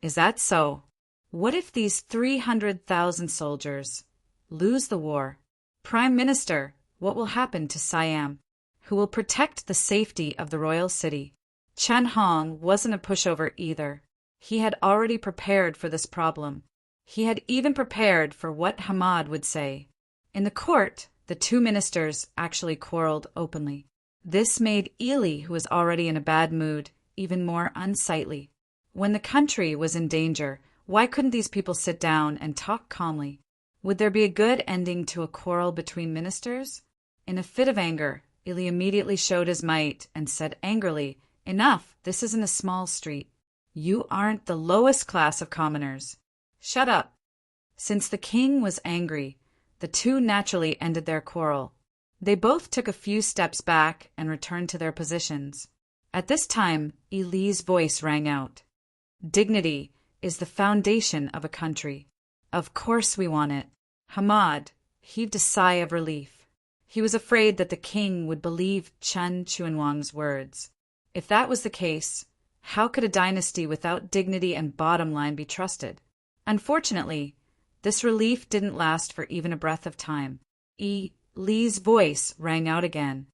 [SPEAKER 1] Is that so? What if these 300,000 soldiers lose the war? Prime Minister, what will happen to Siam? Who will protect the safety of the royal city? Chun Hong wasn't a pushover either. He had already prepared for this problem. He had even prepared for what Hamad would say. In the court, the two ministers actually quarreled openly. This made Ely, who was already in a bad mood, even more unsightly. When the country was in danger, why couldn't these people sit down and talk calmly? Would there be a good ending to a quarrel between ministers? In a fit of anger, Ely immediately showed his might and said angrily, "Enough, this isn't a small street. You aren't the lowest class of commoners. Shut up." Since the king was angry, the two naturally ended their quarrel. They both took a few steps back and returned to their positions. At this time, Ely's voice rang out. "Dignity is the foundation of a country. Of course we want it." Hamad heaved a sigh of relief. He was afraid that the king would believe Chun Chuanwang's words. If that was the case, how could a dynasty without dignity and bottom line be trusted? Unfortunately, this relief didn't last for even a breath of time. Li's voice rang out again.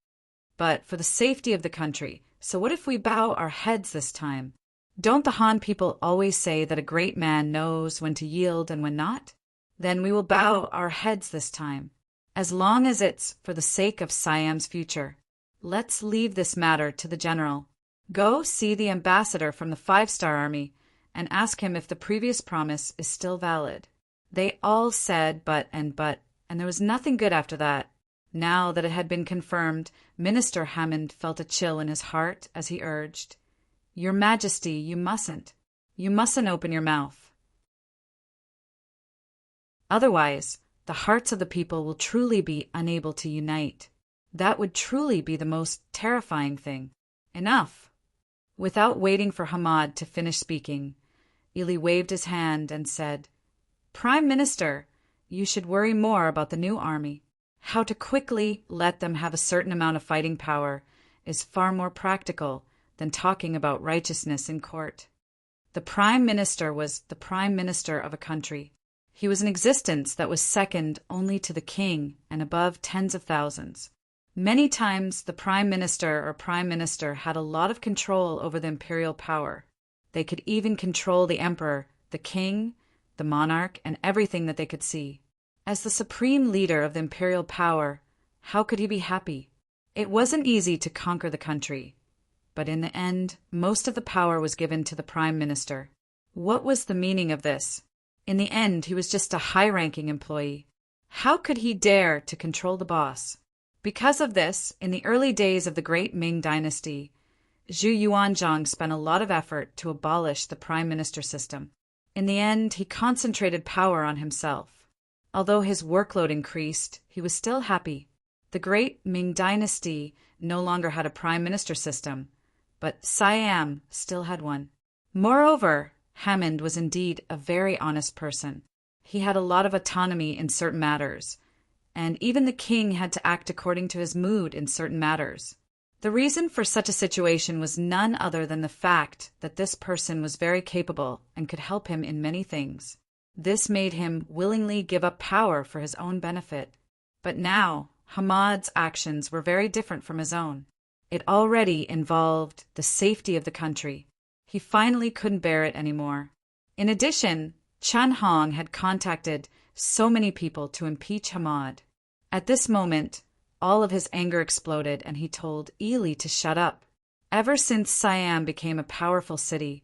[SPEAKER 1] "But for the safety of the country, so what if we bow our heads this time? Don't the Han people always say that a great man knows when to yield and when not? Then we will bow our heads this time, as long as it's for the sake of Siam's future. Let's leave this matter to the general. Go see the ambassador from the 5-star army and ask him if the previous promise is still valid." They all said but, and there was nothing good after that. Now that it had been confirmed, Minister Hammond felt a chill in his heart as he urged, "Your Majesty, you mustn't open your mouth. Otherwise, the hearts of the people will truly be unable to unite. That would truly be the most terrifying thing. Enough." Without waiting for Hamad to finish speaking, Ely waved his hand and said, "Prime Minister, you should worry more about the new army. How to quickly let them have a certain amount of fighting power is far more practical than talking about righteousness in court." The Prime Minister was the Prime Minister of a country. He was an existence that was second only to the king and above tens of thousands. Many times the Prime Minister had a lot of control over the imperial power. They could even control the emperor, the king, the monarch, and everything that they could see. As the supreme leader of the imperial power, how could he be happy? It wasn't easy to conquer the country, but in the end, most of the power was given to the prime minister. What was the meaning of this? In the end, he was just a high-ranking employee. How could he dare to control the boss? Because of this, in the early days of the great Ming dynasty, Zhu Yuanzhang spent a lot of effort to abolish the prime minister system. In the end, he concentrated power on himself. Although his workload increased, he was still happy. The great Ming dynasty no longer had a prime minister system, but Siam still had one. Moreover, Hammond was indeed a very honest person. He had a lot of autonomy in certain matters, and even the king had to act according to his mood in certain matters. The reason for such a situation was none other than the fact that this person was very capable and could help him in many things. This made him willingly give up power for his own benefit. But now, Hamad's actions were very different from his own. It already involved the safety of the country. He finally couldn't bear it anymore. In addition, Chen Hong had contacted so many people to impeach Hamad. At this moment, all of his anger exploded and he told Ili to shut up. Ever since Siam became a powerful city,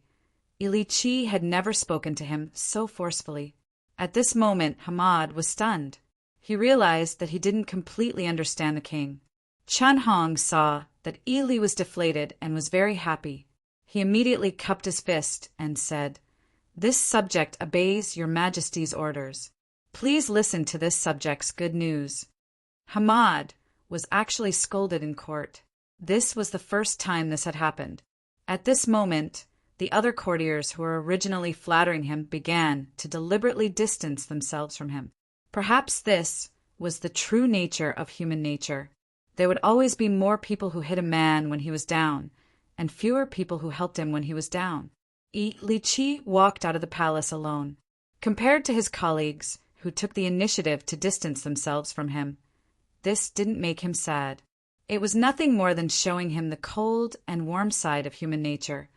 [SPEAKER 1] Ili Chi had never spoken to him so forcefully. At this moment, Hamad was stunned. He realized that he didn't completely understand the king. Chen Hong saw that Ili was deflated and was very happy. He immediately cupped his fist and said, "This subject obeys your majesty's orders. Please listen to this subject's good news." Hamad was actually scolded in court. This was the first time this had happened. At this moment, the other courtiers who were originally flattering him began to deliberately distance themselves from him. Perhaps this was the true nature of human nature. There would always be more people who hit a man when he was down, and fewer people who helped him when he was down. Li Chi walked out of the palace alone. Compared to his colleagues, who took the initiative to distance themselves from him, this didn't make him sad. It was nothing more than showing him the cold and warm side of human nature.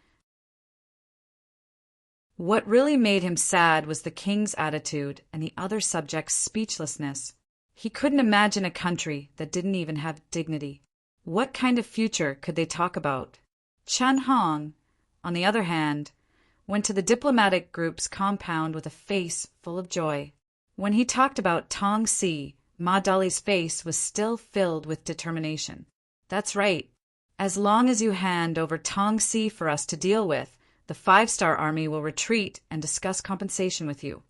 [SPEAKER 1] What really made him sad was the king's attitude and the other subjects' speechlessness. He couldn't imagine a country that didn't even have dignity. What kind of future could they talk about? Chen Hong, on the other hand, went to the diplomatic group's compound with a face full of joy. When he talked about Tong Si, Ma Dali's face was still filled with determination. "That's right. As long as you hand over Tong Si for us to deal with, the 5-star army will retreat and discuss compensation with you."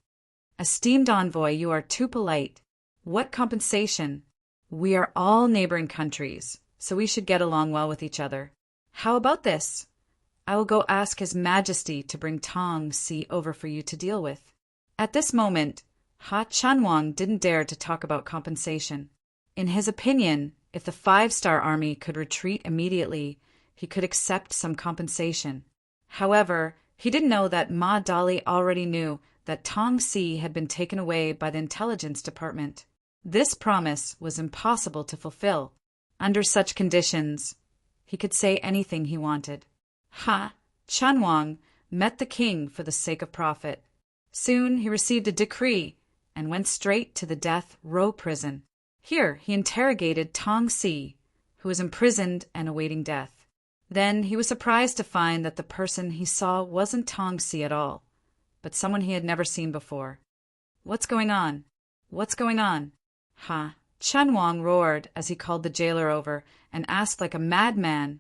[SPEAKER 1] "Esteemed envoy, you are too polite. What compensation? We are all neighboring countries, so we should get along well with each other. How about this? I will go ask His Majesty to bring Tong Si over for you to deal with." At this moment, Ha Chanwang didn't dare to talk about compensation. In his opinion, if the 5-star army could retreat immediately, he could accept some compensation. However, he didn't know that Ma Dali already knew that Tong Si had been taken away by the intelligence department. This promise was impossible to fulfill. Under such conditions, he could say anything he wanted. Ha Chanwang met the king for the sake of profit. Soon he received a decree and went straight to the death row prison. Here he interrogated Tong Si, who was imprisoned and awaiting death. Then he was surprised to find that the person he saw wasn't Tong Si at all, but someone he had never seen before. "What's going on? What's going on?" Ha Chanwang roared as he called the jailer over and asked like a madman.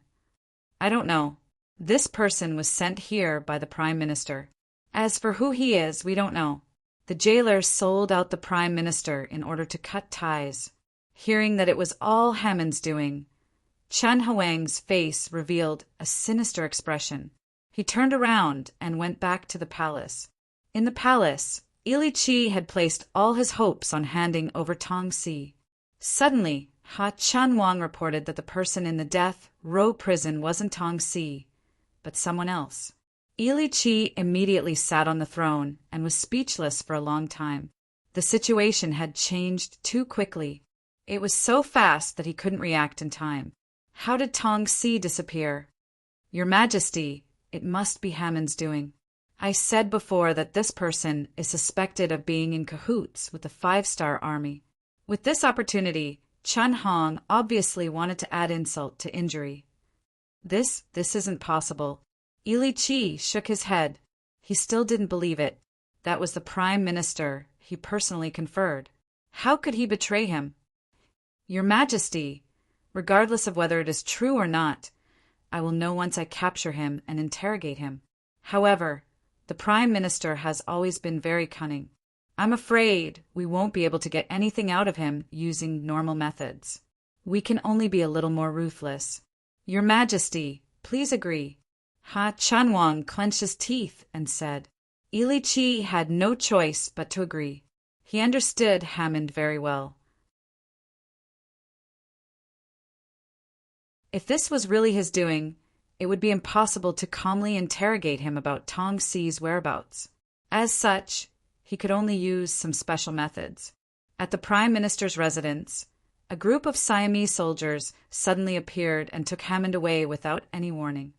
[SPEAKER 1] "I don't know. This person was sent here by the prime minister. As for who he is, we don't know." The jailer sold out the prime minister in order to cut ties. Hearing that it was all Hammond's doing, Chen Huang's face revealed a sinister expression. He turned around and went back to the palace. In the palace, Ili Chi had placed all his hopes on handing over Tong Si. Suddenly, Ha Chanwang reported that the person in the death row prison wasn't Tong Si, but someone else. Ili Chi immediately sat on the throne and was speechless for a long time. The situation had changed too quickly. It was so fast that he couldn't react in time. How did Tong Si disappear? "Your Majesty, it must be Hammond's doing." I said before that this person is suspected of being in cahoots with the five-star army. With this opportunity, Chun Hong obviously wanted to add insult to injury. This isn't possible. Ili Chi shook his head. He still didn't believe it. That was the Prime Minister he personally conferred. How could he betray him? Your Majesty, regardless of whether it is true or not, I will know once I capture him and interrogate him. However, the Prime Minister has always been very cunning. I'm afraid we won't be able to get anything out of him using normal methods. We can only be a little more ruthless. Your Majesty, please agree. Chunwang clenched his teeth and said. Ili Chi had no choice but to agree. He understood Hammond very well. If this was really his doing, it would be impossible to calmly interrogate him about Tong Si's whereabouts. As such, he could only use some special methods. At the Prime Minister's residence, a group of Siamese soldiers suddenly appeared and took Hammond away without any warning.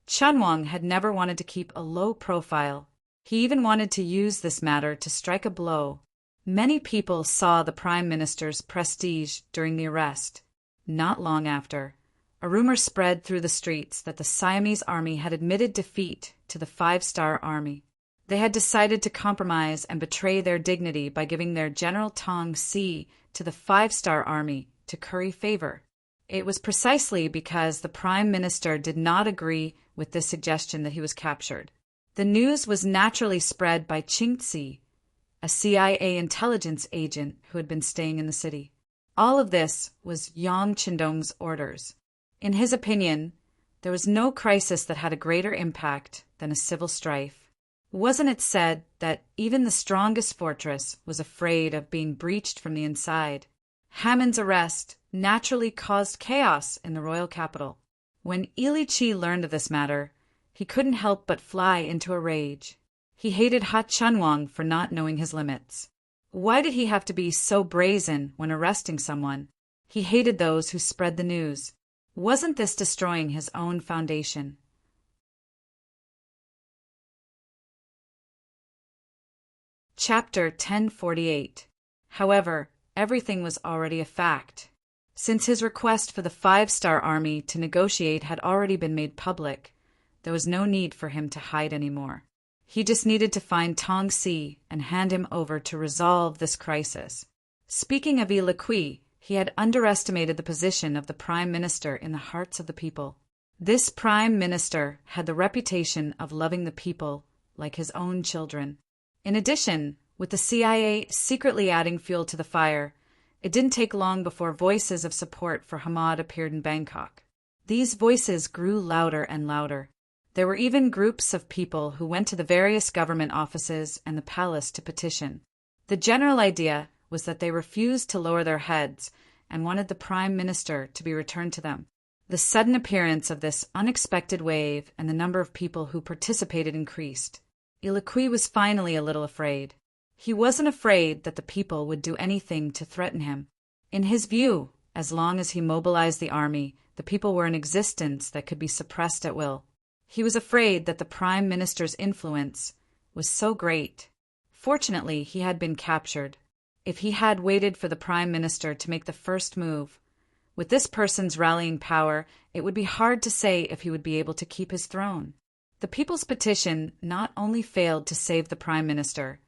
[SPEAKER 1] Chunwang had never wanted to keep a low profile. He even wanted to use this matter to strike a blow. Many people saw the Prime Minister's prestige during the arrest. Not long after, a rumor spread through the streets that the Siamese army had admitted defeat to the five-star army. They had decided to compromise and betray their dignity by giving their General Tong Si to the five-star army to curry favor. It was precisely because the Prime Minister did not agree with this suggestion that he was captured. The news was naturally spread by Ching Si, a CIA intelligence agent who had been staying in the city. All of this was Yang Qindong's orders. In his opinion, there was no crisis that had a greater impact than a civil strife. Wasn't it said that even the strongest fortress was afraid of being breached from the inside? Hammond's arrest naturally caused chaos in the royal capital. When Ili Chi learned of this matter, he couldn't help but fly into a rage. He hated Chunwang for not knowing his limits. Why did he have to be so brazen when arresting someone? He hated those who spread the news. Wasn't this destroying his own foundation? Chapter 1048. However, everything was already a fact. Since his request for the five-star army to negotiate had already been made public, there was no need for him to hide anymore. He just needed to find Tong Si and hand him over to resolve this crisis. Speaking of Ili Kui, he had underestimated the position of the Prime Minister in the hearts of the people. This Prime Minister had the reputation of loving the people like his own children. In addition, with the CIA secretly adding fuel to the fire, it didn't take long before voices of support for Hamad appeared in Bangkok. These voices grew louder and louder. There were even groups of people who went to the various government offices and the palace to petition. The general idea was that they refused to lower their heads and wanted the Prime Minister to be returned to them. The sudden appearance of this unexpected wave and the number of people who participated increased. Ili Kui was finally a little afraid. He wasn't afraid that the people would do anything to threaten him. In his view, as long as he mobilized the army, the people were in existence that could be suppressed at will. He was afraid that the Prime Minister's influence was so great. Fortunately, he had been captured. If he had waited for the Prime Minister to make the first move, with this person's rallying power, it would be hard to say if he would be able to keep his throne. The people's petition not only failed to save the Prime Minister,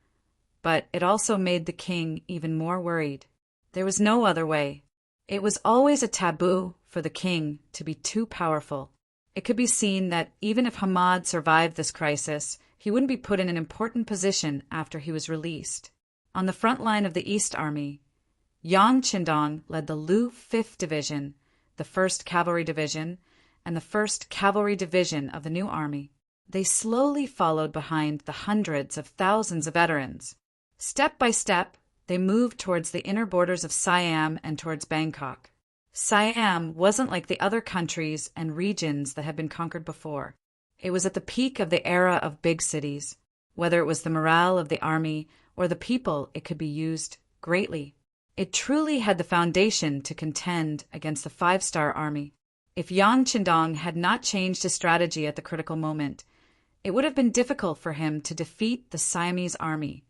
[SPEAKER 1] but it also made the king even more worried. There was no other way. It was always a taboo for the king to be too powerful. It could be seen that even if Hamad survived this crisis, he wouldn't be put in an important position after he was released. On the front line of the East Army, Yang Qindong led the Lu 5th Division, the 1st Cavalry Division, and the 1st Cavalry Division of the new army. They slowly followed behind the hundreds of thousands of veterans. Step by step, they moved towards the inner borders of Siam and towards Bangkok. Siam wasn't like the other countries and regions that had been conquered before. It was at the peak of the era of big cities. Whether it was the morale of the army or the people, it could be used greatly. It truly had the foundation to contend against the five-star army. If Yang Qindong had not changed his strategy at the critical moment, It would have been difficult for him to defeat the Siamese army,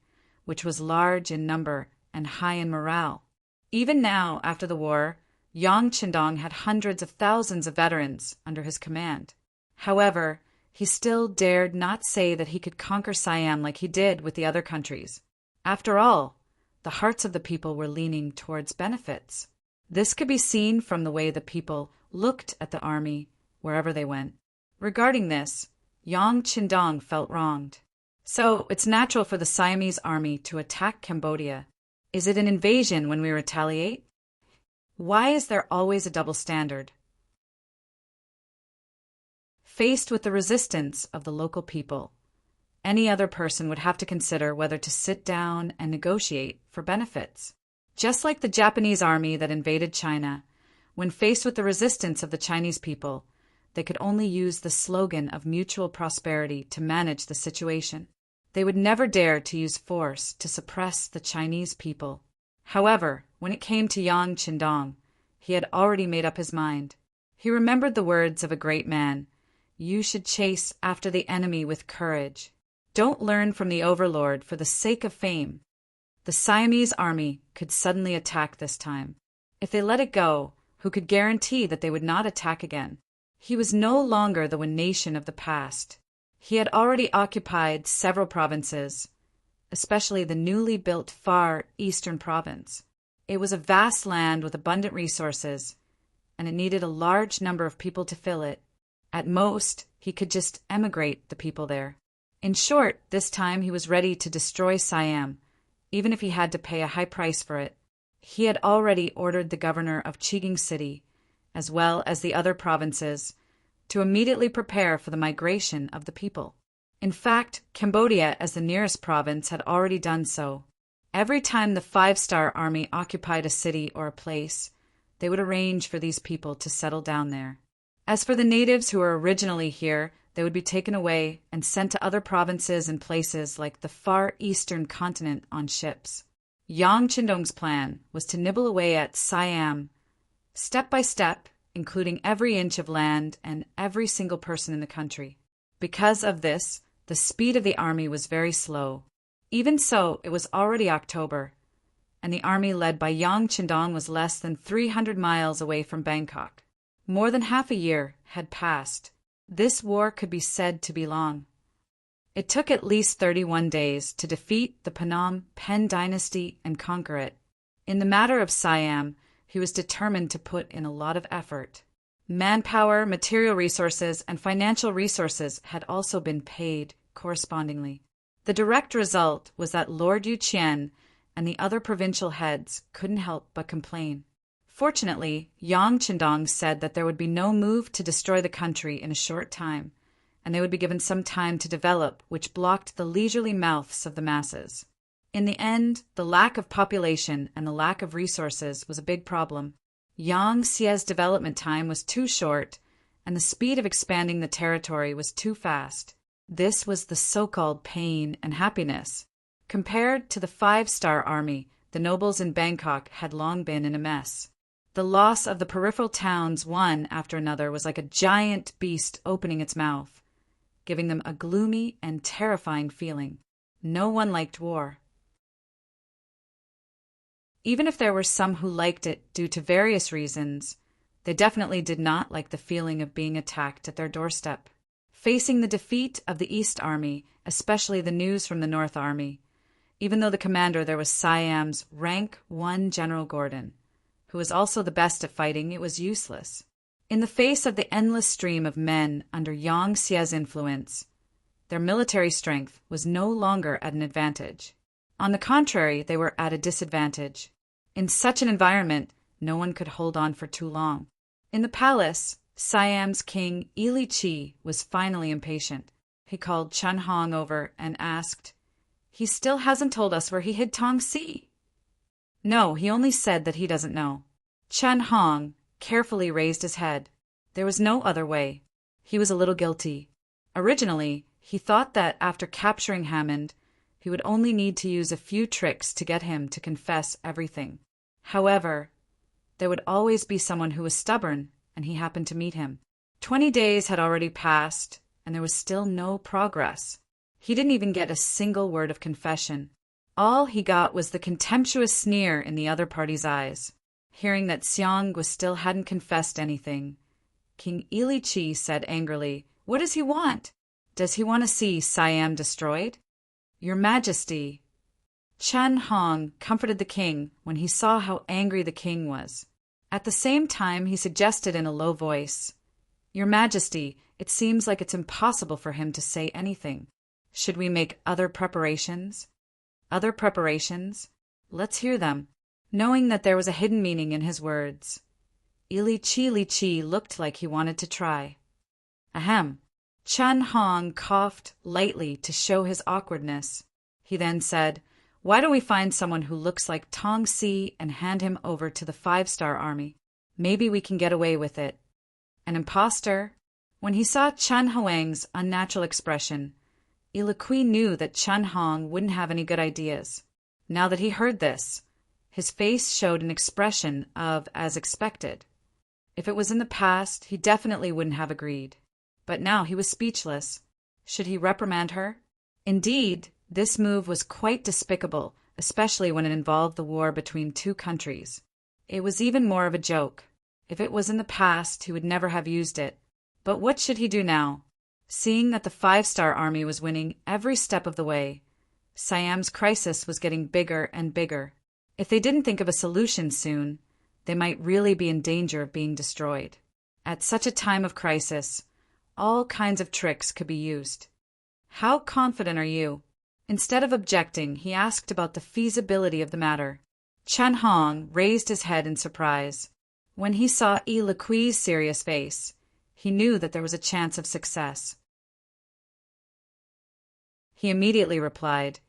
[SPEAKER 1] which was large in number and high in morale. Even now, after the war, Yang Qindong had hundreds of thousands of veterans under his command. However, he still dared not say that he could conquer Siam like he did with the other countries. After all, the hearts of the people were leaning towards benefits. This could be seen from the way the people looked at the army wherever they went. Regarding this, Yang Qindong felt wronged. So it's natural for the Siamese army to attack Cambodia. Is it an invasion when we retaliate? Why is there always a double standard? Faced with the resistance of the local people, any other person would have to consider whether to sit down and negotiate for benefits. Just like the Japanese army that invaded China, when faced with the resistance of the Chinese people, they could only use the slogan of mutual prosperity to manage the situation. They would never dare to use force to suppress the Chinese people. However, when it came to Yang Qindong, he had already made up his mind. He remembered the words of a great man, "You should chase after the enemy with courage. Don't learn from the overlord for the sake of fame." The Siamese army could suddenly attack this time. If they let it go, who could guarantee that they would not attack again? He was no longer the one nation of the past. He had already occupied several provinces, especially the newly built Far Eastern province. It was a vast land with abundant resources, and it needed a large number of people to fill it. At most, he could just emigrate the people there. In short, this time he was ready to destroy Siam, even if he had to pay a high price for it. He had already ordered the governor of Chigang City, as well as the other provinces, to immediately prepare for the migration of the people. In fact, Cambodia, as the nearest province, had already done so. Every time the five-star army occupied a city or a place, they would arrange for these people to settle down there. As for the natives who were originally here, they would be taken away and sent to other provinces and places like the far eastern continent on ships. Yang Qindong's plan was to nibble away at Siam, step by step, including every inch of land and every single person in the country. Because of this, the speed of the army was very slow. Even so, it was already October, and the army led by Yang Qindong was less than 300 miles away from Bangkok. More than half a year had passed. This war could be said to be long. It took at least 31 days to defeat the Phnom Penh dynasty and conquer it. In the matter of Siam, he was determined to put in a lot of effort. Manpower, material resources, and financial resources had also been paid correspondingly. The direct result was that Lord Yu Chien and the other provincial heads couldn't help but complain. Fortunately, Yang Qindong said that there would be no move to destroy the country in a short time, and they would be given some time to develop, which blocked the leisurely mouths of the masses. In the end, the lack of population and the lack of resources was a big problem. Yang Xie's development time was too short, and the speed of expanding the territory was too fast. This was the so-called pain and happiness. Compared to the five-star army, the nobles in Bangkok had long been in a mess. The loss of the peripheral towns one after another was like a giant beast opening its mouth, giving them a gloomy and terrifying feeling. No one liked war. Even if there were some who liked it due to various reasons, they definitely did not like the feeling of being attacked at their doorstep. Facing the defeat of the East Army, especially the news from the North Army, even though the commander there was Siam's rank 1 General Gordon, who was also the best at fighting, it was useless. In the face of the endless stream of men under Yang Xie's influence, their military strength was no longer at an advantage. On the contrary, they were at a disadvantage. In such an environment, no one could hold on for too long. In the palace, Siam's king Ili Chi was finally impatient. He called Chun Hong over and asked, "He still hasn't told us where he hid Tong Si." "No, he only said that he doesn't know." Chun Hong carefully raised his head. There was no other way. He was a little guilty. Originally, he thought that after capturing Hammond, he would only need to use a few tricks to get him to confess everything. However, there would always be someone who was stubborn, and he happened to meet him. 20 days had already passed, and there was still no progress. He didn't even get a single word of confession. All he got was the contemptuous sneer in the other party's eyes. Hearing that Xiang still hadn't confessed anything, King Ilichi said angrily, "What does he want? Does he want to see Siam destroyed?" "Your Majesty." Chen Hong comforted the king when he saw how angry the king was. At the same time, he suggested in a low voice, "Your Majesty, it seems like it's impossible for him to say anything. Should we make other preparations?" "Other preparations?" Let's hear them. Knowing that there was a hidden meaning in his words, Li looked like he wanted to try. Ahem. Chen Hong coughed lightly to show his awkwardness. He then said, "Why don't we find someone who looks like Tong Si and hand him over to the 5-star army? Maybe we can get away with it." An imposter? When he saw Chen Huang's unnatural expression, Ilikui knew that Chen Hong wouldn't have any good ideas. Now that he heard this, his face showed an expression of as expected. If it was in the past, he definitely wouldn't have agreed. But now he was speechless. Should he reprimand her? Indeed, this move was quite despicable, especially when it involved the war between two countries. It was even more of a joke. If it was in the past, he would never have used it. But what should he do now? Seeing that the 5-star army was winning every step of the way, Siam's crisis was getting bigger and bigger. If they didn't think of a solution soon, they might really be in danger of being destroyed. At such a time of crisis, all kinds of tricks could be used. "How confident are you?" Instead of objecting, he asked about the feasibility of the matter. Chen Hong raised his head in surprise. When he saw Ilikui's serious face, he knew that there was a chance of success. He immediately replied,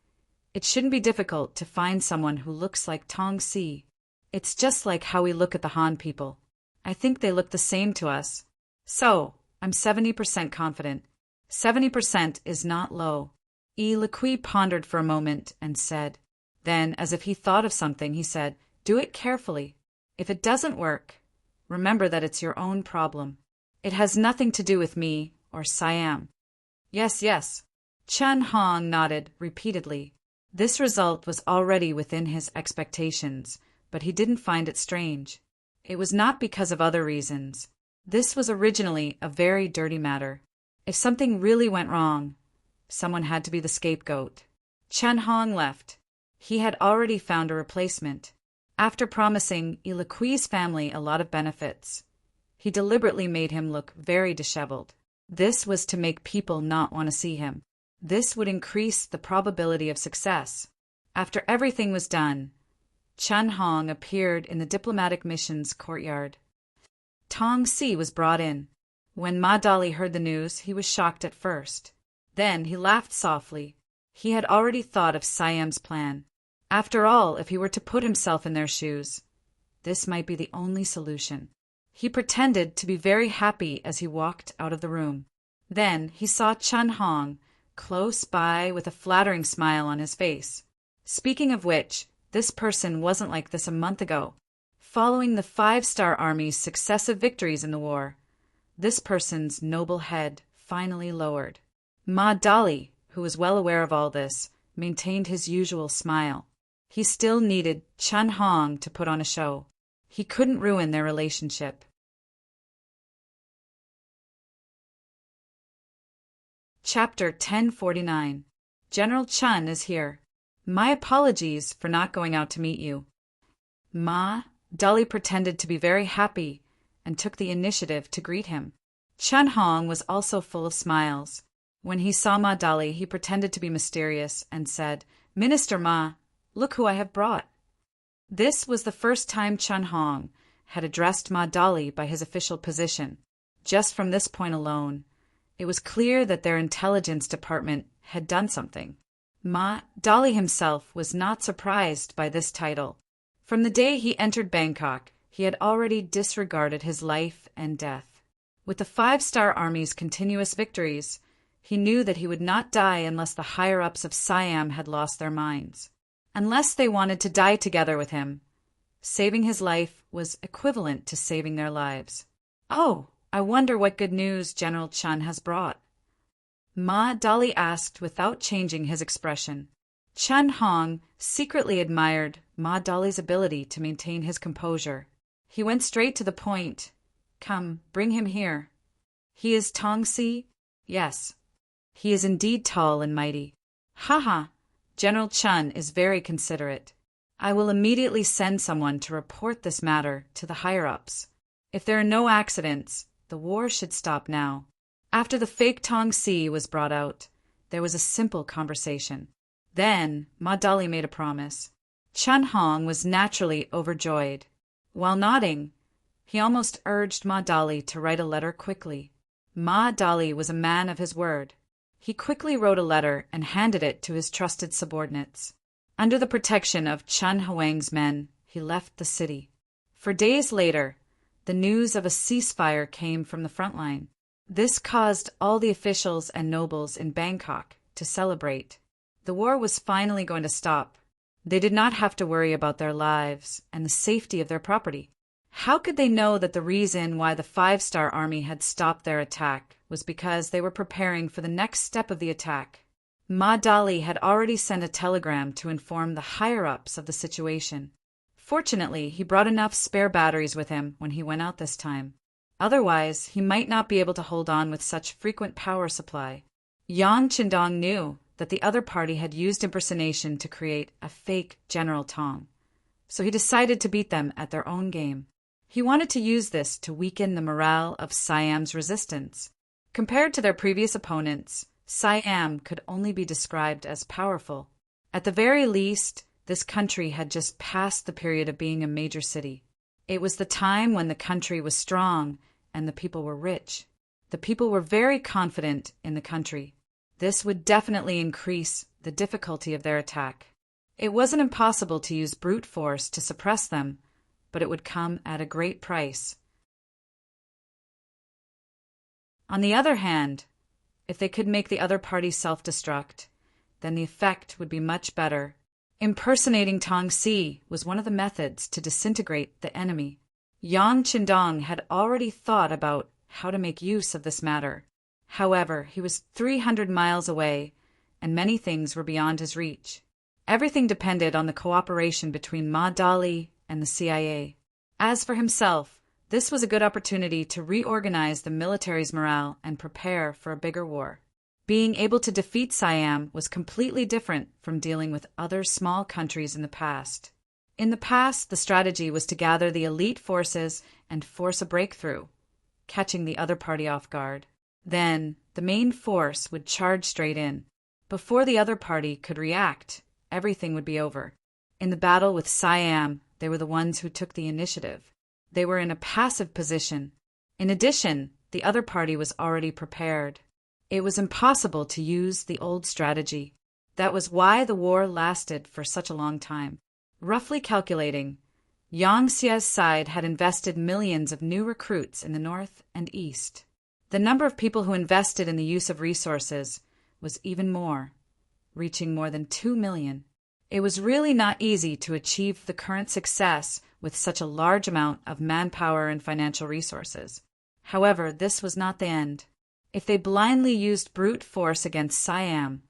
[SPEAKER 1] "It shouldn't be difficult to find someone who looks like Tong Si. It's just like how we look at the Han people. I think they look the same to us. So, I'm 70% confident. 70% is not low." Ilikui pondered for a moment and said. Then, as if he thought of something, he said, "Do it carefully. If it doesn't work, remember that it's your own problem. It has nothing to do with me or Siam." "Yes, yes." Chen Hong nodded repeatedly. This result was already within his expectations, but he didn't find it strange. It was not because of other reasons. This was originally a very dirty matter. If something really went wrong, someone had to be the scapegoat. Chen Hong left. He had already found a replacement. After promising Ilikui's family a lot of benefits, he deliberately made him look very disheveled. This was to make people not want to see him. This would increase the probability of success. After everything was done, Chen Hong appeared in the diplomatic mission's courtyard. Tong Si was brought in. When Ma Dali heard the news, he was shocked at first. Then he laughed softly. He had already thought of Siam's plan. After all, if he were to put himself in their shoes, this might be the only solution. He pretended to be very happy as he walked out of the room. Then he saw Chen Hong close by with a flattering smile on his face. Speaking of which, this person wasn't like this a month ago. Following the 5-star army's successive victories in the war, this person's noble head finally lowered. Ma Dali, who was well aware of all this, maintained his usual smile. He still needed Chen Hong to put on a show. He couldn't ruin their relationship. Chapter 1049. General Chen is here. My apologies for not going out to meet you. Ma Dali pretended to be very happy and took the initiative to greet him. Chen Hong was also full of smiles. When he saw Ma Dali, he pretended to be mysterious and said, "Minister Ma, look who I have brought." This was the first time Chen Hong had addressed Ma Dali by his official position. Just from this point alone, it was clear that their intelligence department had done something. Ma Dali himself was not surprised by this title. From the day he entered Bangkok, he had already disregarded his life and death. With the 5-star army's continuous victories, he knew that he would not die unless the higher-ups of Siam had lost their minds. Unless they wanted to die together with him, saving his life was equivalent to saving their lives. "Oh, I wonder what good news General Chen has brought." Ma Dali asked without changing his expression. Chun Hong secretly admired Ma Dali's ability to maintain his composure. He went straight to the point. Come, bring him here. He is Tongsi? Yes. He is indeed tall and mighty. Ha! General Chun is very considerate. I will immediately send someone to report this matter to the higher-ups. If there are no accidents, the war should stop now. After the fake Tongsi was brought out, there was a simple conversation. Then Ma Dali made a promise. Chun Hong was naturally overjoyed. While nodding, he almost urged Ma Dali to write a letter quickly. Ma Dali was a man of his word. He quickly wrote a letter and handed it to his trusted subordinates. Under the protection of Chun Huang's men, he left the city. For days later, the news of a ceasefire came from the front line. This caused all the officials and nobles in Bangkok to celebrate. The war was finally going to stop. They did not have to worry about their lives and the safety of their property. How could they know that the reason why the five-star army had stopped their attack was because they were preparing for the next step of the attack? Ma Dali had already sent a telegram to inform the higher-ups of the situation. Fortunately, he brought enough spare batteries with him when he went out this time. Otherwise, he might not be able to hold on with such frequent power supply. Yang Qindong knew that the other party had used impersonation to create a fake General Tong, so he decided to beat them at their own game. He wanted to use this to weaken the morale of Siam's resistance. Compared to their previous opponents, Siam could only be described as powerful. At the very least, this country had just passed the period of being a major city. It was the time when the country was strong and the people were rich. The people were very confident in the country. This would definitely increase the difficulty of their attack. It wasn't impossible to use brute force to suppress them, but it would come at a great price. On the other hand, if they could make the other party self-destruct, then the effect would be much better. Impersonating Tongsi was one of the methods to disintegrate the enemy. Yang Qindong had already thought about how to make use of this matter. However, he was 300 miles away, and many things were beyond his reach. Everything depended on the cooperation between Ma Dali and the CIA. As for himself, this was a good opportunity to reorganize the military's morale and prepare for a bigger war. Being able to defeat Siam was completely different from dealing with other small countries in the past. In the past, the strategy was to gather the elite forces and force a breakthrough, catching the other party off guard. Then, the main force would charge straight in. Before the other party could react, everything would be over. In the battle with Siam, they were the ones who took the initiative. They were in a passive position. In addition, the other party was already prepared. It was impossible to use the old strategy. That was why the war lasted for such a long time. Roughly calculating, Yang Xie's side had invested millions of new recruits in the north and east. The number of people who invested in the use of resources was even more, reaching more than 2 million. It was really not easy to achieve the current success with such a large amount of manpower and financial resources. However, this was not the end. If they blindly used brute force against Siam,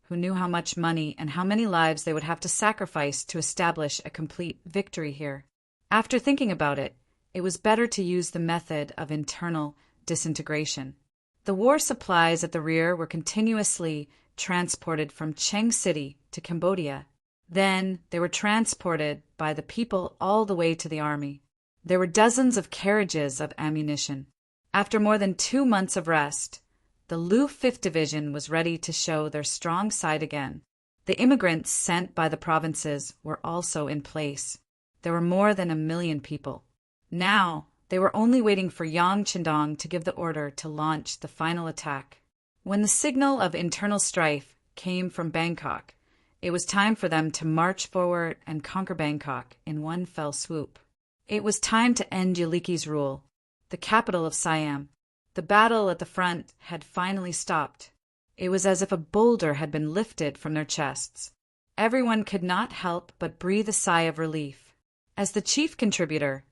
[SPEAKER 1] who knew how much money and how many lives they would have to sacrifice to establish a complete victory here. After thinking about it, it was better to use the method of internal disintegration. The war supplies at the rear were continuously transported from Cheng City to Cambodia. Then they were transported by the people all the way to the army. There were dozens of carriages of ammunition. After more than 2 months of rest, the Lu 5th Division was ready to show their strong side again. The immigrants sent by the provinces were also in place. There were more than 1 million people. Now, they were only waiting for Yang Qindong to give the order to launch the final attack. When the signal of internal strife came from Bangkok, it was time for them to march forward and conquer Bangkok in one fell swoop. It was time to end Yuliki's rule, the capital of Siam. The battle at the front had finally stopped. It was as if a boulder had been lifted from their chests. Everyone could not help but breathe a sigh of relief. As the chief contributor,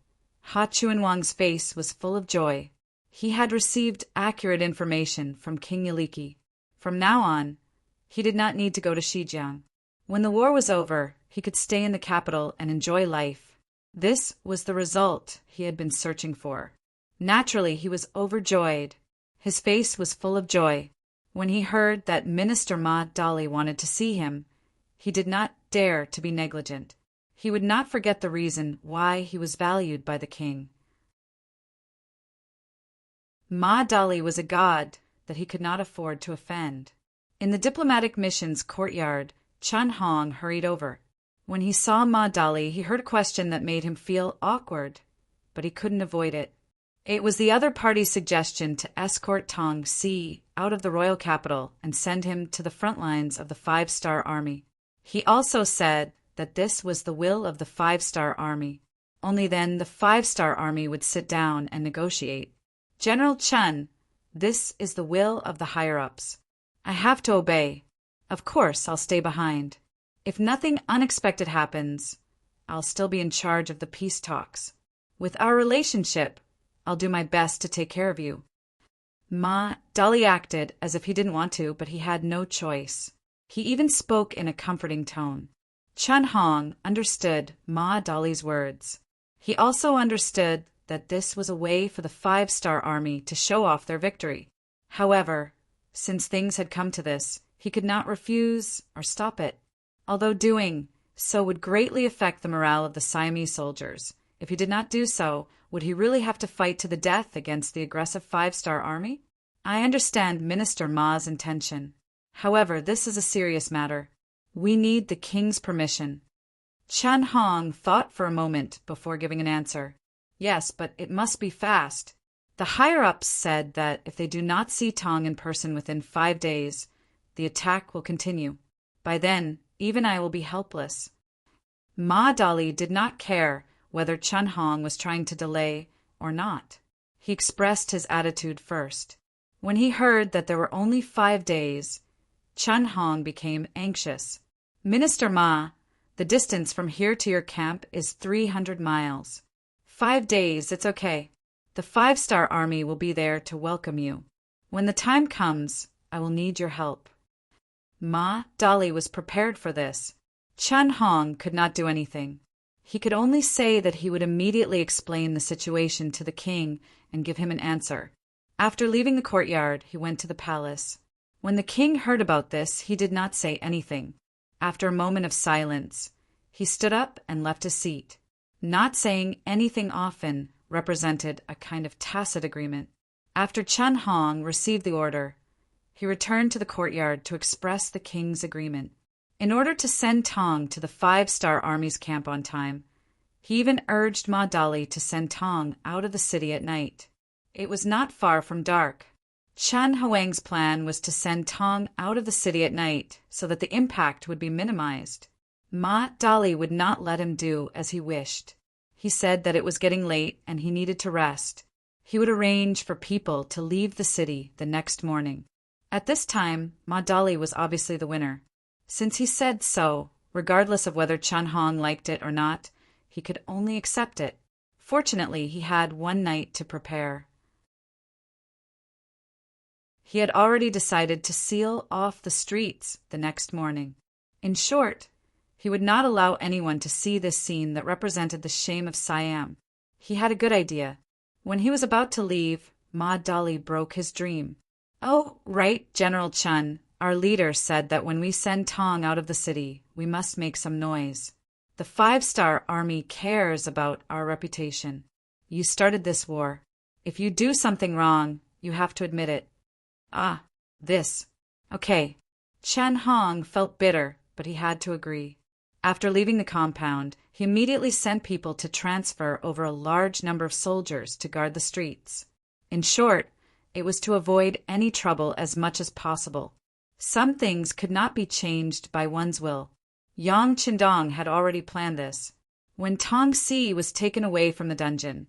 [SPEAKER 1] Ha Chuanwang's face was full of joy. He had received accurate information from King Yuliki. From now on, he did not need to go to Xinjiang. When the war was over, he could stay in the capital and enjoy life. This was the result he had been searching for. Naturally, he was overjoyed. His face was full of joy. When he heard that Minister Ma Dali wanted to see him, he did not dare to be negligent. He would not forget the reason why he was valued by the king. Ma Dali was a god that he could not afford to offend. In the diplomatic mission's courtyard, Chun Hong hurried over. When he saw Ma Dali, he heard a question that made him feel awkward, but he couldn't avoid it. It was the other party's suggestion to escort Tong Si out of the royal capital and send him to the front lines of the Five-Star Army. He also said that this was the will of the Five-Star Army. Only then the Five-Star Army would sit down and negotiate. General Chun, this is the will of the higher-ups. I have to obey. Of course, I'll stay behind. If nothing unexpected happens, I'll still be in charge of the peace talks. With our relationship, I'll do my best to take care of you. Ma Dali acted as if he didn't want to, but he had no choice. He even spoke in a comforting tone. Chun Hong understood Ma Dali's words. He also understood that this was a way for the Five-Star Army to show off their victory. However, since things had come to this, he could not refuse or stop it. Although doing so would greatly affect the morale of the Siamese soldiers, if he did not do so, would he really have to fight to the death against the aggressive Five-Star Army? I understand Minister Ma's intention. However, this is a serious matter. We need the king's permission. Chun Hong thought for a moment before giving an answer. Yes, but it must be fast. The higher-ups said that if they do not see Tong in person within 5 days, the attack will continue. By then, even I will be helpless. Ma Dali did not care whether Chun Hong was trying to delay or not. He expressed his attitude first. When he heard that there were only 5 days, Chun Hong became anxious. Minister Ma, the distance from here to your camp is 300 miles. 5 days, it's okay. The Five-Star Army will be there to welcome you. When the time comes, I will need your help. Ma Dali was prepared for this. Chun Hong could not do anything. He could only say that he would immediately explain the situation to the king and give him an answer. After leaving the courtyard, he went to the palace. When the king heard about this, he did not say anything. After a moment of silence, he stood up and left his seat. Not saying anything often represented a kind of tacit agreement. After Chun Hong received the order, he returned to the courtyard to express the king's agreement. In order to send Tong to the Five-Star Army's camp on time, he even urged Ma Dali to send Tong out of the city at night. It was not far from dark. Chun Huang's plan was to send Tong out of the city at night so that the impact would be minimized. Ma Dali would not let him do as he wished. He said that it was getting late and he needed to rest. He would arrange for people to leave the city the next morning. At this time, Ma Dali was obviously the winner. Since he said so, regardless of whether Chun Hong liked it or not, he could only accept it. Fortunately, he had one night to prepare. He had already decided to seal off the streets the next morning. In short, he would not allow anyone to see this scene that represented the shame of Siam. He had a good idea. When he was about to leave, Ma Dali broke his dream. "Oh, right, General Chun. Our leader said that when we send Tong out of the city, we must make some noise. The Five-Star Army cares about our reputation. You started this war. If you do something wrong, you have to admit it." "Ah, this. Okay." Chun Hong felt bitter, but he had to agree. After leaving the compound, he immediately sent people to transfer over a large number of soldiers to guard the streets. In short, it was to avoid any trouble as much as possible. Some things could not be changed by one's will. Yang Qindong had already planned this. When Tong Si was taken away from the dungeon,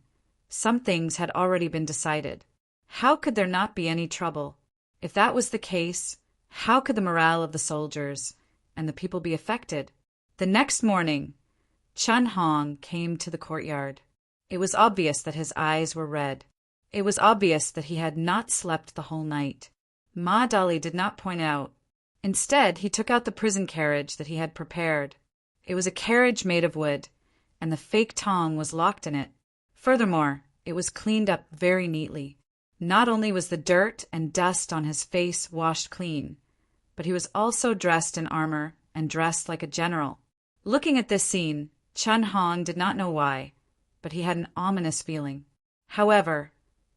[SPEAKER 1] some things had already been decided. How could there not be any trouble? If that was the case, how could the morale of the soldiers and the people be affected? The next morning, Chun Hong came to the courtyard. It was obvious that his eyes were red. It was obvious that he had not slept the whole night. Ma Dali did not point out. Instead, he took out the prison carriage that he had prepared. It was a carriage made of wood, and the fake Tong was locked in it. Furthermore, it was cleaned up very neatly. Not only was the dirt and dust on his face washed clean, but he was also dressed in armor and dressed like a general. Looking at this scene, Chun Hong did not know why, but he had an ominous feeling. However,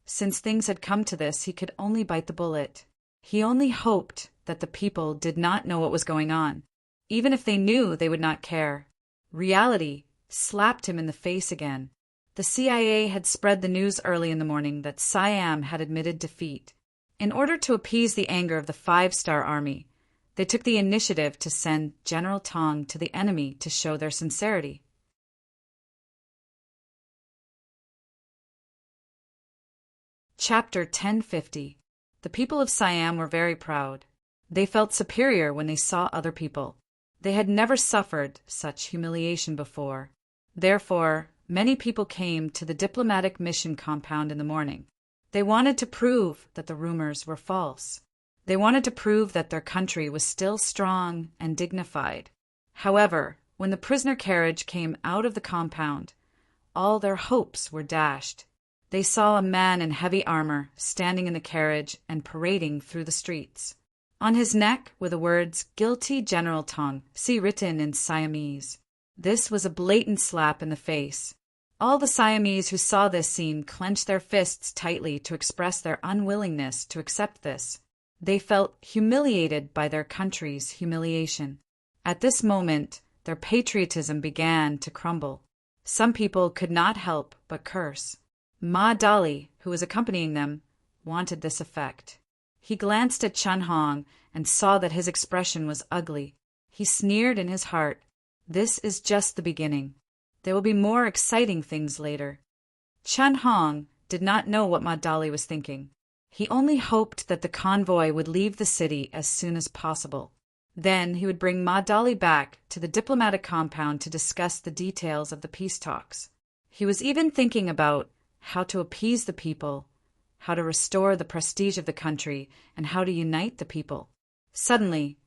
[SPEAKER 1] since things had come to this, he could only bite the bullet. He only hoped that the people did not know what was going on. Even if they knew, they would not care. Reality slapped him in the face again. The CIA had spread the news early in the morning that Siam had admitted defeat. In order to appease the anger of the five-star army, they took the initiative to send General Tong to the enemy to show their sincerity. Chapter 1050. The people of Siam were very proud. They felt superior when they saw other people. They had never suffered such humiliation before. Therefore, many people came to the diplomatic mission compound in the morning. They wanted to prove that the rumors were false. They wanted to prove that their country was still strong and dignified. However, when the prisoner carriage came out of the compound, all their hopes were dashed. They saw a man in heavy armor standing in the carriage and parading through the streets. On his neck were the words "Guilty General Tong," see written in Siamese. This was a blatant slap in the face. All the Siamese who saw this scene clenched their fists tightly to express their unwillingness to accept this. They felt humiliated by their country's humiliation. At this moment, their patriotism began to crumble. Some people could not help but curse. Ma Dali, who was accompanying them, wanted this effect. He glanced at Chun Hong and saw that his expression was ugly. He sneered in his heart. This is just the beginning. There will be more exciting things later. Chun Hong did not know what Ma Dali was thinking. He only hoped that the convoy would leave the city as soon as possible. Then he would bring Ma Dali back to the diplomatic compound to discuss the details of the peace talks. He was even thinking about how to appease the people, how to restore the prestige of the country, and how to unite the people. Suddenly,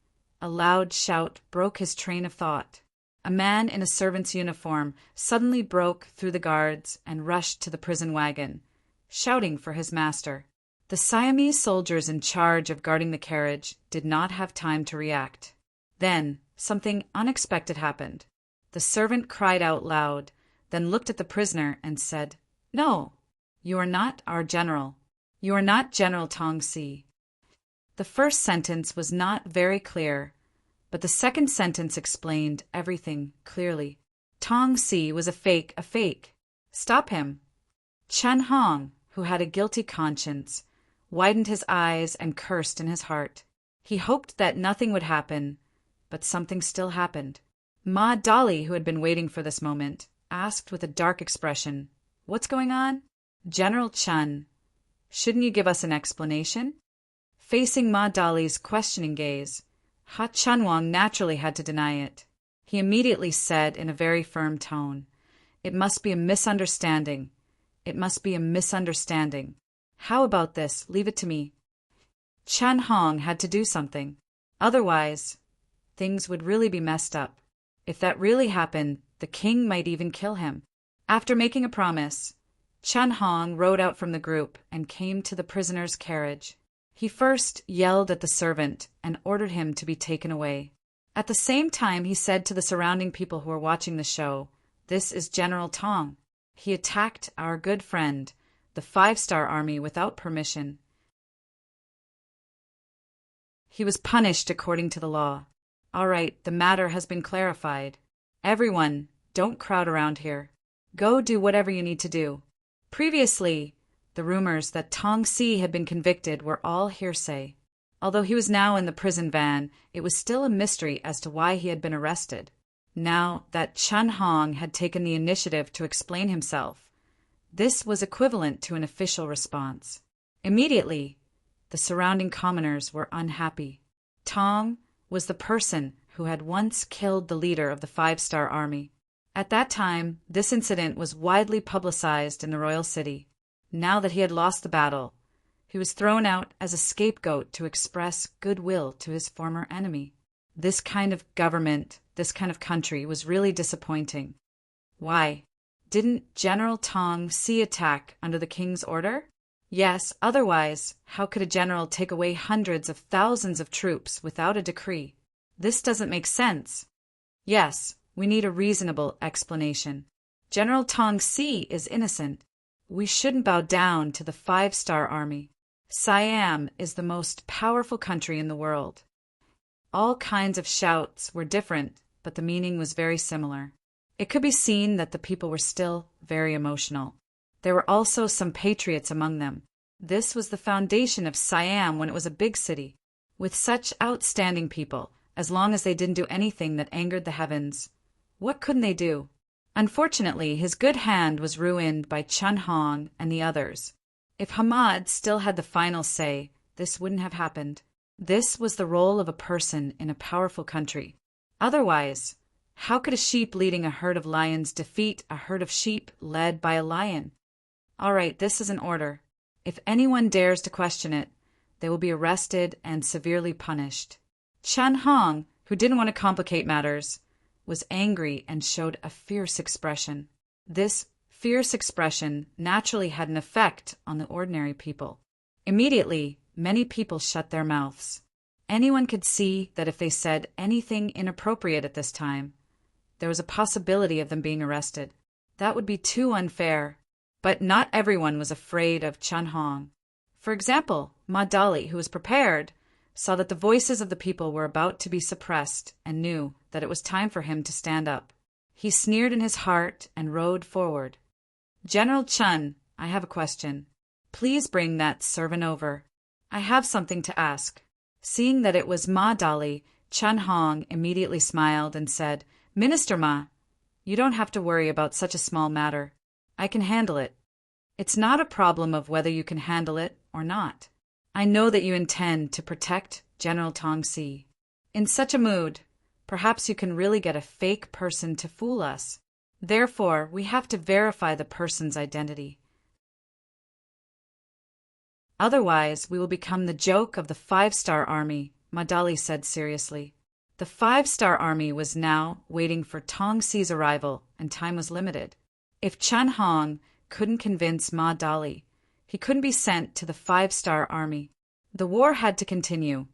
[SPEAKER 1] a loud shout broke his train of thought. A man in a servant's uniform suddenly broke through the guards and rushed to the prison wagon, shouting for his master. The Siamese soldiers in charge of guarding the carriage did not have time to react. Then, something unexpected happened. The servant cried out loud, then looked at the prisoner and said, "No, you are not our general. You are not General Tong Si." The first sentence was not very clear, but the second sentence explained everything clearly. Tong Si was a fake. Stop him. Chun Hong, who had a guilty conscience, widened his eyes and cursed in his heart. He hoped that nothing would happen, but something still happened. Ma Dali, who had been waiting for this moment, asked with a dark expression, "What's going on?" "General Chun, shouldn't you give us an explanation?" Facing Ma Dali's questioning gaze, Ha Chun Wang naturally had to deny it. He immediately said in a very firm tone, "It must be a misunderstanding. It must be a misunderstanding. How about this? Leave it to me." Chun Hong had to do something. Otherwise, things would really be messed up. If that really happened, the king might even kill him. After making a promise, Chun Hong rode out from the group and came to the prisoner's carriage. He first yelled at the servant and ordered him to be taken away. At the same time, he said to the surrounding people who were watching the show, "This is General Tong. He attacked our good friend, the five-star army, without permission. He was punished according to the law. All right, the matter has been clarified. Everyone, don't crowd around here. Go do whatever you need to do." Previously, the rumors that Tong Si had been convicted were all hearsay. Although he was now in the prison van, it was still a mystery as to why he had been arrested. Now that Chun Hong had taken the initiative to explain himself, this was equivalent to an official response. Immediately, the surrounding commoners were unhappy. Tong was the person who had once killed the leader of the five-star army. At that time, this incident was widely publicized in the royal city. Now that he had lost the battle, He was thrown out as a scapegoat to express goodwill to his former enemy. This kind of government, this kind of country was really disappointing. Why? Didn't General Tong Si attack under the king's order? Yes, otherwise, how could a general take away hundreds of thousands of troops without a decree? This doesn't make sense. Yes, we need a reasonable explanation. General Tong Si is innocent. We shouldn't bow down to the five-star army. Siam is the most powerful country in the world. All kinds of shouts were different, but the meaning was very similar. It could be seen that the people were still very emotional. There were also some patriots among them. This was the foundation of Siam when it was a big city. With such outstanding people, as long as they didn't do anything that angered the heavens, what couldn't they do? Unfortunately, his good hand was ruined by Chun Hong and the others. If Hamad still had the final say, this wouldn't have happened. This was the role of a person in a powerful country. Otherwise, how could a sheep leading a herd of lions defeat a herd of sheep led by a lion? All right, this is an order. If anyone dares to question it, they will be arrested and severely punished. Chun Hong, who didn't want to complicate matters, was angry and showed a fierce expression. This fierce expression naturally had an effect on the ordinary people. Immediately, many people shut their mouths. Anyone could see that if they said anything inappropriate at this time, there was a possibility of them being arrested. That would be too unfair. But not everyone was afraid of Chun Hong. For example, Ma Dali, who was prepared, saw that the voices of the people were about to be suppressed and knew that it was time for him to stand up. He sneered in his heart and rode forward. General Chun, I have a question. Please bring that servant over. I have something to ask. Seeing that it was Ma Dali, Chun Hong immediately smiled and said, Minister Ma, you don't have to worry about such a small matter. I can handle it. It's not a problem of whether you can handle it or not. I know that you intend to protect General Tong Si. In such a mood, perhaps you can really get a fake person to fool us. Therefore, we have to verify the person's identity. Otherwise, we will become the joke of the five-star army, Madali said seriously. The five-star army was now waiting for Tong Si's arrival, and time was limited. If Chun Hong couldn't convince Ma Dali, he couldn't be sent to the five-star army. The war had to continue,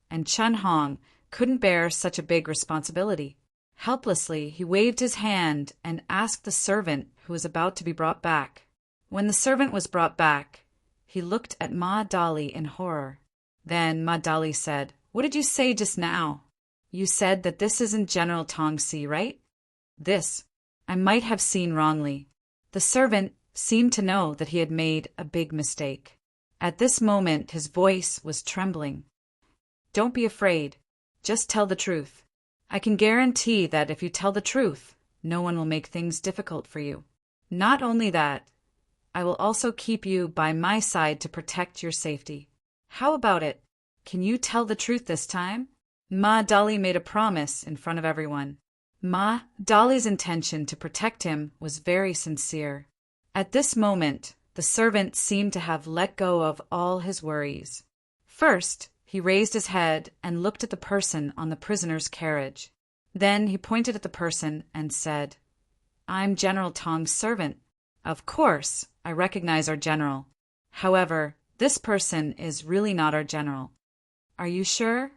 [SPEAKER 1] and Chun Hong couldn't bear such a big responsibility. Helplessly, he waved his hand and asked the servant who was about to be brought back. When the servant was brought back, he looked at Ma Dali in horror. Then Ma Dali said, What did you say just now? You said that this isn't General Tong Si, right? This I might have seen wrongly. The servant seemed to know that he had made a big mistake. At this moment, his voice was trembling. Don't be afraid. Just tell the truth. I can guarantee that if you tell the truth, no one will make things difficult for you. Not only that, I will also keep you by my side to protect your safety. How about it? Can you tell the truth this time? Ma Dali made a promise in front of everyone. Ma Dali's intention to protect him was very sincere. At this moment, the servant seemed to have let go of all his worries. First, he raised his head and looked at the person on the prisoner's carriage. Then he pointed at the person and said, I'm General Tong's servant. Of course, I recognize our general. However, this person is really not our general. Are you sure?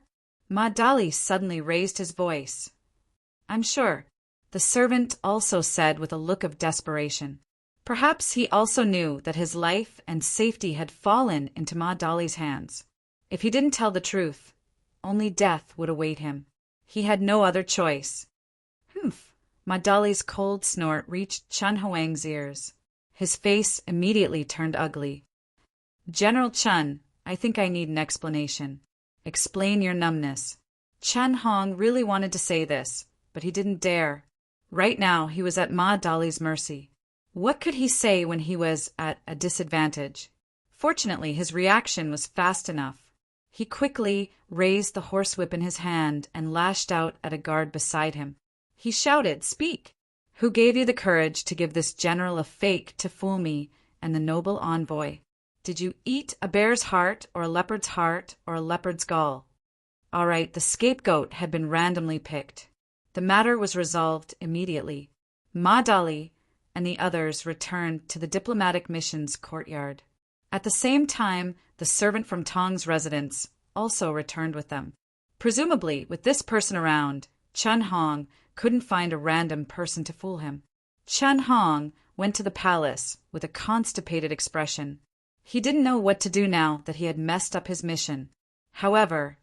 [SPEAKER 1] Ma Dali suddenly raised his voice. I'm sure. The servant also said with a look of desperation. Perhaps he also knew that his life and safety had fallen into Ma Dali's hands. If he didn't tell the truth, only death would await him. He had no other choice. Humph! Ma Dali's cold snort reached Chun Huang's ears. His face immediately turned ugly. General Chun, I think I need an explanation. Explain your numbness. Chun Hong really wanted to say this, but he didn't dare. Right now, he was at Ma Dali's mercy. What could he say when he was at a disadvantage? Fortunately, his reaction was fast enough. He quickly raised the horsewhip in his hand and lashed out at a guard beside him. He shouted, Speak! Who gave you the courage to give this general a fake to fool me and the noble envoy? Did you eat a bear's heart or a leopard's gall? All right, the scapegoat had been randomly picked. The matter was resolved immediately. Ma Dali and the others returned to the diplomatic mission's courtyard. At the same time, the servant from Tong's residence also returned with them. Presumably, with this person around, Chun Hong couldn't find a random person to fool him. Chun Hong went to the palace with a constipated expression. He didn't know what to do now that he had messed up his mission. However,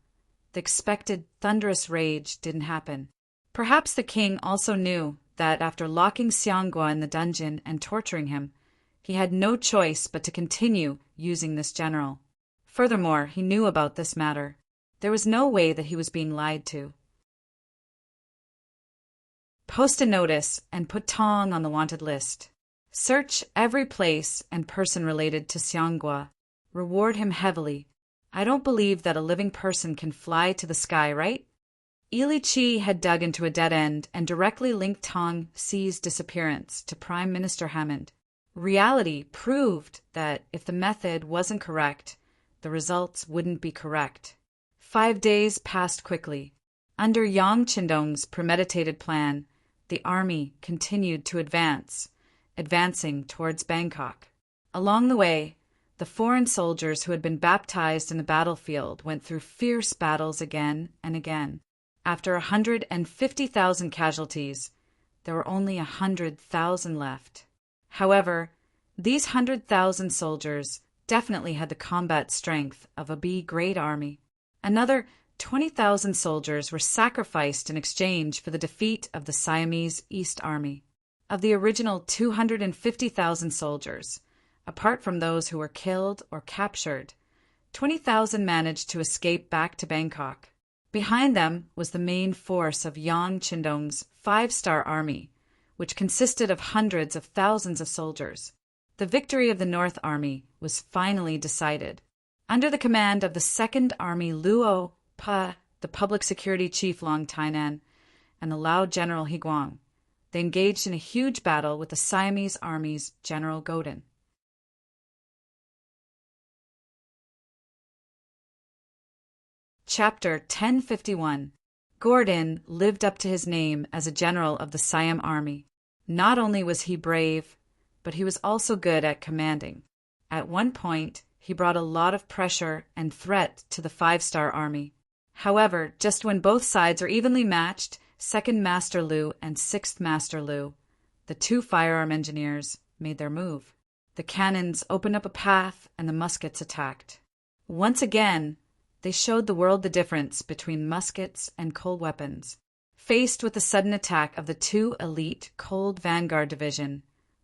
[SPEAKER 1] the expected thunderous rage didn't happen. Perhaps the king also knew that after locking Xianghua in the dungeon and torturing him, he had no choice but to continue using this general. Furthermore, he knew about this matter. There was no way that he was being lied to. Post a notice and put Tong on the wanted list. Search every place and person related to Xianghua. Reward him heavily. I don't believe that a living person can fly to the sky, right? Ili Chi had dug into a dead end and directly linked Tong Si's disappearance to Prime Minister Hammond. Reality proved that if the method wasn't correct, the results wouldn't be correct. 5 days passed quickly. Under Yang Qindong's premeditated plan, the army continued to advancing towards Bangkok. Along the way, the foreign soldiers who had been baptized in the battlefield went through fierce battles again and again. After 150,000 casualties, there were only 100,000 left. However, these 100,000 soldiers definitely had the combat strength of a great army. Another 20,000 soldiers were sacrificed in exchange for the defeat of the Siamese East Army. Of the original 250,000 soldiers, apart from those who were killed or captured, 20,000 managed to escape back to Bangkok. Behind them was the main force of Yang Qindong's 5-star army, which consisted of hundreds of thousands of soldiers. The victory of the North Army was finally decided. Under the command of the 2nd Army Luo Pa, the public security chief Long Tainan, and the Lao General Higuang, they engaged in a huge battle with the Siamese Army's General Godin. Chapter 1051. Gordon lived up to his name as a general of the Siam Army. Not only was he brave, but he was also good at commanding. At one point, he brought a lot of pressure and threat to the 5-star army. However, just when both sides are evenly matched, 2nd Master Lu and 6th Master Lu, the 2 firearm engineers, made their move. The cannons opened up a path and the muskets attacked. Once again, they showed the world the difference between muskets and cold weapons. Faced with the sudden attack of the 2 elite Cold Vanguard Division,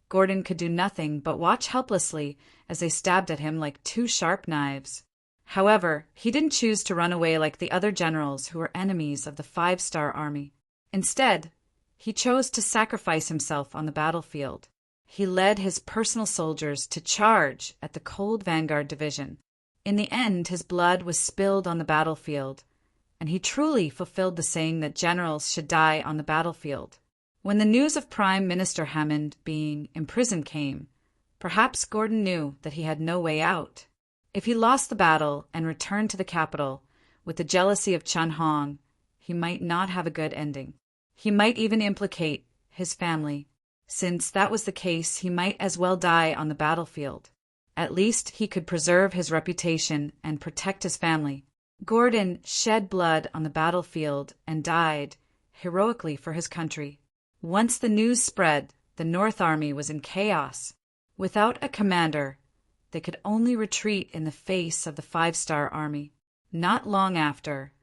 [SPEAKER 1] Gordon could do nothing but watch helplessly as they stabbed at him like 2 sharp knives. However, he didn't choose to run away like the other generals who were enemies of the 5-star army. Instead, he chose to sacrifice himself on the battlefield. He led his personal soldiers to charge at the Cold Vanguard Division. In the end, his blood was spilled on the battlefield, and he truly fulfilled the saying that generals should die on the battlefield. When the news of Prime Minister Hammond being imprisoned came, perhaps Gordon knew that he had no way out. If he lost the battle and returned to the capital with the jealousy of Chun Hong, he might not have a good ending. He might even implicate his family. Since that was the case, he might as well die on the battlefield. At least he could preserve his reputation and protect his family. Gordon shed blood on the battlefield and died heroically for his country. Once the news spread, the North Army was in chaos. Without a commander, they could only retreat in the face of the 5-star army. Not long after,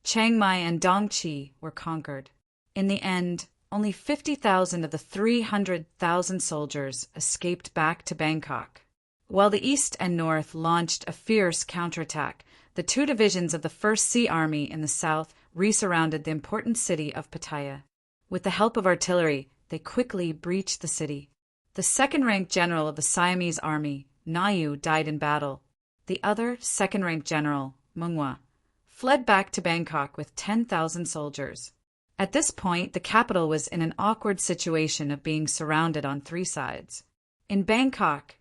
[SPEAKER 1] Chiang Mai and Dongchi were conquered. In the end, only 50,000 of the 300,000 soldiers escaped back to Bangkok. While the East and North launched a fierce counterattack, the 2 divisions of the 1st Sea Army in the south re-surrounded the important city of Pattaya. With the help of artillery, they quickly breached the city. The 2nd-ranked general of the Siamese army, Nayu, died in battle. The other 2nd-ranked general, Munghua, fled back to Bangkok with 10,000 soldiers. At this point, the capital was in an awkward situation of being surrounded on 3 sides. In Bangkok,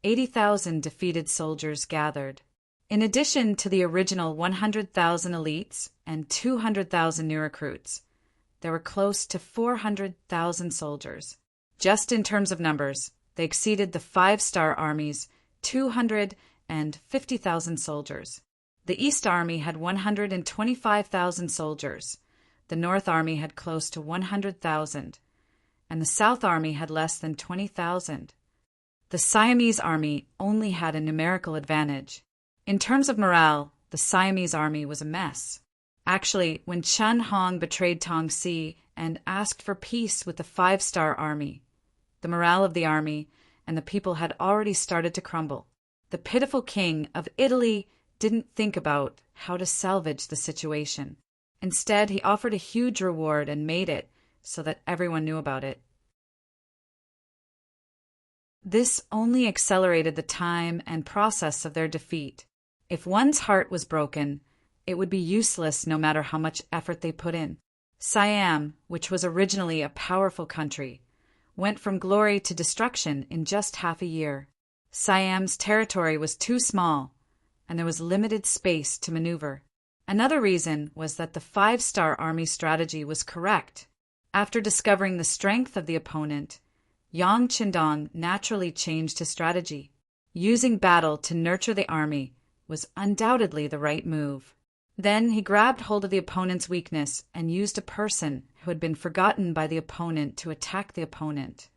[SPEAKER 1] 80,000 defeated soldiers gathered. In addition to the original 100,000 elites and 200,000 new recruits, there were close to 400,000 soldiers. Just in terms of numbers, they exceeded the five-star army's 250,000 soldiers. The East Army had 125,000 soldiers, the North Army had close to 100,000, and the South Army had less than 20,000. The Siamese Army only had a numerical advantage. In terms of morale, the Siamese Army was a mess. Actually, when Chen Hong betrayed Tong Si and asked for peace with the five-star army, the morale of the army and the people had already started to crumble. The pitiful king of Italy didn't think about how to salvage the situation. Instead, he offered a huge reward and made it so that everyone knew about it. This only accelerated the time and process of their defeat. If one's heart was broken, it would be useless no matter how much effort they put in. Siam, which was originally a powerful country, went from glory to destruction in just half a year. Siam's territory was too small, and there was limited space to maneuver. Another reason was that the five-star army strategy was correct. After discovering the strength of the opponent, Yang Qindong naturally changed his strategy. Using battle to nurture the army was undoubtedly the right move. Then he grabbed hold of the opponent's weakness and used a person who had been forgotten by the opponent to attack the opponent,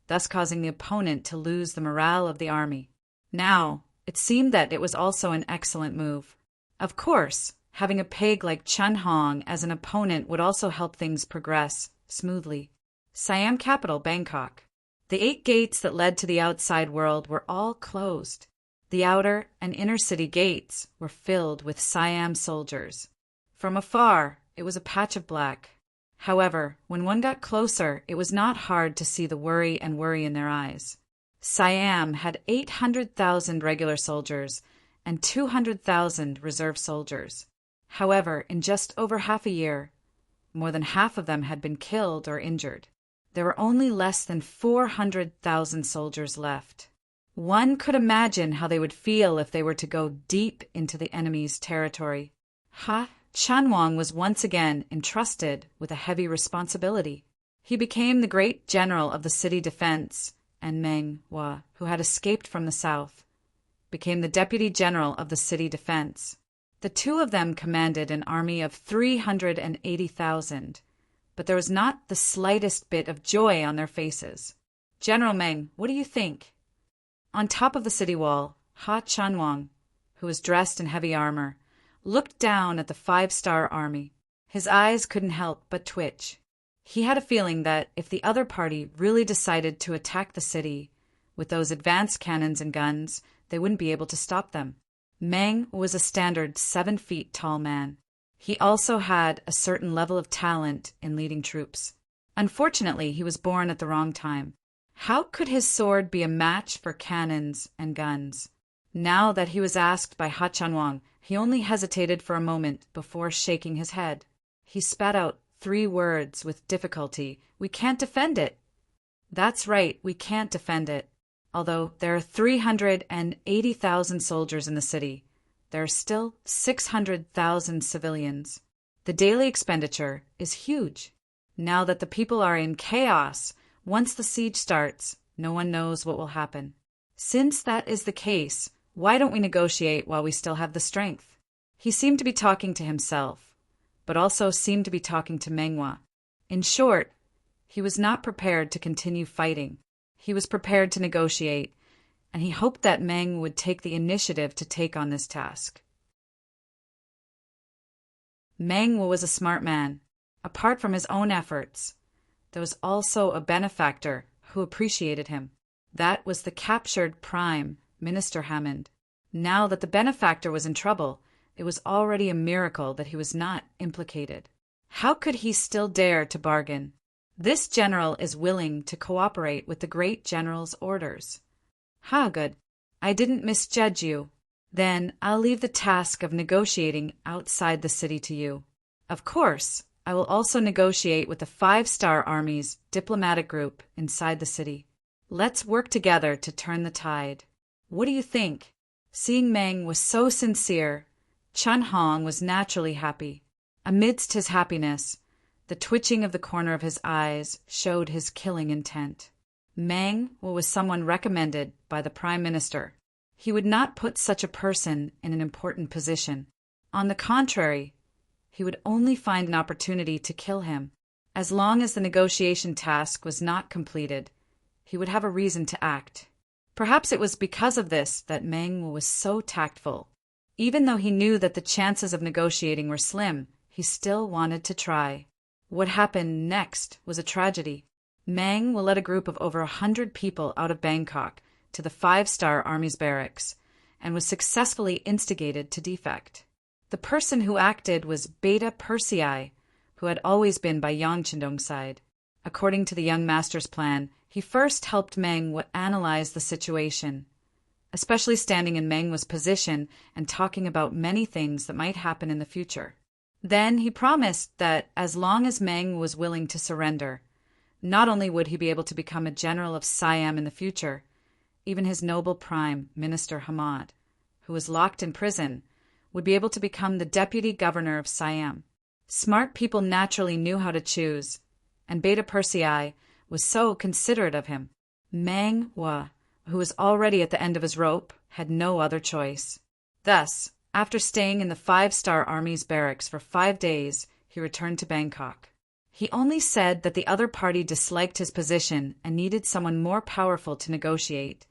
[SPEAKER 1] thus causing the opponent to lose the morale of the army. Now, it seemed that it was also an excellent move. Of course, having a pig like Chen Hong as an opponent would also help things progress smoothly. Siam capital, Bangkok. The 8 gates that led to the outside world were all closed. The outer and inner city gates were filled with Siam soldiers. From afar, it was a patch of black. However, when one got closer, it was not hard to see the worry in their eyes. Siam had 800,000 regular soldiers and 200,000 reserve soldiers. However, in just over half a year, more than half of them had been killed or injured. There were only less than 400,000 soldiers left. One could imagine how they would feel if they were to go deep into the enemy's territory. Chanwang was once again entrusted with a heavy responsibility. He became the great general of the city defense, and Meng, who had escaped from the south, became the deputy general of the city defense. The two of them commanded an army of 380,000, but there was not the slightest bit of joy on their faces. "General Meng, what do you think?" On top of the city wall, Chanwang, who was dressed in heavy armor, looked down at the five-star army. His eyes couldn't help but twitch. He had a feeling that if the other party really decided to attack the city with those advanced cannons and guns, they wouldn't be able to stop them. Meng was a standard 7 feet tall man. He also had a certain level of talent in leading troops. Unfortunately, he was born at the wrong time. How could his sword be a match for cannons and guns? Now that he was asked by Chanwang, he only hesitated for a moment before shaking his head. He spat out 3 words with difficulty. "We can't defend it." "That's right, we can't defend it. Although there are 380,000 soldiers in the city, there are still 600,000 civilians. The daily expenditure is huge. Now that the people are in chaos, once the siege starts, no one knows what will happen. Since that is the case, why don't we negotiate while we still have the strength?" He seemed to be talking to himself, but also seemed to be talking to Menghua. In short, he was not prepared to continue fighting. He was prepared to negotiate, and he hoped that Meng would take the initiative to take on this task. Meng was a smart man. Apart from his own efforts, there was also a benefactor who appreciated him. That was the captured Prime Minister Hammond. Now that the benefactor was in trouble, it was already a miracle that he was not implicated. How could he still dare to bargain? This general is willing to cooperate with the great general's orders. Good. I didn't misjudge you. Then I'll leave the task of negotiating outside the city to you. Of course, I will also negotiate with the 5-star army's diplomatic group inside the city. Let's work together to turn the tide. What do you think? Seeing Meng was so sincere, Chun Hong was naturally happy. Amidst his happiness, the twitching of the corner of his eyes showed his killing intent. Meng was someone recommended by the Prime Minister. He would not put such a person in an important position. On the contrary, he would only find an opportunity to kill him. As long as the negotiation task was not completed, he would have a reason to act. Perhaps it was because of this that Meng was so tactful. Even though he knew that the chances of negotiating were slim, he still wanted to try. What happened next was a tragedy. Meng led a group of over 100 people out of Bangkok to the 5-star Army's barracks and was successfully instigated to defect. The person who acted was Beta Persei, who had always been by Yang Chindong's side. According to the young master's plan, he first helped Meng analyze the situation, especially standing in Meng's position and talking about many things that might happen in the future. Then he promised that as long as Meng was willing to surrender, not only would he be able to become a general of Siam in the future, even his noble Prime Minister Hamad, who was locked in prison, would be able to become the deputy governor of Siam. Smart people naturally knew how to choose, and Beta Persei was so considerate of him. Meng, who was already at the end of his rope, had no other choice. Thus, after staying in the 5-star Army's barracks for 5 days, he returned to Bangkok. He only said that the other party disliked his position and needed someone more powerful to negotiate.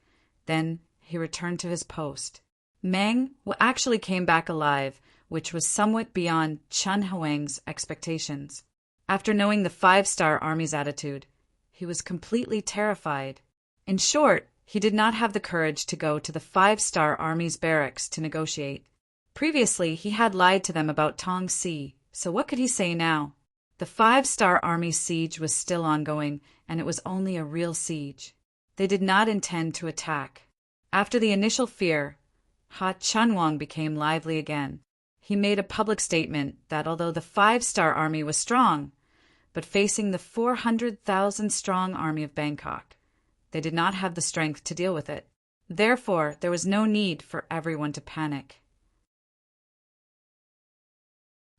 [SPEAKER 1] Then he returned to his post. Meng actually came back alive, which was somewhat beyond Chun Huang's expectations. After knowing the 5-star Army's attitude, he was completely terrified. In short, he did not have the courage to go to the 5-star Army's barracks to negotiate. Previously, he had lied to them about Tong Si, so what could he say now? The 5-star Army's siege was still ongoing, and it was only a real siege. They did not intend to attack. After the initial fear, Ha Chunwang became lively again. He made a public statement that although the 5-star Army was strong, but facing the 400,000-strong army of Bangkok, they did not have the strength to deal with it. Therefore, there was no need for everyone to panic.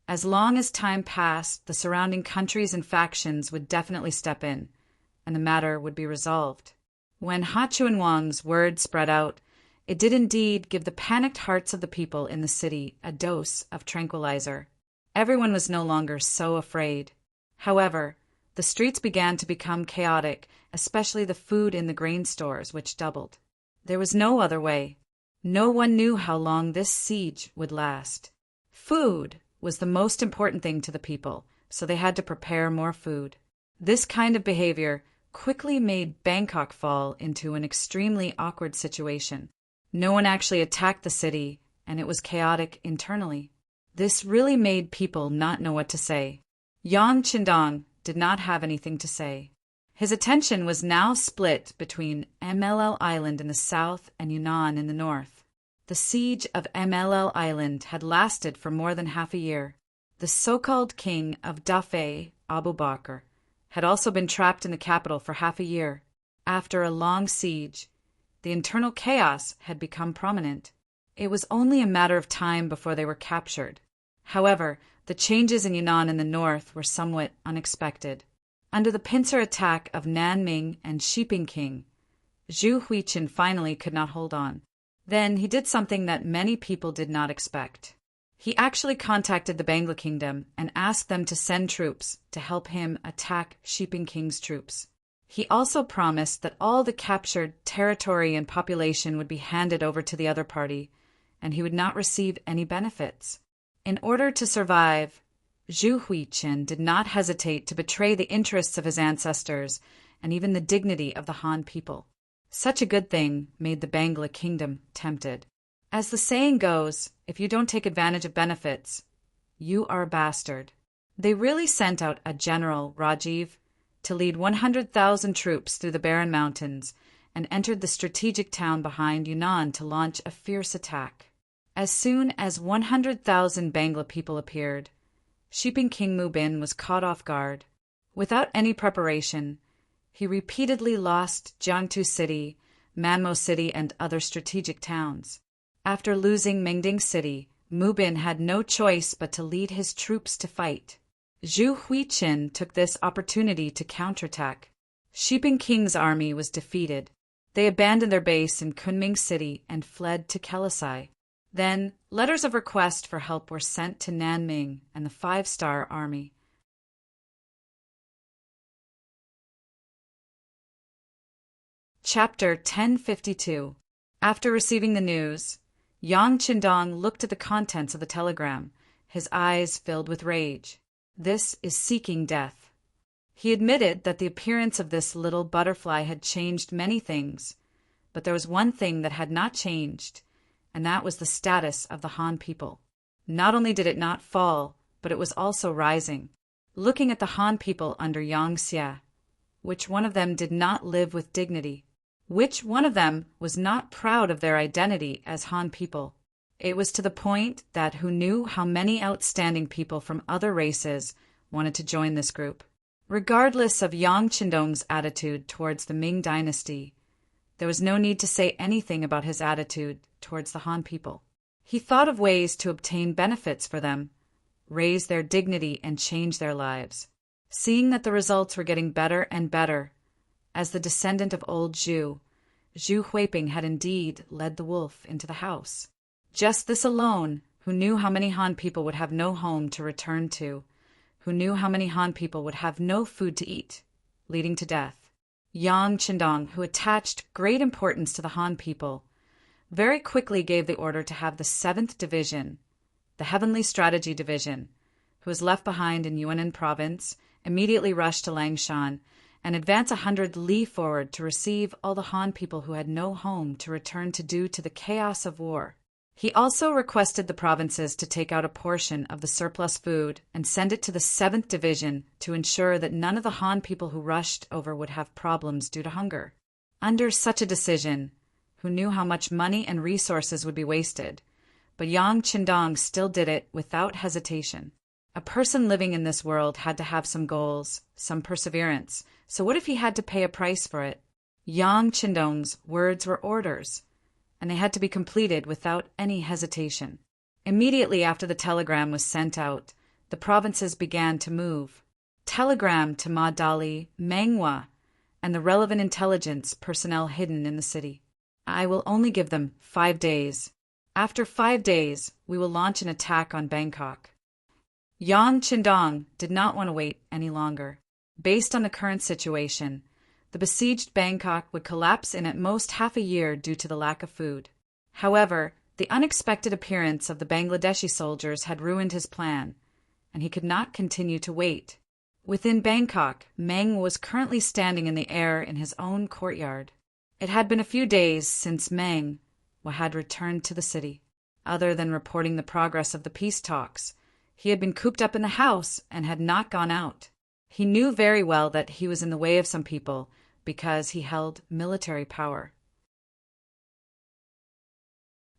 [SPEAKER 1] As long as time passed, the surrounding countries and factions would definitely step in, and the matter would be resolved. When Ha Chunwang's word spread out, it did indeed give the panicked hearts of the people in the city a dose of tranquilizer. Everyone was no longer so afraid. However, the streets began to become chaotic, especially the food in the grain stores, which doubled. There was no other way. No one knew how long this siege would last. Food was the most important thing to the people, so they had to prepare more food. This kind of behavior quickly made Bangkok fall into an extremely awkward situation. No one actually attacked the city, and it was chaotic internally. This really made people not know what to say. Yang Chindong did not have anything to say. His attention was now split between MLL Island in the south and Yunnan in the north. The siege of MLL Island had lasted for more than half a year. The so-called king of Dafei, Abu Bakr, had also been trapped in the capital for half a year. After a long siege, the internal chaos had become prominent. It was only a matter of time before they were captured. However, the changes in Yunnan in the north were somewhat unexpected. Under the pincer attack of Nanming and Shiping King, Zhu Huichen finally could not hold on. Then he did something that many people did not expect. He actually contacted the Bangla Kingdom and asked them to send troops to help him attack Shiping King's troops. He also promised that all the captured territory and population would be handed over to the other party, and he would not receive any benefits. In order to survive, Zhu Huichen did not hesitate to betray the interests of his ancestors and even the dignity of the Han people. Such a good thing made the Bangla Kingdom tempted. As the saying goes, if you don't take advantage of benefits, you are a bastard. They really sent out a general, Rajiv, to lead 100,000 troops through the barren mountains and entered the strategic town behind Yunnan to launch a fierce attack. As soon as 100,000 Bangla people appeared, Shiping King Mubin was caught off guard. Without any preparation, he repeatedly lost Jiangtu City, Manmo City, and other strategic towns. After losing Mingding City, Mu Bin had no choice but to lead his troops to fight. Zhu Huiqin took this opportunity to counterattack. Shiping King's army was defeated. They abandoned their base in Kunming City and fled to Kelisai. Then, letters of request for help were sent to Nanming and the Five-Star Army. Chapter 1052. After receiving the news, Yang Qindong looked at the contents of the telegram, his eyes filled with rage. This is seeking death. He admitted that the appearance of this little butterfly had changed many things, but there was one thing that had not changed, and that was the status of the Han people. Not only did it not fall, but it was also rising. Looking at the Han people under Yang Xie, which one of them did not live with dignity? Which one of them was not proud of their identity as Han people? It was to the point that who knew how many outstanding people from other races wanted to join this group. Regardless of Yang Qindong's attitude towards the Ming dynasty, there was no need to say anything about his attitude towards the Han people. He thought of ways to obtain benefits for them, raise their dignity, and change their lives. Seeing that the results were getting better and better, as the descendant of old Zhu Huiping had indeed led the wolf into the house. Just this alone, who knew how many Han people would have no home to return to, who knew how many Han people would have no food to eat, leading to death. Yang Qindong, who attached great importance to the Han people, very quickly gave the order to have the 7th Division, the Heavenly Strategy Division, who was left behind in Yunnan Province, immediately rush to Langshan and advance 100 li forward to receive all the Han people who had no home to return to due to the chaos of war. He also requested the provinces to take out a portion of the surplus food and send it to the 7th Division to ensure that none of the Han people who rushed over would have problems due to hunger. Under such a decision, who knew how much money and resources would be wasted, but Yang Qindong still did it without hesitation. A person living in this world had to have some goals, some perseverance, so what if he had to pay a price for it? Yang Qindong's words were orders, and they had to be completed without any hesitation. Immediately after the telegram was sent out, the provinces began to move. Telegram to Ma Dali, Menghua, and the relevant intelligence personnel hidden in the city. I will only give them 5 days. After 5 days, we will launch an attack on Bangkok. Yang Qindong did not want to wait any longer. Based on the current situation, the besieged Bangkok would collapse in at most half a year due to the lack of food. However, the unexpected appearance of the Bangladeshi soldiers had ruined his plan, and he could not continue to wait. Within Bangkok, Meng was currently standing in the air in his own courtyard. It had been a few days since Meng had returned to the city. Other than reporting the progress of the peace talks, he had been cooped up in the house and had not gone out. He knew very well that he was in the way of some people because he held military power.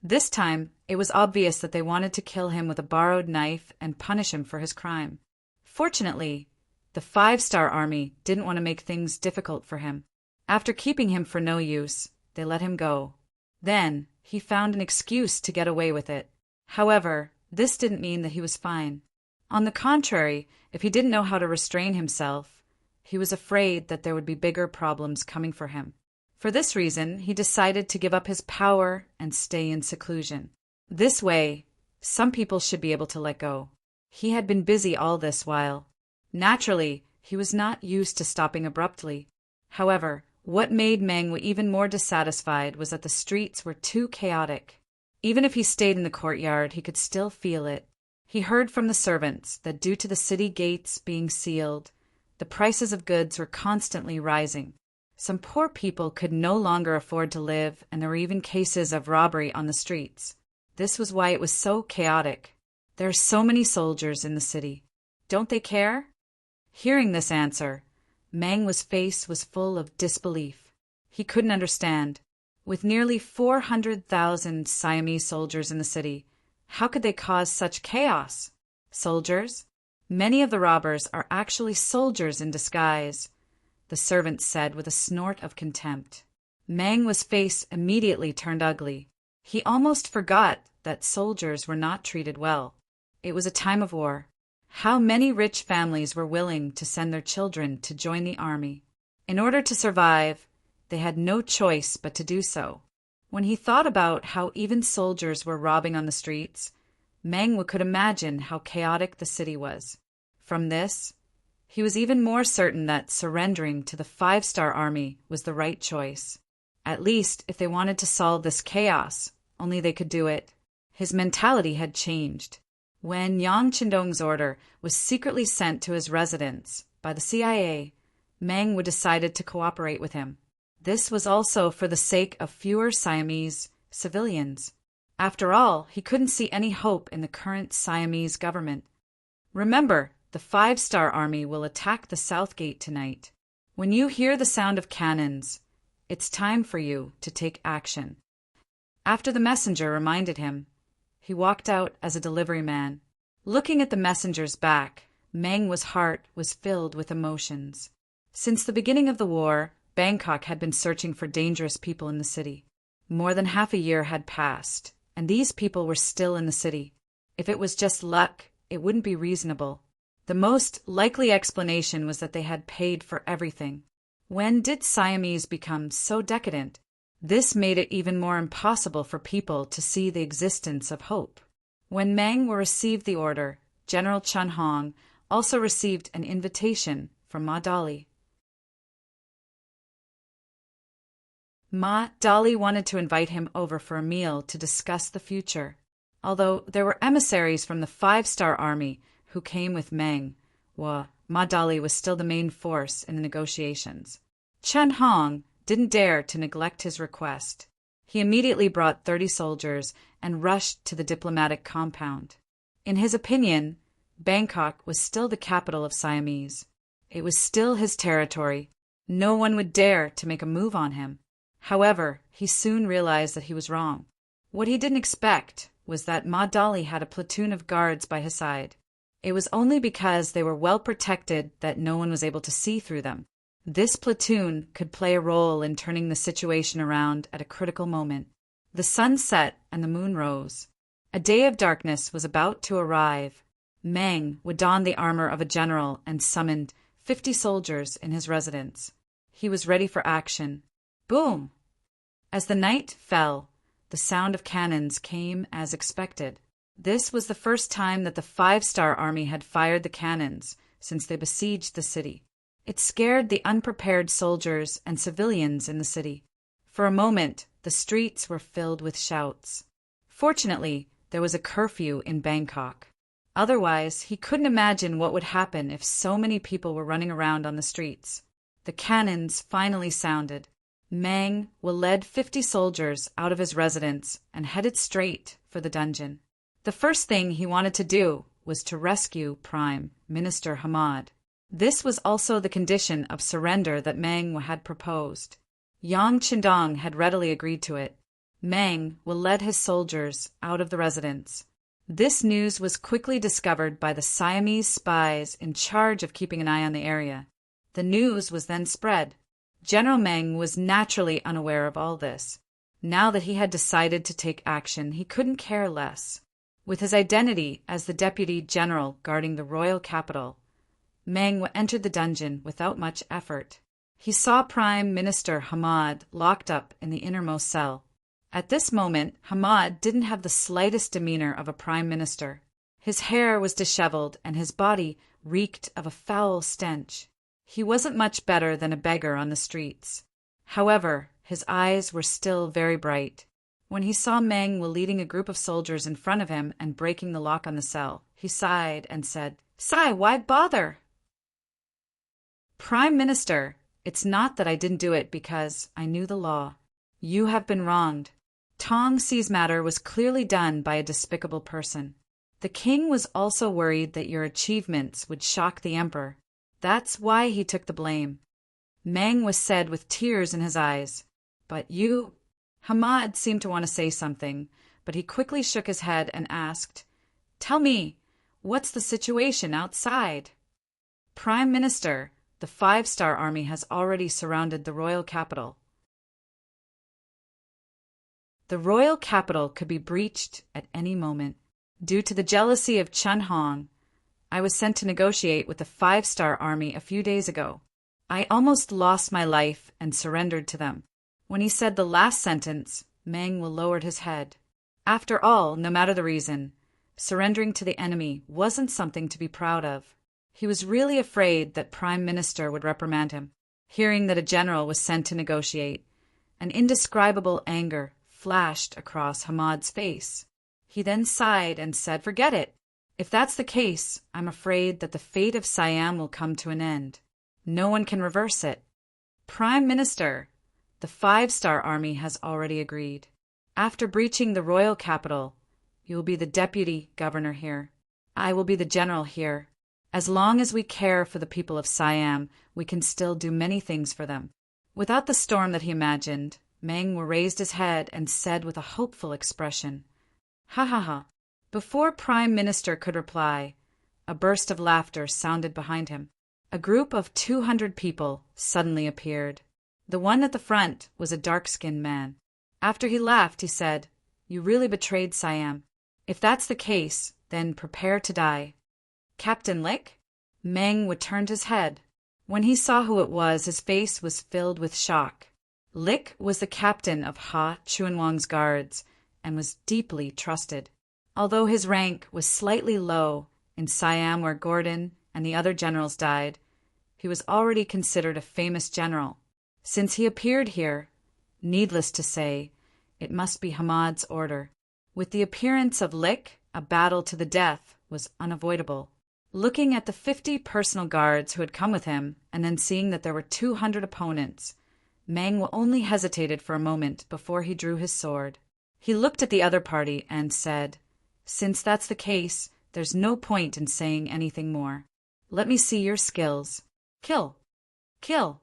[SPEAKER 1] This time, it was obvious that they wanted to kill him with a borrowed knife and punish him for his crime. Fortunately, the Five-Star Army didn't want to make things difficult for him. After keeping him for no use, they let him go. Then, he found an excuse to get away with it. However, this didn't mean that he was fine. On the contrary, if he didn't know how to restrain himself, he was afraid that there would be bigger problems coming for him. For this reason, he decided to give up his power and stay in seclusion. This way, some people should be able to let go. He had been busy all this while. Naturally, he was not used to stopping abruptly. However, what made Meng even more dissatisfied was that the streets were too chaotic. Even if he stayed in the courtyard, he could still feel it. He heard from the servants that due to the city gates being sealed, the prices of goods were constantly rising. Some poor people could no longer afford to live, and there were even cases of robbery on the streets. This was why it was so chaotic. There are so many soldiers in the city. Don't they care? Hearing this answer, Meng's face was full of disbelief. He couldn't understand. With nearly 400,000 Siamese soldiers in the city, how could they cause such chaos? Soldiers? Many of the robbers are actually soldiers in disguise, the servant said with a snort of contempt. Mang's face immediately turned ugly. He almost forgot that soldiers were not treated well. It was a time of war. How many rich families were willing to send their children to join the army? In order to survive, they had no choice but to do so. When he thought about how even soldiers were robbing on the streets, Meng could imagine how chaotic the city was. From this, he was even more certain that surrendering to the 5-star army was the right choice. At least, if they wanted to solve this chaos, only they could do it. His mentality had changed. When Yang Qindong's order was secretly sent to his residence by the CIA, Meng decided to cooperate with him. This was also for the sake of fewer Siamese civilians. After all, he couldn't see any hope in the current Siamese government. Remember, the 5-star army will attack the South Gate tonight. When you hear the sound of cannons, it's time for you to take action. After the messenger reminded him, he walked out as a delivery man. Looking at the messenger's back, Meng's heart was filled with emotions. Since the beginning of the war, Bangkok had been searching for dangerous people in the city. More than half a year had passed, and these people were still in the city. If it was just luck, it wouldn't be reasonable. The most likely explanation was that they had paid for everything. When did Siamese become so decadent? This made it even more impossible for people to see the existence of hope. When Meng received the order, General Chun Hong also received an invitation from Ma Dali. Ma Dali wanted to invite him over for a meal to discuss the future. Although there were emissaries from the 5-star army who came with Meng, Ma Dali was still the main force in the negotiations. Chun Hong didn't dare to neglect his request. He immediately brought 30 soldiers and rushed to the diplomatic compound. In his opinion, Bangkok was still the capital of Siamese. It was still his territory. No one would dare to make a move on him. However, he soon realized that he was wrong. What he didn't expect was that Ma Dali had a platoon of guards by his side. It was only because they were well protected that no one was able to see through them. This platoon could play a role in turning the situation around at a critical moment. The sun set and the moon rose. A day of darkness was about to arrive. Meng would don the armor of a general and summoned 50 soldiers in his residence. He was ready for action. Boom! As the night fell, the sound of cannons came as expected. This was the first time that the 5-star army had fired the cannons since they besieged the city. It scared the unprepared soldiers and civilians in the city. For a moment, the streets were filled with shouts. Fortunately, there was a curfew in Bangkok. Otherwise, he couldn't imagine what would happen if so many people were running around on the streets. The cannons finally sounded. Meng led 50 soldiers out of his residence and headed straight for the dungeon. The first thing he wanted to do was to rescue Prime Minister Hamad. This was also the condition of surrender that Meng had proposed. Yang Qindong had readily agreed to it. Meng led his soldiers out of the residence. This news was quickly discovered by the Siamese spies in charge of keeping an eye on the area. The news was then spread. General Meng was naturally unaware of all this. Now that he had decided to take action, he couldn't care less. With his identity as the deputy general guarding the royal capital, Meng entered the dungeon without much effort. He saw Prime Minister Hamad locked up in the innermost cell. At this moment, Hamad didn't have the slightest demeanor of a prime minister. His hair was disheveled and his body reeked of a foul stench. He wasn't much better than a beggar on the streets. However, his eyes were still very bright. When he saw Meng leading a group of soldiers in front of him and breaking the lock on the cell, he sighed and said, "Sigh, why bother?" "Prime Minister, it's not that I didn't do it because I knew the law. You have been wronged. Tong Si's matter was clearly done by a despicable person. The king was also worried that your achievements would shock the emperor. That's why he took the blame." Meng said with tears in his eyes. "But you—" Hamad seemed to want to say something, but he quickly shook his head and asked, "Tell me, what's the situation outside?" "Prime Minister, the 5-star army has already surrounded the royal capital." The royal capital could be breached at any moment. Due to the jealousy of Chun Hong, I was sent to negotiate with the 5-star army a few days ago. I almost lost my life and surrendered to them. When he said the last sentence, Meng lowered his head. After all, no matter the reason, surrendering to the enemy wasn't something to be proud of. He was really afraid that Prime Minister would reprimand him. Hearing that a general was sent to negotiate, an indescribable anger flashed across Hamad's face. He then sighed and said, "Forget it. If that's the case, I'm afraid that the fate of Siam will come to an end. No one can reverse it. Prime Minister, the 5-star army has already agreed. After breaching the royal capital, you will be the deputy governor here. I will be the general here. As long as we care for the people of Siam, we can still do many things for them." Without the storm that he imagined, Meng raised his head and said with a hopeful expression, "Ha ha ha." Before Prime Minister could reply, a burst of laughter sounded behind him. A group of 200 people suddenly appeared. The one at the front was a dark-skinned man. After he laughed, he said, "You really betrayed Siam. If that's the case, then prepare to die." "Captain Lick?" Meng turned his head. When he saw who it was, his face was filled with shock. Lick was the captain of Ha Chunwang's guards and was deeply trusted. Although his rank was slightly low in Siam where Gordon and the other generals died, he was already considered a famous general. Since he appeared here, needless to say, it must be Hamad's order. With the appearance of Lick, a battle to the death was unavoidable. Looking at the 50 personal guards who had come with him, and then seeing that there were 200 opponents, Meng only hesitated for a moment before he drew his sword. He looked at the other party and said, "Since that's the case, there's no point in saying anything more. Let me see your skills. Kill! Kill!"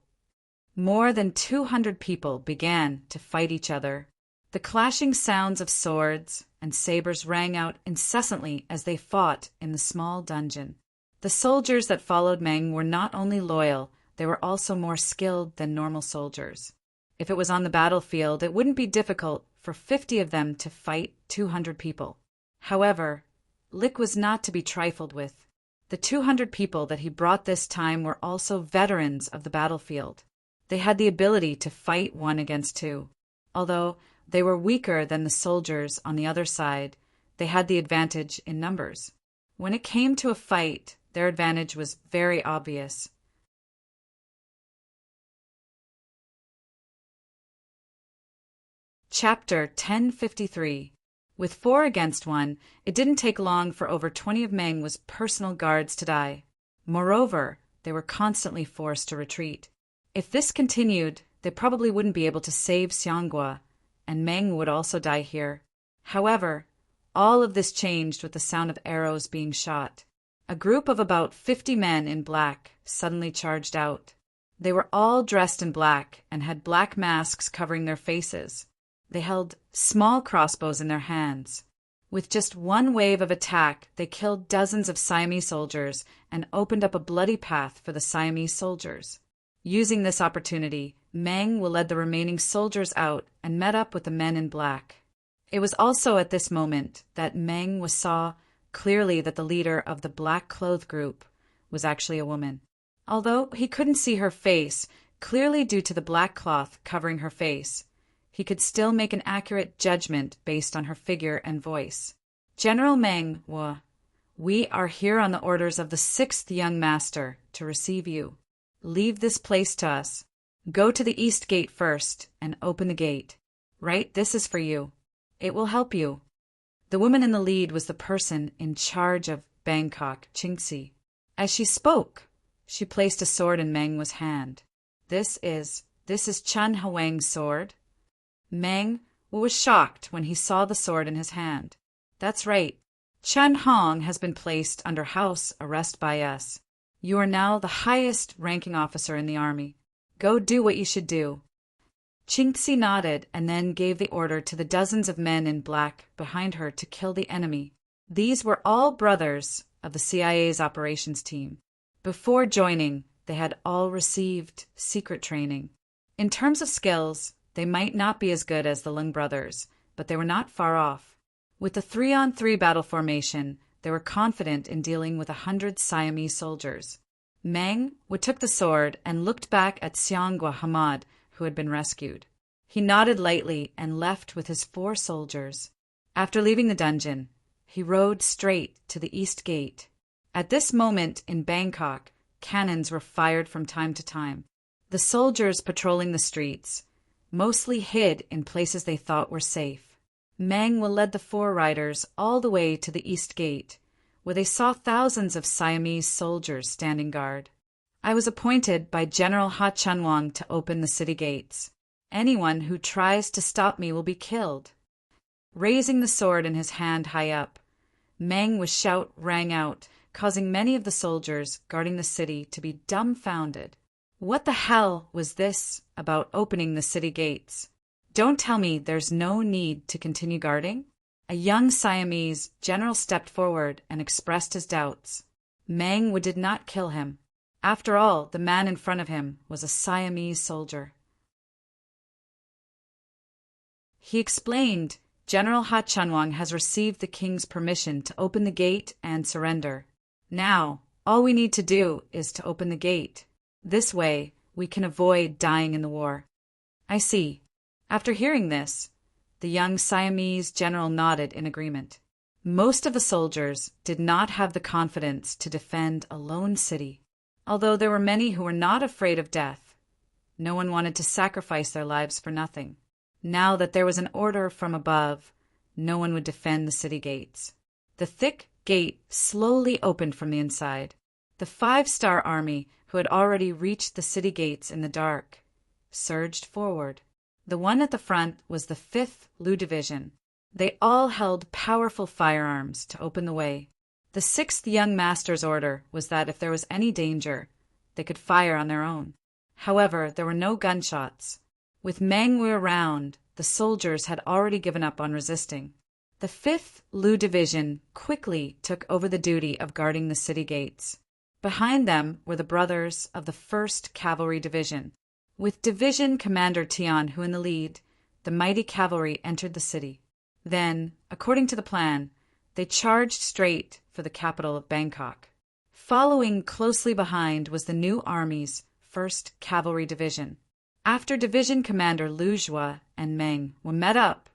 [SPEAKER 1] More than 200 people began to fight each other. The clashing sounds of swords and sabers rang out incessantly as they fought in the small dungeon. The soldiers that followed Meng were not only loyal, they were also more skilled than normal soldiers. If it was on the battlefield, it wouldn't be difficult for 50 of them to fight 200 people. However, Lick was not to be trifled with. The 200 people that he brought this time were also veterans of the battlefield. They had the ability to fight 1 against 2. Although they were weaker than the soldiers on the other side, they had the advantage in numbers. When it came to a fight, their advantage was very obvious. Chapter 1053. With 4 against 1, it didn't take long for over 20 of Meng's personal guards to die. Moreover, they were constantly forced to retreat. If this continued, they probably wouldn't be able to save Xianghua, and Meng would also die here. However, all of this changed with the sound of arrows being shot. A group of about 50 men in black suddenly charged out. They were all dressed in black and had black masks covering their faces. They held small crossbows in their hands. With just one wave of attack, they killed dozens of Siamese soldiers and opened up a bloody path for the Siamese soldiers. Using this opportunity, Meng led the remaining soldiers out and met up with the men in black. It was also at this moment that Meng saw clearly that the leader of the black-clothed group was actually a woman. Although he couldn't see her face, clearly due to the black cloth covering her face, he could still make an accurate judgment based on her figure and voice. "General Meng, we are here on the orders of the 6th young master to receive you. Leave this place to us. Go to the east gate first and open the gate. Right, this is for you. It will help you." The woman in the lead was the person in charge of Bangkok, Chingxi. As she spoke, she placed a sword in Meng's hand. This is Chun Hawang's sword." Meng was shocked when he saw the sword in his hand. "That's right. Chun Hong has been placed under house arrest by us. You are now the highest ranking officer in the army. Go do what you should do." Chingxi nodded and then gave the order to the dozens of men in black behind her to kill the enemy. These were all brothers of the CIA's operations team. Before joining, they had all received secret training. In terms of skills, they might not be as good as the Lung brothers, but they were not far off. With the 3-on-3 battle formation, they were confident in dealing with 100 Siamese soldiers. Meng took the sword and looked back at Xianghua Hamad, who had been rescued. He nodded lightly and left with his 4 soldiers. After leaving the dungeon, he rode straight to the east gate. At this moment in Bangkok, cannons were fired from time to time. The soldiers patrolling the streets mostly hid in places they thought were safe. Meng led the 4 riders all the way to the east gate, where they saw thousands of Siamese soldiers standing guard. I was appointed by General Ha Chunwang to open the city gates. Anyone who tries to stop me will be killed. Raising the sword in his hand high up, Meng's shout rang out, causing many of the soldiers guarding the city to be dumbfounded. What the hell was this about opening the city gates? Don't tell me there's no need to continue guarding? A young Siamese general stepped forward and expressed his doubts. Meng did not kill him. After all, the man in front of him was a Siamese soldier. He explained, General Ha Chunwang has received the king's permission to open the gate and surrender. Now, all we need to do is to open the gate. This way, we can avoid dying in the war. I see. After hearing this, the young Siamese general nodded in agreement. Most of the soldiers did not have the confidence to defend a lone city. Although there were many who were not afraid of death, no one wanted to sacrifice their lives for nothing. Now that there was an order from above, no one would defend the city gates. The thick gate slowly opened from the inside. The 5-star army, who had already reached the city gates in the dark, surged forward. The one at the front was the 5th Lu Division. They all held powerful firearms to open the way. The 6th Young Master's order was that if there was any danger, they could fire on their own. However, there were no gunshots. With Meng around, the soldiers had already given up on resisting. The 5th Lu Division quickly took over the duty of guarding the city gates. Behind them were the brothers of the 1st Cavalry Division. With Division Commander Tian Hu in the lead, the mighty cavalry entered the city. Then, according to the plan, they charged straight for the capital of Bangkok. Following closely behind was the new army's 1st Cavalry Division. After Division Commander Lu Jua and Meng were met up,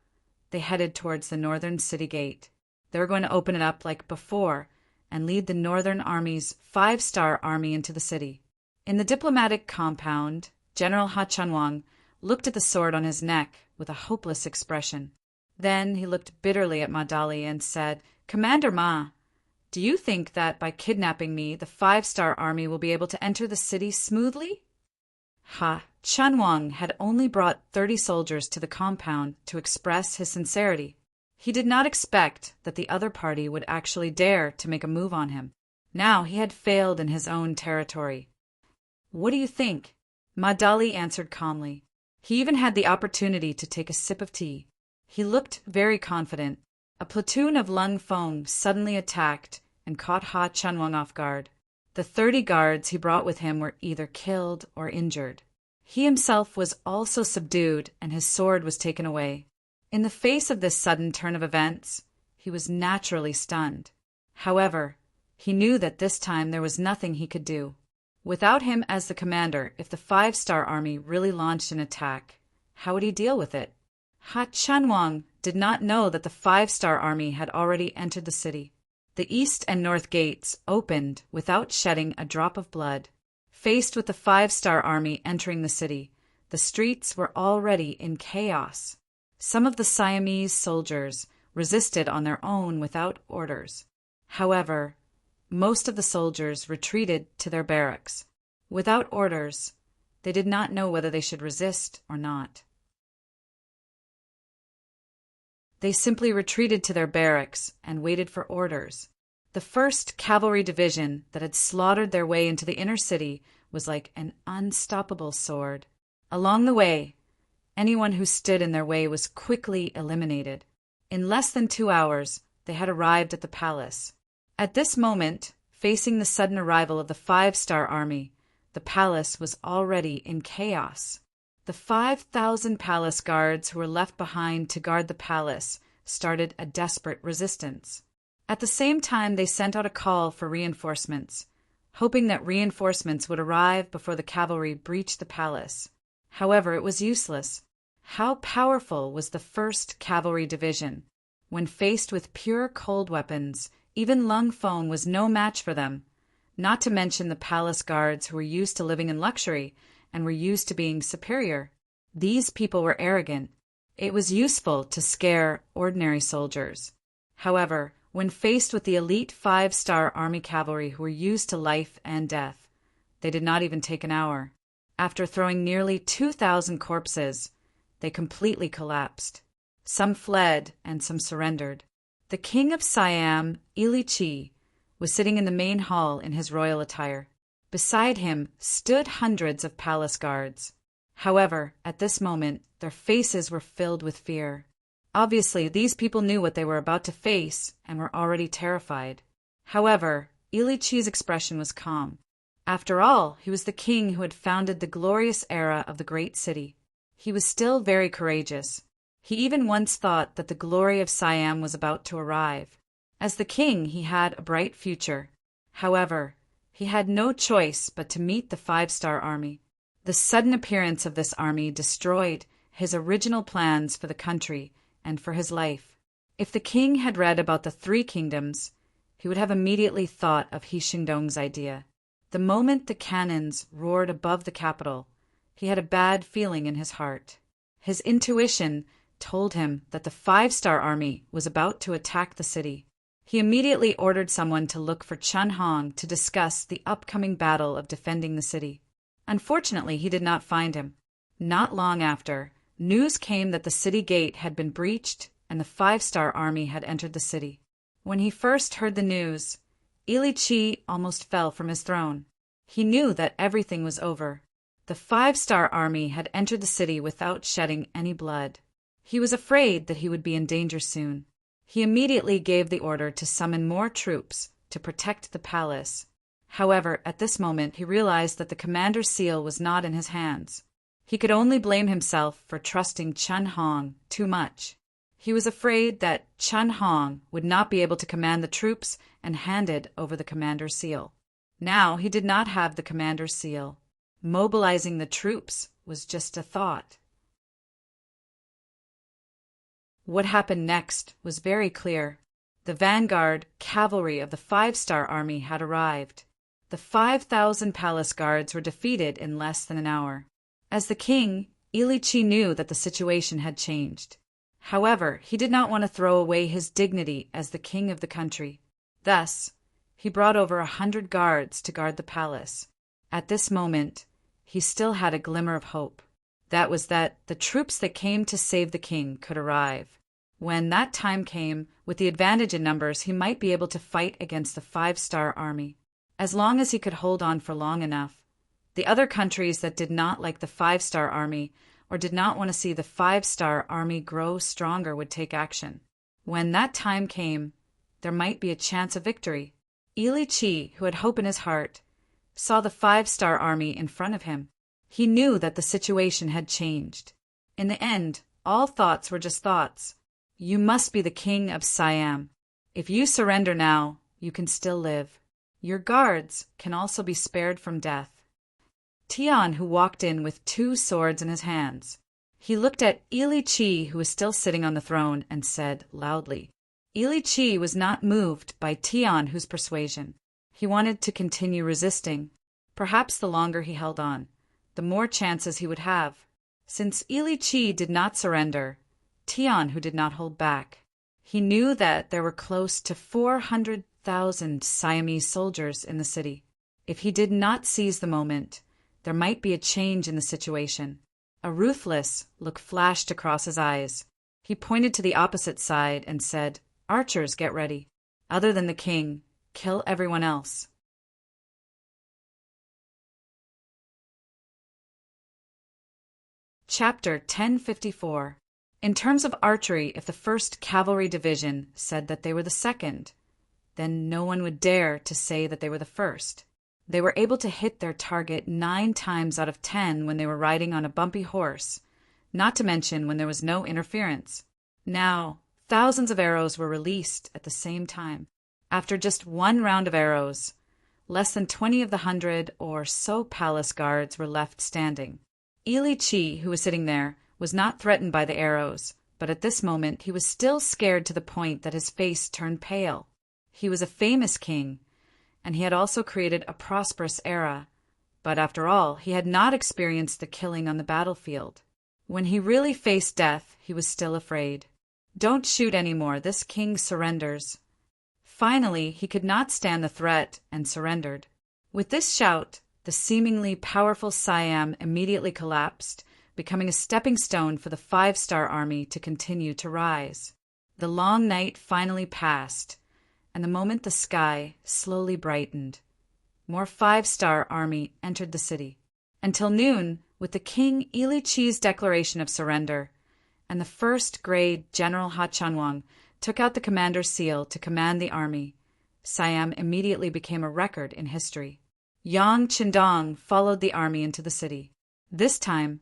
[SPEAKER 1] they headed towards the northern city gate. They were going to open it up like before and lead the Northern Army's 5-star army into the city. In the diplomatic compound, General Ha Chunwang looked at the sword on his neck with a hopeless expression. Then he looked bitterly at Ma Dali and said, Commander Ma, do you think that by kidnapping me, the 5-star army will be able to enter the city smoothly? Ha Chunwang had only brought 30 soldiers to the compound to express his sincerity. He did not expect that the other party would actually dare to make a move on him. Now he had failed in his own territory. What do you think? Ma Dali answered calmly. He even had the opportunity to take a sip of tea. He looked very confident. A platoon of Lung Fong suddenly attacked and caught Ha Chunwang off guard. The 30 guards he brought with him were either killed or injured. He himself was also subdued and his sword was taken away. In the face of this sudden turn of events, he was naturally stunned. However, he knew that this time there was nothing he could do. Without him as the commander, if the 5-star army really launched an attack, how would he deal with it? Ha Chunwang did not know that the 5-star army had already entered the city. The east and north gates opened without shedding a drop of blood. Faced with the 5-star army entering the city, the streets were already in chaos. Some of the Siamese soldiers resisted on their own without orders. However, most of the soldiers retreated to their barracks. Without orders, they did not know whether they should resist or not. They simply retreated to their barracks and waited for orders. The 1st Cavalry Division that had slaughtered their way into the inner city was like an unstoppable sword. Along the way, anyone who stood in their way was quickly eliminated. In less than 2 hours, they had arrived at the palace. At this moment, facing the sudden arrival of the 5-star army, the palace was already in chaos. The 5,000 palace guards who were left behind to guard the palace started a desperate resistance. At the same time, they sent out a call for reinforcements, hoping that reinforcements would arrive before the cavalry breached the palace. However, it was useless. How powerful was the 1st Cavalry Division? When faced with pure cold weapons, even lung phone was no match for them, not to mention the palace guards who were used to living in luxury and were used to being superior. These people were arrogant. It was useful to scare ordinary soldiers. However, when faced with the elite 5-star army cavalry who were used to life and death, they did not even take an hour. After throwing nearly 2,000 corpses, they completely collapsed. Some fled and some surrendered. The king of Siam, Ili Chi, was sitting in the main hall in his royal attire. Beside him stood hundreds of palace guards. However, at this moment, their faces were filled with fear. Obviously, these people knew what they were about to face and were already terrified. However, Ili Chi's expression was calm. After all, he was the king who had founded the glorious era of the great city. He was still very courageous. He even once thought that the glory of Siam was about to arrive. As the king, he had a bright future. However, he had no choice but to meet the 5-star army. The sudden appearance of this army destroyed his original plans for the country and for his life. If the king had read about the 3 kingdoms, he would have immediately thought of He Shingdong's idea. The moment the cannons roared above the capital, he had a bad feeling in his heart. His intuition told him that the 5-star army was about to attack the city. He immediately ordered someone to look for Chun Hong to discuss the upcoming battle of defending the city. Unfortunately, he did not find him. Not long after, news came that the city gate had been breached and the 5-star army had entered the city. When he first heard the news, Ili Chi almost fell from his throne. He knew that everything was over. The 5-star army had entered the city without shedding any blood. He was afraid that he would be in danger soon. He immediately gave the order to summon more troops to protect the palace. However, at this moment he realized that the commander's seal was not in his hands. He could only blame himself for trusting Chun Hong too much. He was afraid that Chun Hong would not be able to command the troops and handed over the commander's seal. Now he did not have the commander's seal. Mobilizing the troops was just a thought. What happened next was very clear. The vanguard cavalry of the 5-star army had arrived. The 5,000 palace guards were defeated in less than an hour. As the king, Ili Chi knew that the situation had changed. However, he did not want to throw away his dignity as the king of the country. Thus, he brought over 100 guards to guard the palace. At this moment, he still had a glimmer of hope. That was that the troops that came to save the king could arrive. When that time came, with the advantage in numbers, he might be able to fight against the 5-star army. As long as he could hold on for long enough. The other countries that did not like the 5-star army or did not want to see the 5-star army grow stronger would take action. When that time came, there might be a chance of victory. Ili Chi, who had hope in his heart, saw the 5-star army in front of him. He knew that the situation had changed. In the end, all thoughts were just thoughts. You must be the king of Siam. If you surrender now, you can still live. Your guards can also be spared from death. Tian, who walked in with 2 swords in his hands. He looked at Ili Chi, who was still sitting on the throne, and said loudly. Ili Chi was not moved by Tian, whose persuasion. He wanted to continue resisting. Perhaps the longer he held on, the more chances he would have. Since Ili Chi did not surrender, Tian, who did not hold back. He knew that there were close to 400,000 Siamese soldiers in the city. If he did not seize the moment, there might be a change in the situation. A ruthless look flashed across his eyes. He pointed to the opposite side and said, "Archers, get ready. Other than the king, kill everyone else." Chapter 1054. In terms of archery, if the 1st Cavalry Division said that they were the 2nd, then no one would dare to say that they were the 1st. They were able to hit their target 9 times out of 10 when they were riding on a bumpy horse, not to mention when there was no interference. Now, thousands of arrows were released at the same time. After just one round of arrows, less than 20 of the 100 or so palace guards were left standing. Ili Chi, who was sitting there, was not threatened by the arrows, but at this moment he was still scared to the point that his face turned pale. He was a famous king, and he had also created a prosperous era, but after all, he had not experienced the killing on the battlefield. When he really faced death, he was still afraid. "Don't shoot anymore, this king surrenders." Finally, he could not stand the threat and surrendered. With this shout, the seemingly powerful Siam immediately collapsed, becoming a stepping stone for the 5-star army to continue to rise. The long night finally passed, and the moment the sky slowly brightened, more 5-star army entered the city. Until noon, with the king Ili Chi's declaration of surrender, and the first-grade General Ha Chanwang took out the commander's seal to command the army, Siam immediately became a record in history. Yang Qindong followed the army into the city. This time,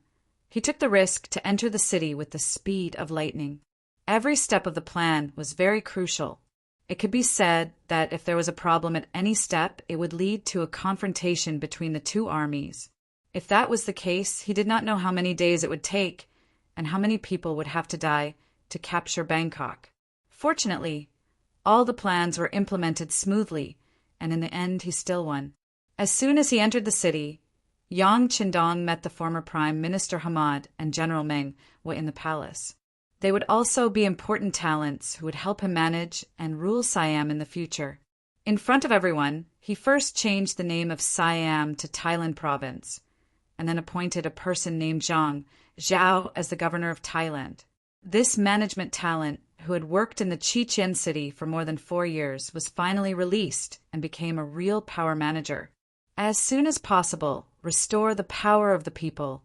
[SPEAKER 1] he took the risk to enter the city with the speed of lightning. Every step of the plan was very crucial. It could be said that if there was a problem at any step, it would lead to a confrontation between the two armies. If that was the case, he did not know how many days it would take and how many people would have to die to capture Bangkok. Fortunately, all the plans were implemented smoothly, and in the end he still won. As soon as he entered the city, Yang Qindong met the former Prime Minister Hamad and General Ming were in the palace. They would also be important talents who would help him manage and rule Siam in the future. In front of everyone, he first changed the name of Siam to Thailand Province, and then appointed a person named Zhao as the governor of Thailand. This management talent, who had worked in the Chichen city for more than 4 years, was finally released and became a real power manager. As soon as possible, restore the power of the people,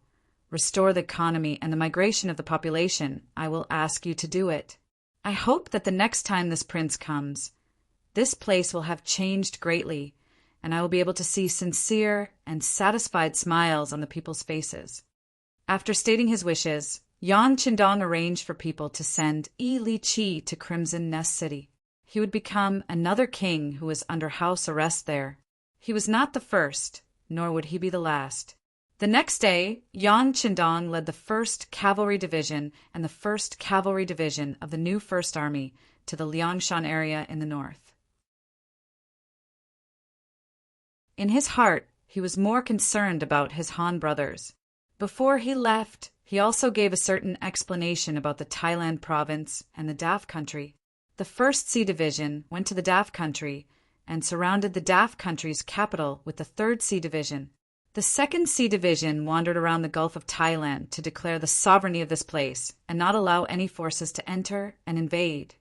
[SPEAKER 1] restore the economy and the migration of the population. I will ask you to do it. I hope that the next time this prince comes, this place will have changed greatly, and I will be able to see sincere and satisfied smiles on the people's faces. After stating his wishes, Yang Qindong arranged for people to send Ili Chi to Crimson Nest City. He would become another king who was under house arrest there. He was not the first, nor would he be the last. The next day, Yang Qindong led the 1st Cavalry Division and the 1st Cavalry Division of the new First Army to the Liangshan area in the north. In his heart, he was more concerned about his Han brothers. Before he left, he also gave a certain explanation about the Thailand province and the Daf country. The 1st Sea Division went to the Daf country and surrounded the Daf country's capital with the 3rd Sea Division. The 2nd Sea Division wandered around the Gulf of Thailand to declare the sovereignty of this place and not allow any forces to enter and invade.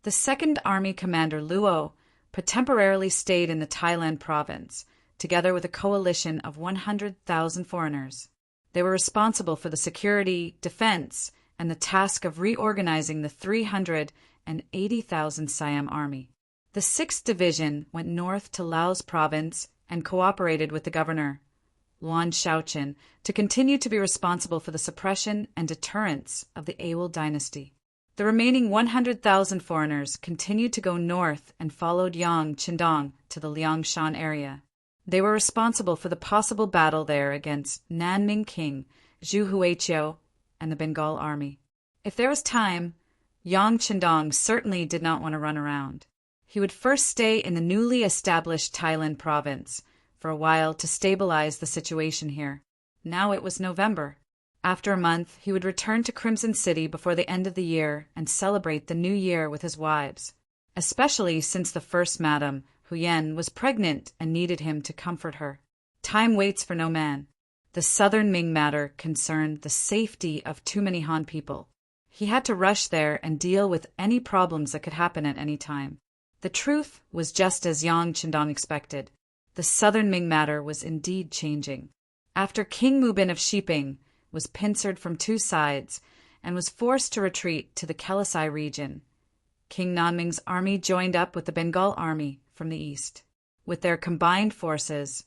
[SPEAKER 1] The 2nd Army Commander Luo temporarily stayed in the Thailand province, together with a coalition of 100,000 foreigners. They were responsible for the security, defense, and the task of reorganizing the 380,000 Siam army. The 6th Division went north to Laos province and cooperated with the governor, Luan Shaochin, to continue to be responsible for the suppression and deterrence of the Awol dynasty. The remaining 100,000 foreigners continued to go north and followed Yang Qindong to the Liangshan area. They were responsible for the possible battle there against Nanming King, Zhu Huiqiu, and the Bengal army. If there was time, Yang Qindong certainly did not want to run around. He would first stay in the newly established Thailand province for a while to stabilize the situation here. Now it was November. After a month, he would return to Crimson City before the end of the year and celebrate the new year with his wives, especially since the first madam, Huyen, was pregnant and needed him to comfort her. Time waits for no man. The southern Ming matter concerned the safety of too many Han people. He had to rush there and deal with any problems that could happen at any time. The truth was just as Yang Qindong expected. The southern Ming matter was indeed changing. After King Mubin of Shiping was pincered from 2 sides and was forced to retreat to the Kelasai region, King Nanming's army joined up with the Bengal army from the east. With their combined forces,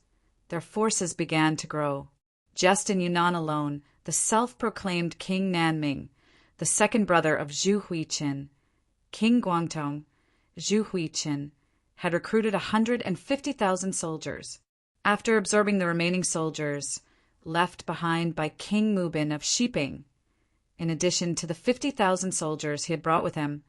[SPEAKER 1] their forces began to grow. Just in Yunnan alone, the self-proclaimed King Nanming, the second brother of Zhu Huiqin, King Guangdong, Zhu Huiqin, had recruited 150,000 soldiers. After absorbing the remaining soldiers left behind by King Mubin of Shiping, in addition to the 50,000 soldiers he had brought with him,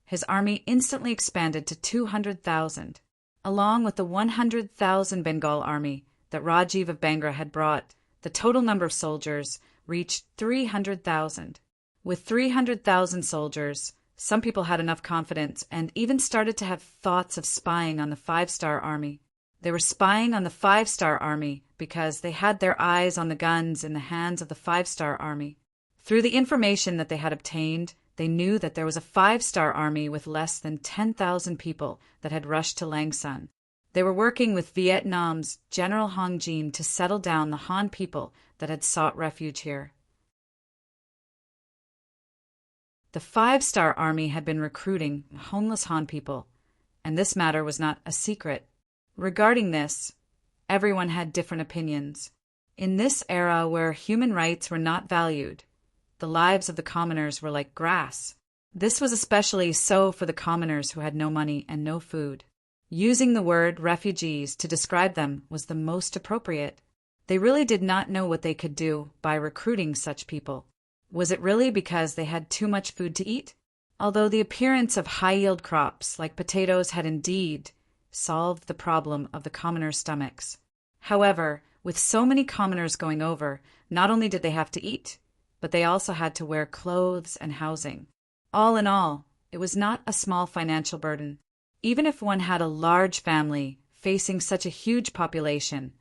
[SPEAKER 1] his army instantly expanded to 200,000. Along with the 100,000 Bengal army that Rajiv of Bangra had brought, the total number of soldiers reached 300,000. With 300,000 soldiers, some people had enough confidence and even started to have thoughts of spying on the five-star army. They were spying on the five-star army because they had their eyes on the guns in the hands of the five-star army. Through the information that they had obtained, they knew that there was a five-star army with less than 10,000 people that had rushed to Lang Son. They were working with Vietnam's General Hong Jin to settle down the Han people that had sought refuge here. The five-star army had been recruiting homeless Han people, and this matter was not a secret. Regarding this, everyone had different opinions. In this era where human rights were not valued, the lives of the commoners were like grass. This was especially so for the commoners who had no money and no food. Using the word refugees to describe them was the most appropriate. They really did not know what they could do by recruiting such people. Was it really because they had too much food to eat? Although the appearance of high-yield crops like potatoes had indeed solved the problem of the commoners' stomachs. However, with so many commoners going over, not only did they have to eat, but they also had to wear clothes and housing. All in all, it was not a small financial burden. Even if one had a large family facing such a huge population,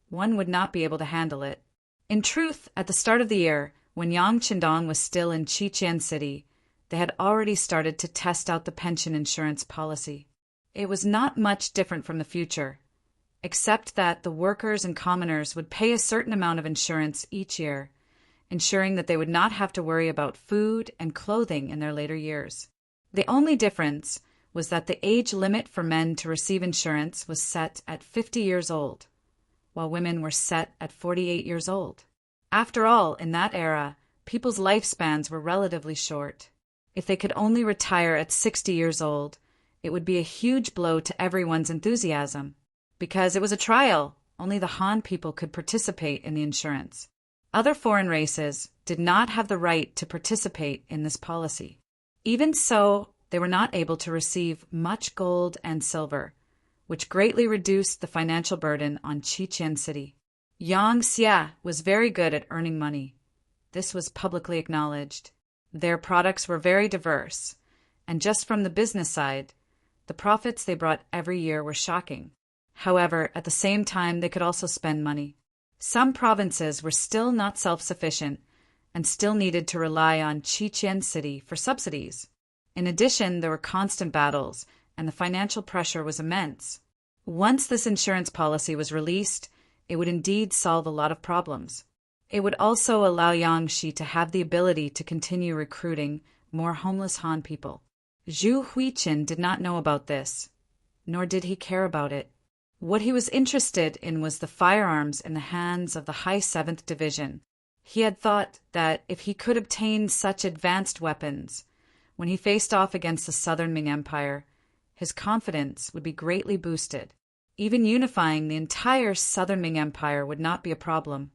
[SPEAKER 1] one would not be able to handle it. In truth, at the start of the year, when Yang Qindong was still in Qiqian City, they had already started to test out the pension insurance policy. It was not much different from the future, except that the workers and commoners would pay a certain amount of insurance each year, ensuring that they would not have to worry about food and clothing in their later years. The only difference was that the age limit for men to receive insurance was set at 50 years old, while women were set at 48 years old. After all, in that era, people's lifespans were relatively short. If they could only retire at 60 years old, it would be a huge blow to everyone's enthusiasm. Because it was a trial, only the Han people could participate in the insurance. Other foreign races did not have the right to participate in this policy. Even so, they were not able to receive much gold and silver, which greatly reduced the financial burden on Qiqian City. Yang Xia was very good at earning money. This was publicly acknowledged. Their products were very diverse, and just from the business side, the profits they brought every year were shocking. However, at the same time, they could also spend money. Some provinces were still not self-sufficient and still needed to rely on Qiqian City for subsidies. In addition, there were constant battles, and the financial pressure was immense. Once this insurance policy was released, it would indeed solve a lot of problems. It would also allow Yangshi to have the ability to continue recruiting more homeless Han people. Zhu Huiqin did not know about this, nor did he care about it. What he was interested in was the firearms in the hands of the High 7th Division. He had thought that if he could obtain such advanced weapons, when he faced off against the Southern Ming Empire, his confidence would be greatly boosted. Even unifying the entire Southern Ming Empire would not be a problem.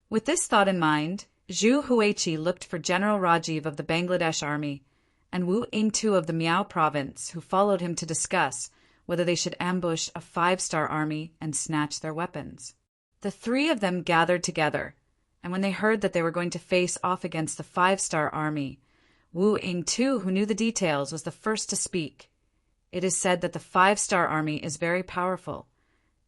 [SPEAKER 1] With this thought in mind, Zhu Huiqi looked for General Rajiv of the Bangladesh Army and Wu Yingtu of the Miao province, who followed him to discuss whether they should ambush a 5-star army and snatch their weapons. The three of them gathered together, and when they heard that they were going to face off against the 5-star army, Wu Yingtu, who knew the details, was the first to speak. It is said that the 5-star army is very powerful.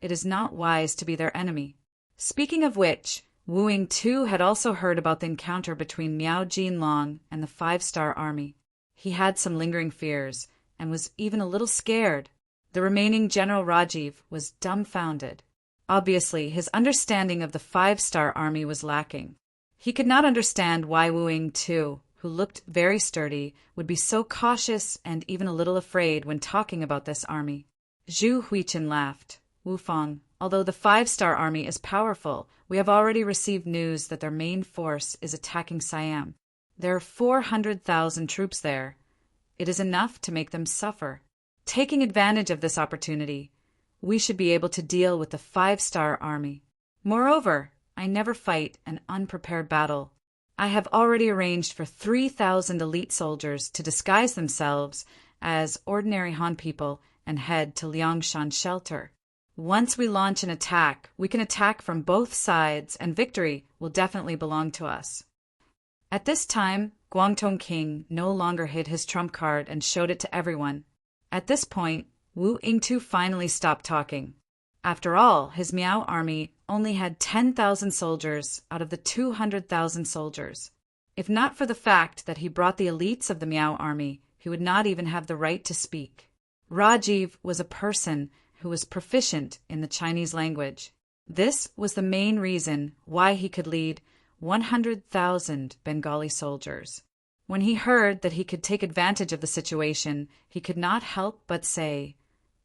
[SPEAKER 1] It is not wise to be their enemy. Speaking of which, Wu Yingtu had also heard about the encounter between Miao Jinlong and the 5-star army. He had some lingering fears and was even a little scared. The remaining General Rajiv was dumbfounded. Obviously, his understanding of the 5-star army was lacking. He could not understand why Wu Yingtu, who looked very sturdy, would be so cautious and even a little afraid when talking about this army. Zhu Huichen laughed. Wufang, although the five-star army is powerful, we have already received news that their main force is attacking Siam. There are 400,000 troops there. It is enough to make them suffer. Taking advantage of this opportunity, we should be able to deal with the five-star army. Moreover, I never fight an unprepared battle. I have already arranged for 3,000 elite soldiers to disguise themselves as ordinary Han people and head to Liangshan's shelter. Once we launch an attack, we can attack from both sides, and victory will definitely belong to us. At this time, Guangdong King no longer hid his trump card and showed it to everyone. At this point, Wu Yingtu finally stopped talking. After all, his Miao army only had 10,000 soldiers out of the 200,000 soldiers. If not for the fact that he brought the elites of the Miao army, he would not even have the right to speak. Rajiv was a person who was proficient in the Chinese language. This was the main reason why he could lead 100,000 Bengali soldiers. When he heard that he could take advantage of the situation, he could not help but say,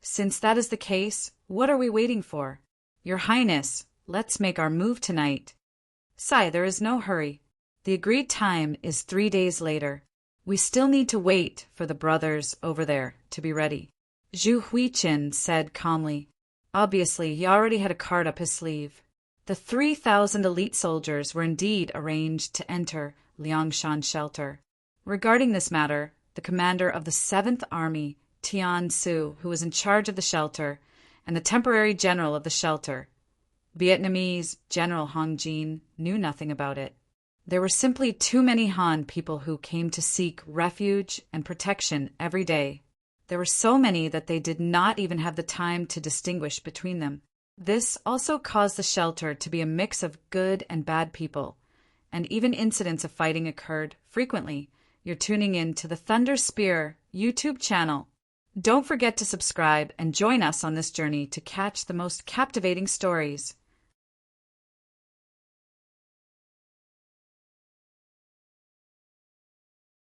[SPEAKER 1] "Since that is the case, what are we waiting for? Your Highness, let's make our move tonight." "Sai, there is no hurry. The agreed time is 3 days later. We still need to wait for the brothers over there to be ready." Zhu Huichen said calmly. Obviously, he already had a card up his sleeve. The 3,000 elite soldiers were indeed arranged to enter Liangshan's shelter. Regarding this matter, the commander of the 7th Army, Tian Su, who was in charge of the shelter, and the temporary general of the shelter, Vietnamese General Hong Jin, knew nothing about it. There were simply too many Han people who came to seek refuge and protection every day. There were so many that they did not even have the time to distinguish between them. This also caused the shelter to be a mix of good and bad people, and even incidents of fighting occurred frequently. You're tuning in to the Thunder Spear YouTube channel. Don't forget to subscribe and join us on this journey to catch the most captivating stories.